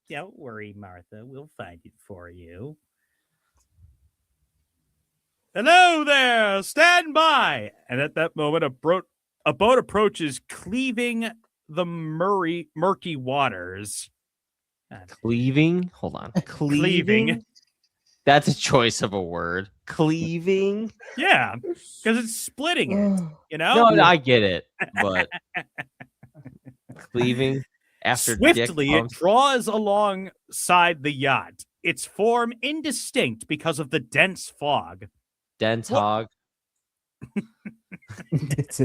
Don't worry, Martha. We'll find it for you. Hello there. Stand by. And at that moment, a boat approaches, cleaving the murky waters. Cleaving? Hold on. Cleaving. That's a choice of a word. Cleaving? Yeah, because it's splitting it, you know? No, I get it. But cleaving after Swiftly, dick it pumps? draws alongside the yacht, its form indistinct because of the dense fog. Dense hog. It's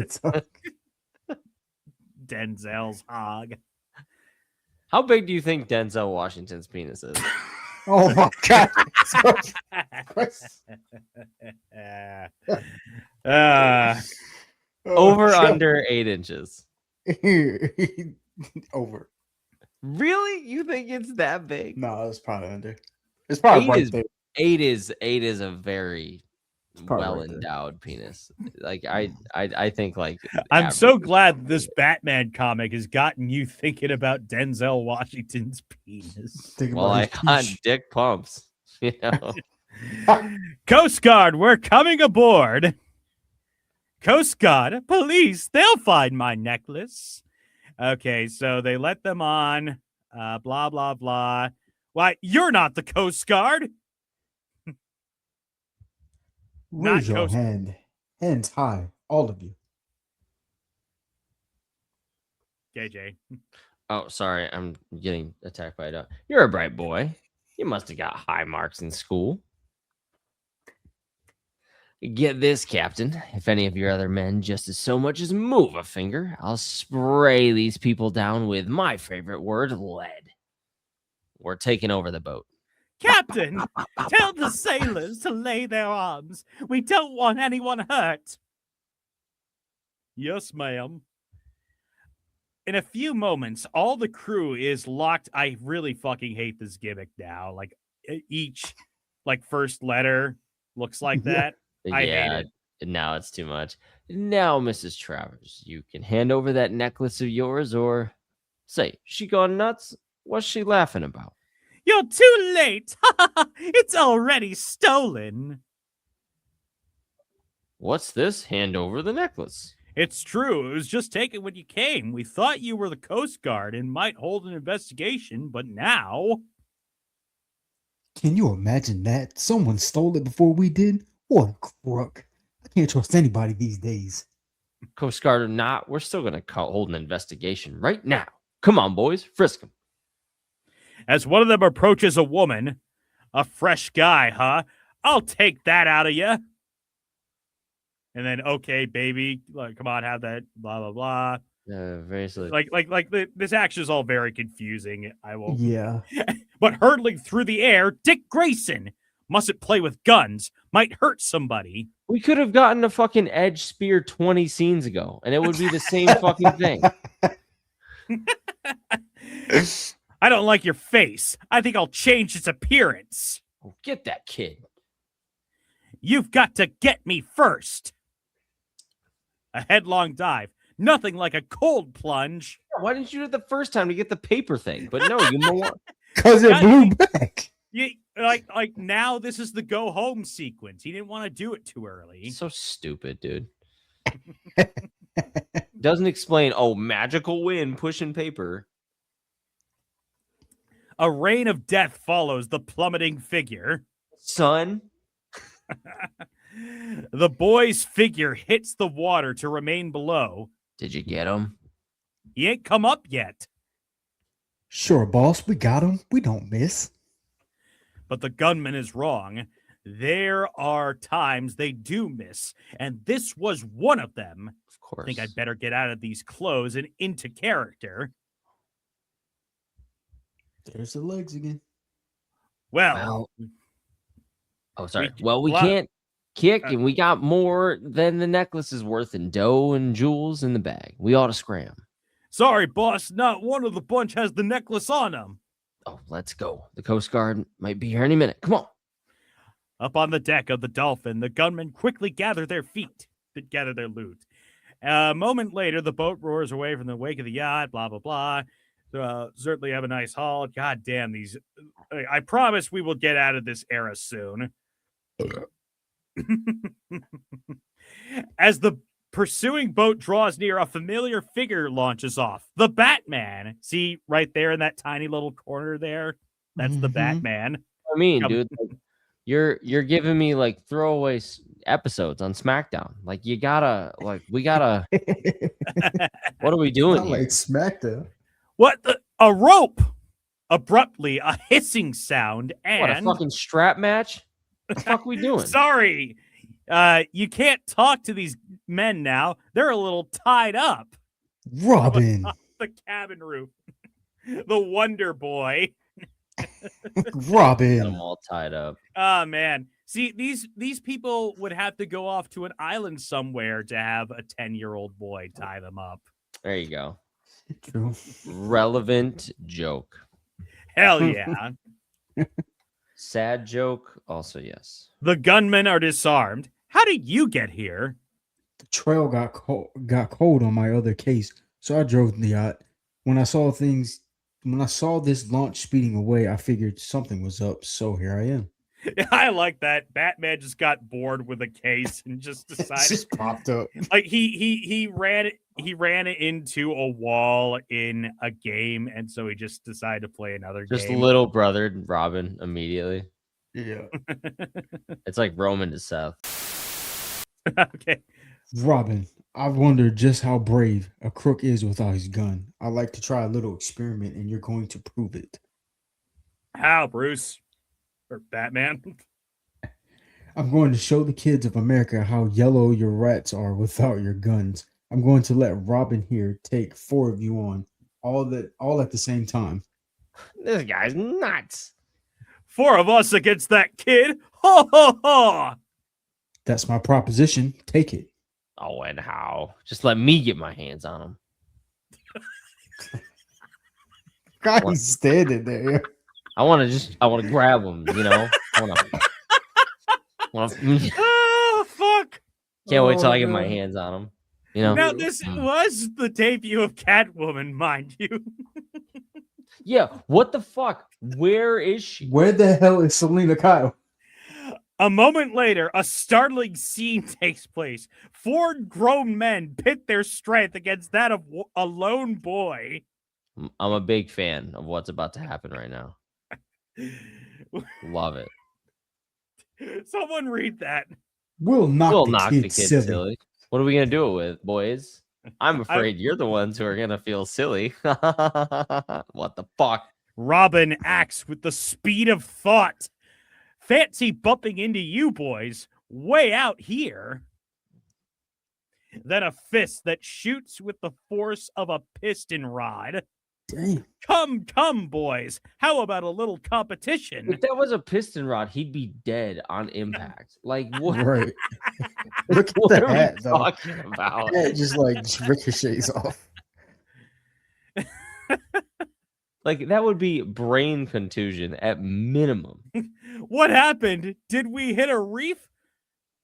Denzel's hog. How big do you think Denzel Washington's penis is? oh my god. Over under 8 inches. Over. Really? You think it's that big? No, it's probably under. It's probably Eight right is- there. 8 is a very probably right well there. endowed penis. Like I think like I'm so average- glad this Batman comic has gotten you thinking about Denzel Washington's penis. Think well, about I his got peach. dick pumps. You know. Coast Guard, we're coming aboard. Coast Guard, police, they'll find my necklace. Okay, so they let them on. Blah, blah, blah. Why, you're not the Coast Guard. Raise not your Coast- hand. Hands high, all of you. JJ. Oh, sorry, I'm getting attacked by a dog. You're a bright boy. You must have got high marks in school. Get this, Captain. If any of your other men just as so much as move a finger, I'll spray these people down with my favorite word, lead. We're taking over the boat. Captain, tell the sailors to lay their arms. We don't want anyone hurt. Yes, ma'am. In a few moments, all the crew is locked. I really fucking hate this gimmick now. Like each first letter looks like Yeah. that. I hate it. Now it's too much. Now, Mrs. Travers, you can hand over that necklace of yours, or say, she gone nuts? What's she laughing about? You're too late. It's already stolen. What's this? Hand over the necklace. It's true. It was just taken when you came. We thought you were the Coast Guard and might hold an investigation, but now... Can you imagine that? Someone stole it before we did? What a crook. I can't trust anybody these days. Coast Guard or not, we're still going to hold an investigation right now. Come on, boys, frisk him. As one of them approaches a woman, a fresh guy, huh? I'll take that out of you. And then, okay, baby, like, come on, have that, blah, blah, blah. Very silly. This action is all very confusing. I won't. Yeah. But hurtling through the air, Dick Grayson mustn't play with guns. Might hurt somebody. We could have gotten a fucking Edge spear 20 scenes ago, and it would be the same fucking thing. I don't like your face. I think I'll change its appearance. Oh, get that kid. You've got to get me first. A headlong dive. Nothing like a cold plunge. Why didn't you do it the first time to get the paper thing? But no, you moron. Because it blew back. You like now this is the go home sequence. He didn't want to do it too early. So stupid, dude. Doesn't explain, oh, magical wind pushing paper. A rain of death follows the plummeting figure. Son. The boy's figure hits the water to remain below. Did you get him? He ain't come up yet. Sure, boss, we got him. We don't miss. But the gunman is wrong. there are times they do miss, and this was one of them. Of course. I think I'd better get out of these clothes and into character. There's the legs again. Well, Oh, sorry. We- Well, we well, can't kick, uh, and we got more than the necklace is worth in dough and jewels in the bag. We ought to scram. sorry, boss, not one of the bunch has the necklace on them. Oh, let's go. The Coast Guard might be here any minute. Come on. Up on the deck of the Dolphin, the gunmen quickly gather their loot. A moment later, the boat roars away from the wake of the yacht, blah, blah, blah. Certainly have a nice haul. God damn, these. I promise we will get out of this era soon. As the pursuing boat draws near, a familiar figure launches off. The Batman. See right there in that tiny little corner there? That's the Mhm. Batman. I mean, Come- dude, like, you're giving me like throwaway episodes on SmackDown. Like we gotta. What are we doing Not here? like SmackDown. What the? A rope! Abruptly, a hissing sound, What, a and fucking strap match? What the fuck we doing? sorry, you can't talk to these men now. They're a little tied up. Robin. The cabin roof. The Wonder Boy. Got 'em Robin. all tied up. Oh man. See, these people would have to go off to an island somewhere to have a 10-year-old boy tie them up. There you go. True. Relevant joke. Hell yeah. Sad joke. Also, yes. The gunmen are disarmed. How did you get here? The trail got cold on my other case, so I drove the yacht. When I saw this launch speeding away, I figured something was up, so here I am. I like that. Batman just got bored with a case and just It decided just popped up. like he ran into a wall in a game, and so he just decided to play another Just game. little brother Robin immediately. Yeah. It's like Roman to Seth. Okay. Robin, I've wondered just how brave a crook is without his gun. I like to try a little experiment, and you're going to prove it. How, Bruce? Or Batman? I'm going to show the kids of America how yellow your rats are without your guns. I'm going to let Robin here take 4 of you on, all at the same time. This guy's nuts. 4 of us against that kid? Ho ho ho! That's my proposition. Take it. Oh, and how? Just let me get my hands on him. Guy's standing there. I want to grab him, you know? I want to Oh fuck! Can't wait till I get Oh, my no. hands on him. You know? Now this was the debut of Catwoman, mind you. Yeah, what the fuck? Where is she? Where the hell is Selena Kyle? A moment later, a startling scene takes place. 4 grown men pit their strength against that of a lone boy. I'm a big fan of what's about to happen right now. Love it. Someone read that. We'll knock We'll the knock kid the kid silly. silly. What are we gonna do it with, boys? I'm afraid you're the ones who are gonna feel silly. What the fuck? Robin acts with the speed of thought. Fancy bumping into you boys way out here. Then a fist that shoots with the force of a piston rod. Damn. Come, boys. How about a little competition? If that was a piston rod, he'd be dead on impact. Like what? Right. Look at What the are we hat, though. talking about? That just like ricochets off. Like that would be brain contusion at minimum. What happened? Did we hit a reef?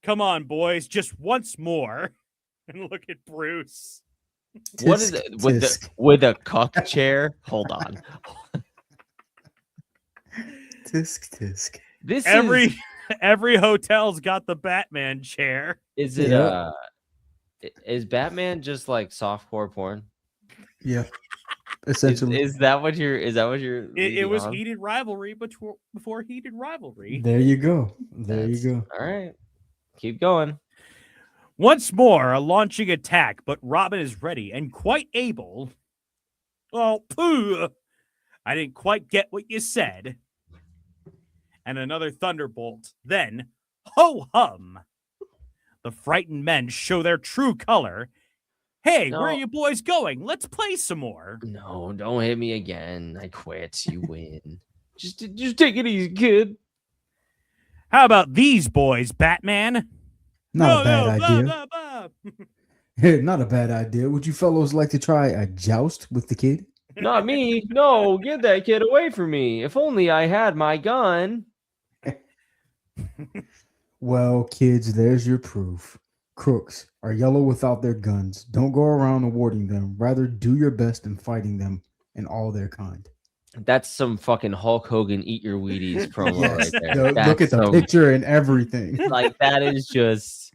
Come on, boys, just once more. And look at Bruce. What is Tisk, it with tisk. with a cuck chair? Hold on. Tisk tisk. This Every hotel's got the Batman chair. is it Yeah. is Batman just like softcore porn? Yeah. Essentially. Is that what you're It leading was on? heated rivalry before heated rivalry. There you go. There you That's- go. All right. Keep going. Once more, a launching attack, but Robin is ready and quite able. Oh, pooh! I didn't quite get what you said. and another thunderbolt. Then, ho hum! The frightened men show their true color. Hey, where are No. you boys going? Let's play some more. No, don't hit me again. I quit. You win. Just take it easy, kid. How about these boys, Batman? Not a bad blah, idea. blah, blah. Not a bad idea. Would you fellows like to try a joust with the kid? Not me. No, get that kid away from me. If only I had my gun. Well, kids, there's your proof. Crooks are yellow without their guns. Don't go around awarding them. Rather, do your best in fighting them and all their kind. That's some fucking Hulk Hogan eat your Wheaties promo Yes, right there. look at the That's picture and everything. like that is just.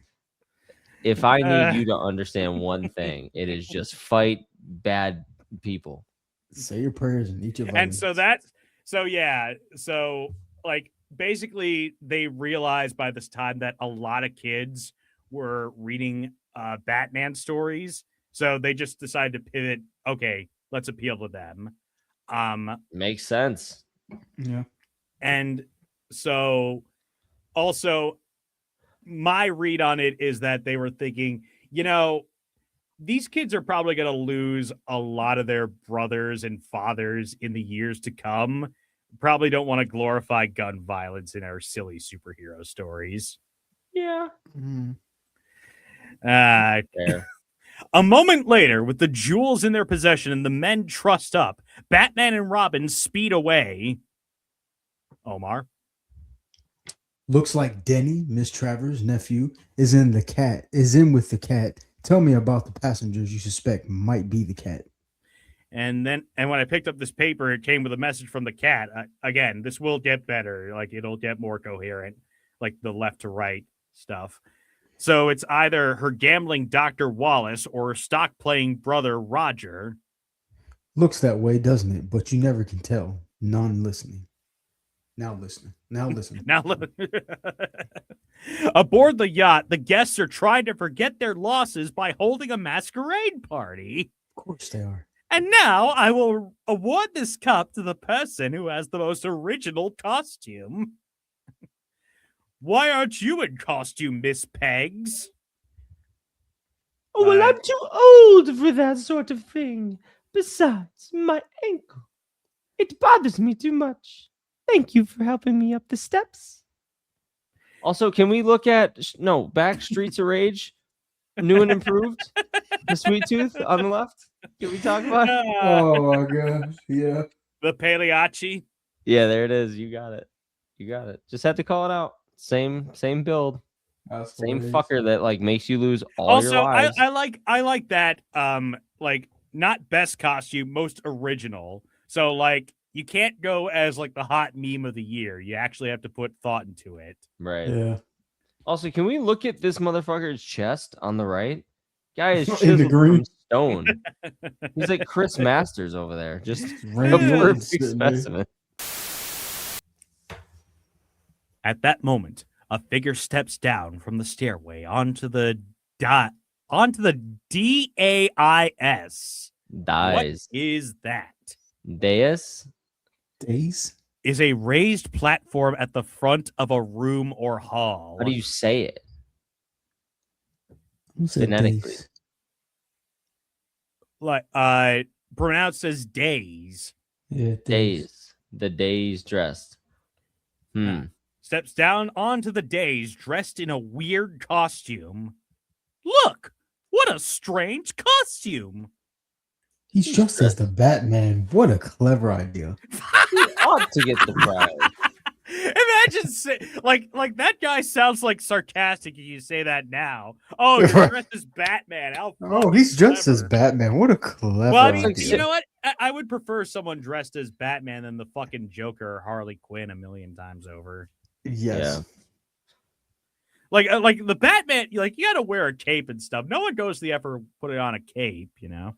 If I need you to understand one thing, it is just fight bad people. Say your prayers and eat your And vitamins. so like basically they realized by this time that a lot of kids were reading Batman stories, so they just decided to pivot. Okay, let's appeal to them. Makes sense. Yeah. And so also my read on it is that they were thinking, these kids are probably going to lose a lot of their brothers and fathers in the years to come. Probably don't want to glorify gun violence in our silly superhero stories. Yeah. Mhm. Fair. A moment later, with the jewels in their possession and the men trussed up, Batman and Robin speed away. Omar. Looks like Denny, Miss Travers' nephew, is in with the cat. Tell me about the passengers you suspect might be the cat. And when I picked up this paper, it came with a message from the cat. Again, this will get better. Like, it'll get more coherent, like the left to right stuff. So it's either her gambling Dr. Wallace or her stock playing brother Roger. Looks that way, doesn't it? But you never can tell. Non-listening. Now listening. Now listen. Now, look. Aboard the yacht, the guests are trying to forget their losses by holding a masquerade party. Of course they are. And now I will award this cup to the person who has the most original costume. Why aren't you in costume, Miss Pegs? Oh, well, I'm too old for that sort of thing. Besides, my ankle. It bothers me too much. Thank you for helping me up the steps. Also, can we look at back Streets of Rage, new and improved? The Sweet Tooth on the left. Can we talk about it? Oh my gosh. Yeah. The Pagliacci. Yeah, there it is. You got it. Just had to call it out. Same build. That's Same hilarious. fucker that like makes you lose all your Also, lives. I like that. Like not best costume, most original. So like you can't go as like the hot meme of the year. You actually have to put thought into it. Right. Yeah. Also, can we look at this motherfucker's chest on the right? Guy is In the chiseled green. from stone. He's like Chris Masters over there. Just a Randy Orton perfect sitting there. specimen. At that moment, a figure steps down from the stairway onto the DAIS. What Dies. is that? Deus? Days? Is a raised platform at the front of a room or hall. How do you say it? Who said Phonetically. days? Like pronounced as days. Yeah, Days. The days dressed. Steps down onto the days dressed in a weird costume. Look, what a strange costume. He's dressed as the Batman. What a clever idea. He ought to get the prize. Imagine like that guy sounds like sarcastic if you say that now. Oh, you're Right. dressed as Batman. How Oh, he's dressed as clever. Batman. What a clever Well, I mean, idea. you know what? I would prefer someone dressed as Batman than the fucking Joker or Harley Quinn a million times over. Yes. Like the Batman, like you got to wear a cape and stuff. No one goes to the effort of putting on a cape, you know.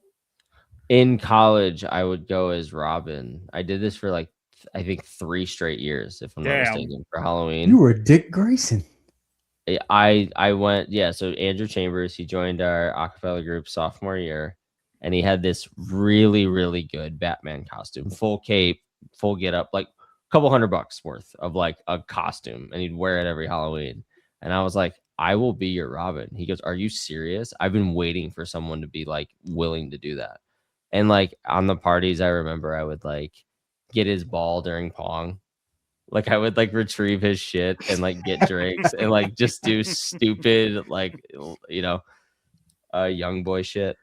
In college, I would go as Robin. I did this for like I think 3 straight years, if I'm not Damn. mistaken, for Halloween. You were Dick Grayson. I went, so Andrew Chambers, he joined our acapella group sophomore year, and he had this really, really good Batman costume, full cape, full get up, like couple $100 worth of like a costume, and he'd wear it every Halloween. And I was like, I will be your Robin. He goes, are you serious? I've been waiting for someone to be like willing to do that. And like on the parties, I remember I would like get his ball during Pong. Like I would like retrieve his shit and like get drinks and like just do stupid like young boy shit.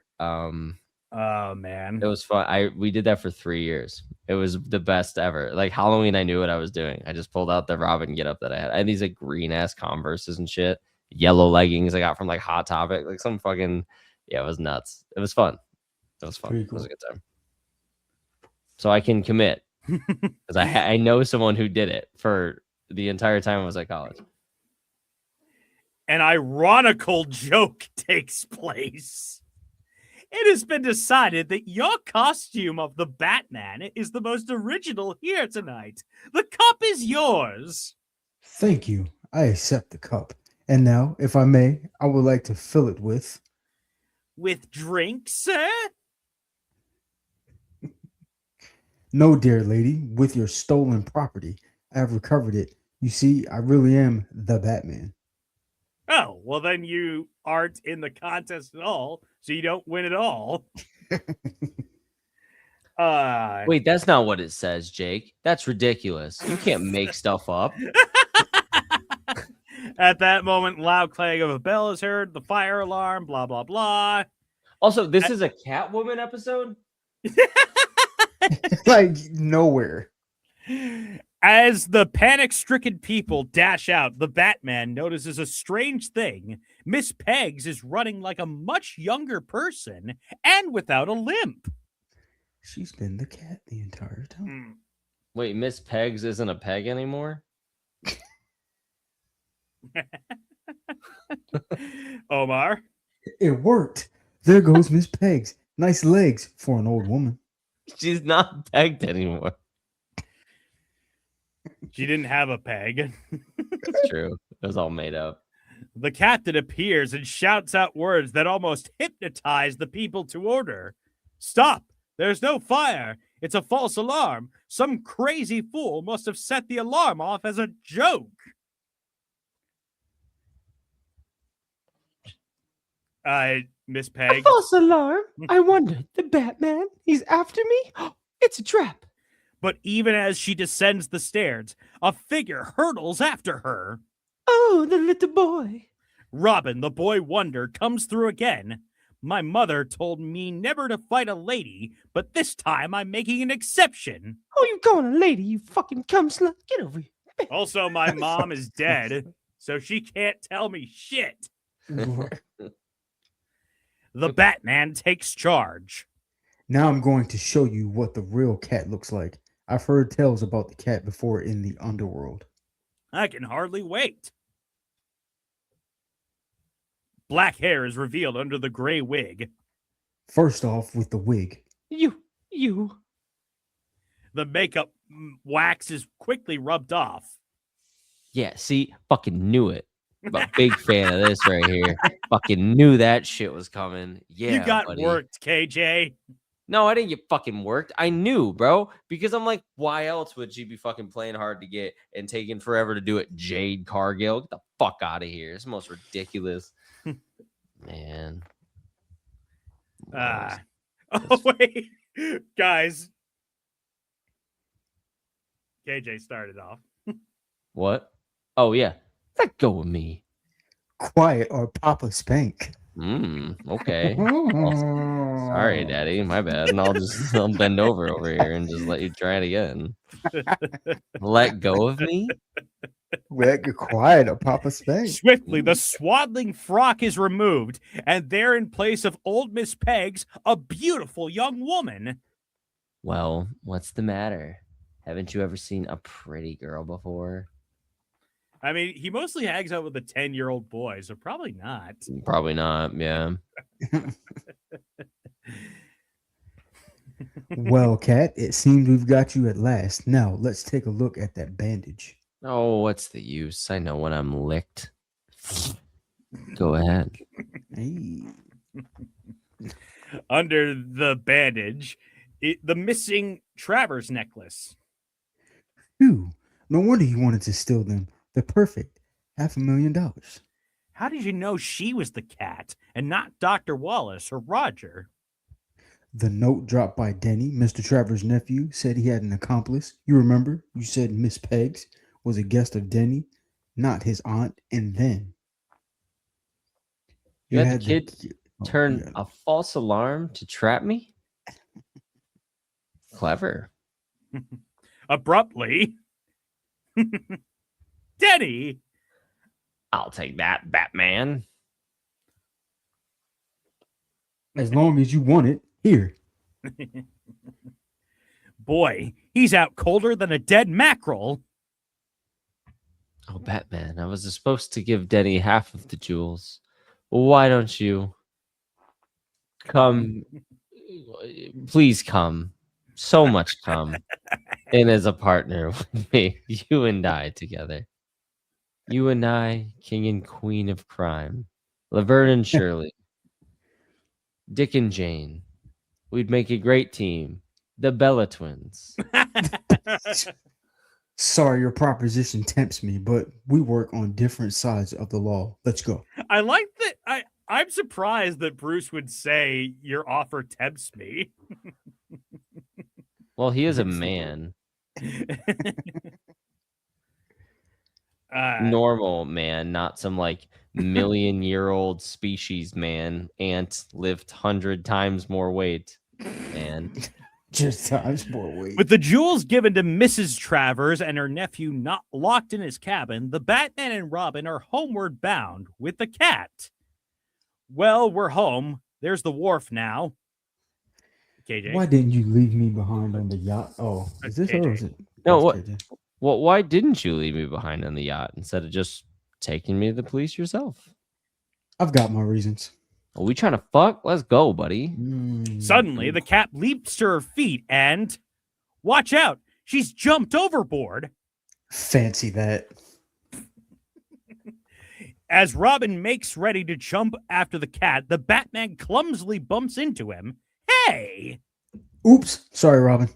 Oh man, It was fun. We did that for 3 years. It was the best ever. Like Halloween, I knew what I was doing. I just pulled out the Robin get up that I had. I had these like green ass Converses and shit, yellow leggings I got from like Hot Topic, like some fucking it was nuts. It was fun. It was fun. Pretty It was a cool. good time. So I can commit because I know someone who did it for the entire time I was at college. An ironical joke takes place. It has been decided that your costume of the Batman is the most original here tonight. The cup is yours. Thank you. I accept the cup. And now, if I may, I would like to fill it with. With drinks, sir? No, dear lady, with your stolen property. I have recovered it. You see, I really am the Batman. Oh, well, then you aren't in the contest at all, so you don't win at all. Wait, that's not what it says, Jake. That's ridiculous. You can't make stuff up. At that moment, loud clang of a bell is heard, the fire alarm, blah, blah, blah. Also, this is a Catwoman episode? Like, nowhere. As the panic-stricken people dash out, the Batman notices a strange thing. Miss Peggs is running like a much younger person and without a limp. She's been the cat the entire time. Wait, Miss Peggs isn't a peg anymore? Omar? It worked. There goes Miss Peggs. Nice legs for an old woman. She's not pegged anymore. She didn't have a peg. That's true. It was all made up. The captain appears and shouts out words that almost hypnotize the people to order. Stop! There's no fire. It's a false alarm. Some crazy fool must have set the alarm off as a joke. Miss Peggs. False alarm. I wondered. The Batman? He's after me? It's a trap. But even as she descends the stairs, a figure hurtles after her. Oh, the little boy. Robin, the boy wonder, comes through again. My mother told me never to fight a lady, but this time I'm making an exception. Oh, you calling a lady, you fucking cum slut. Get over here. Also, my mom is dead, so she can't tell me shit. The Batman takes charge. Now I'm going to show you what the real cat looks like. I've heard tales about the cat before in the underworld. I can hardly wait. Black hair is revealed under the gray wig. First off, with the wig. You. The makeup wax is quickly rubbed off. Yeah, see, fucking knew it. I'm a big fan of this right here. Fucking knew that shit was coming. Yeah, You got buddy. worked, KJ. No, I didn't get fucking worked. I knew, bro, because I'm like, why else would she be fucking playing hard to get and taking forever to do it? Jade Cargill, get the fuck out of here. It's the most ridiculous. Man. Oh, wait. Guys. KJ started off. What? Oh, yeah. Let go of me. Quiet or Papa Spank. Okay. Sorry, Daddy. My bad. And I'll bend over here and just let you try it again. Let go of me? Quiet or Papa Spank. Swiftly, the swaddling frock is removed, and there in place of old Miss Peggs, a beautiful young woman. Well, what's the matter? Haven't you ever seen a pretty girl before? I mean, he mostly hangs out with a 10-year-old boy, so probably not. Probably not, yeah. Well, Cat, it seems we've got you at last. Now, let's take a look at that bandage. Oh, what's the use? I know when I'm licked. Go ahead. Hey. Under the bandage, the missing Travers necklace. Phew. No wonder he wanted to steal them. The perfect $500,000. How did you know she was the cat and not Dr. Wallace or Roger? The note dropped by Denny, Mr. Travers' nephew, said he had an accomplice. You remember? You said Miss Peggs was a guest of Denny, not his aunt, and then You had the kid oh, turn yeah. a false alarm to trap me? Clever. Abruptly. Denny! I'll take that, Batman. As long as you want it, here. Boy, he's out colder than a dead mackerel. Oh, Batman, I was supposed to give Denny half of the jewels. Why don't you come? Please come. So much come. And as a partner with me, you and I together. You and I, king and queen of crime. Laverne and Shirley. Dick and Jane. We'd make a great team. The Bella Twins. Sorry, your proposition tempts me, but we work on different sides of the law. Let's go. I like that. I'm surprised that Bruce would say your offer tempts me. Well, he is a man. Normal man, not some like million-year-old species man. Ant lift 100 times more weight. Man. Just times more weight. With the jewels given to Mrs. Travers and her nephew not locked in his cabin, the Batman and Robin are homeward bound with the cat. Well, we're home. There's the wharf now. KJ. Why didn't you leave me behind on the yacht? Oh, is this her or is it? No, that's what? KJ. Well, why didn't you leave me behind on the yacht instead of just taking me to the police yourself? I've got my reasons. Are we trying to fuck? Let's go, buddy. Suddenly, the cat leaps to her feet and... Watch out! She's jumped overboard! Fancy that. As Robin makes ready to jump after the cat, the Batman clumsily bumps into him. Hey! Oops. Sorry, Robin.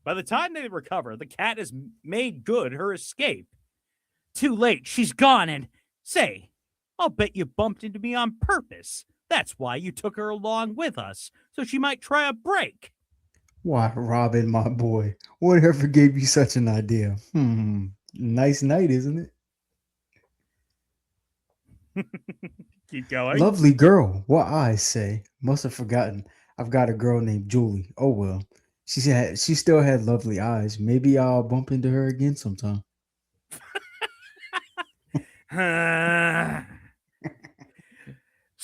By the time they recover, the cat has made good her escape. Too late. She's gone and... Say, I'll bet you bumped into me on purpose. That's why you took her along with us, so she might try a break. Why, Robin, my boy. Whatever gave you such an idea? Nice night, isn't it? Keep going. Lovely girl. What I say. Must have forgotten. I've got a girl named Julie. Oh well. She still had lovely eyes. Maybe I'll bump into her again sometime.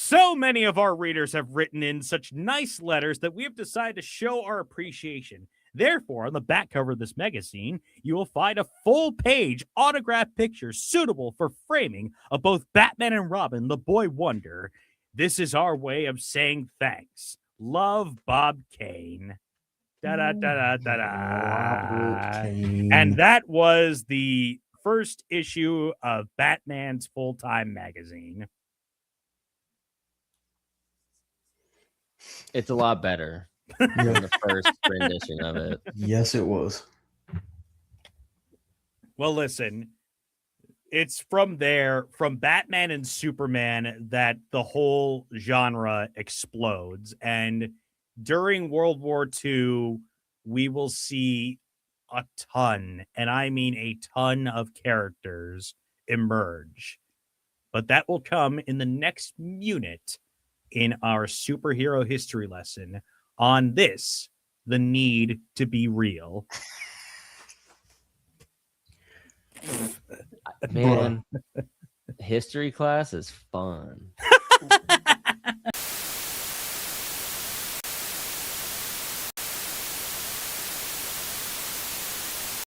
So many of our readers have written in such nice letters that we have decided to show our appreciation. Therefore, on the back cover of this magazine, you will find a full-page autographed picture suitable for framing of both Batman and Robin, the Boy Wonder. This is our way of saying thanks. Love, Bob Kane. Da-da-da-da-da-da. And that was the first issue of Batman's full-time magazine. It's a lot better than the first rendition of it. Yes, it was. Well, listen, it's from there, from Batman and Superman, that the whole genre explodes. And during World War II, we will see a ton, and I mean a ton of characters emerge. But that will come in the next unit in our superhero history lesson on this, the need to be real. Man, history class is fun.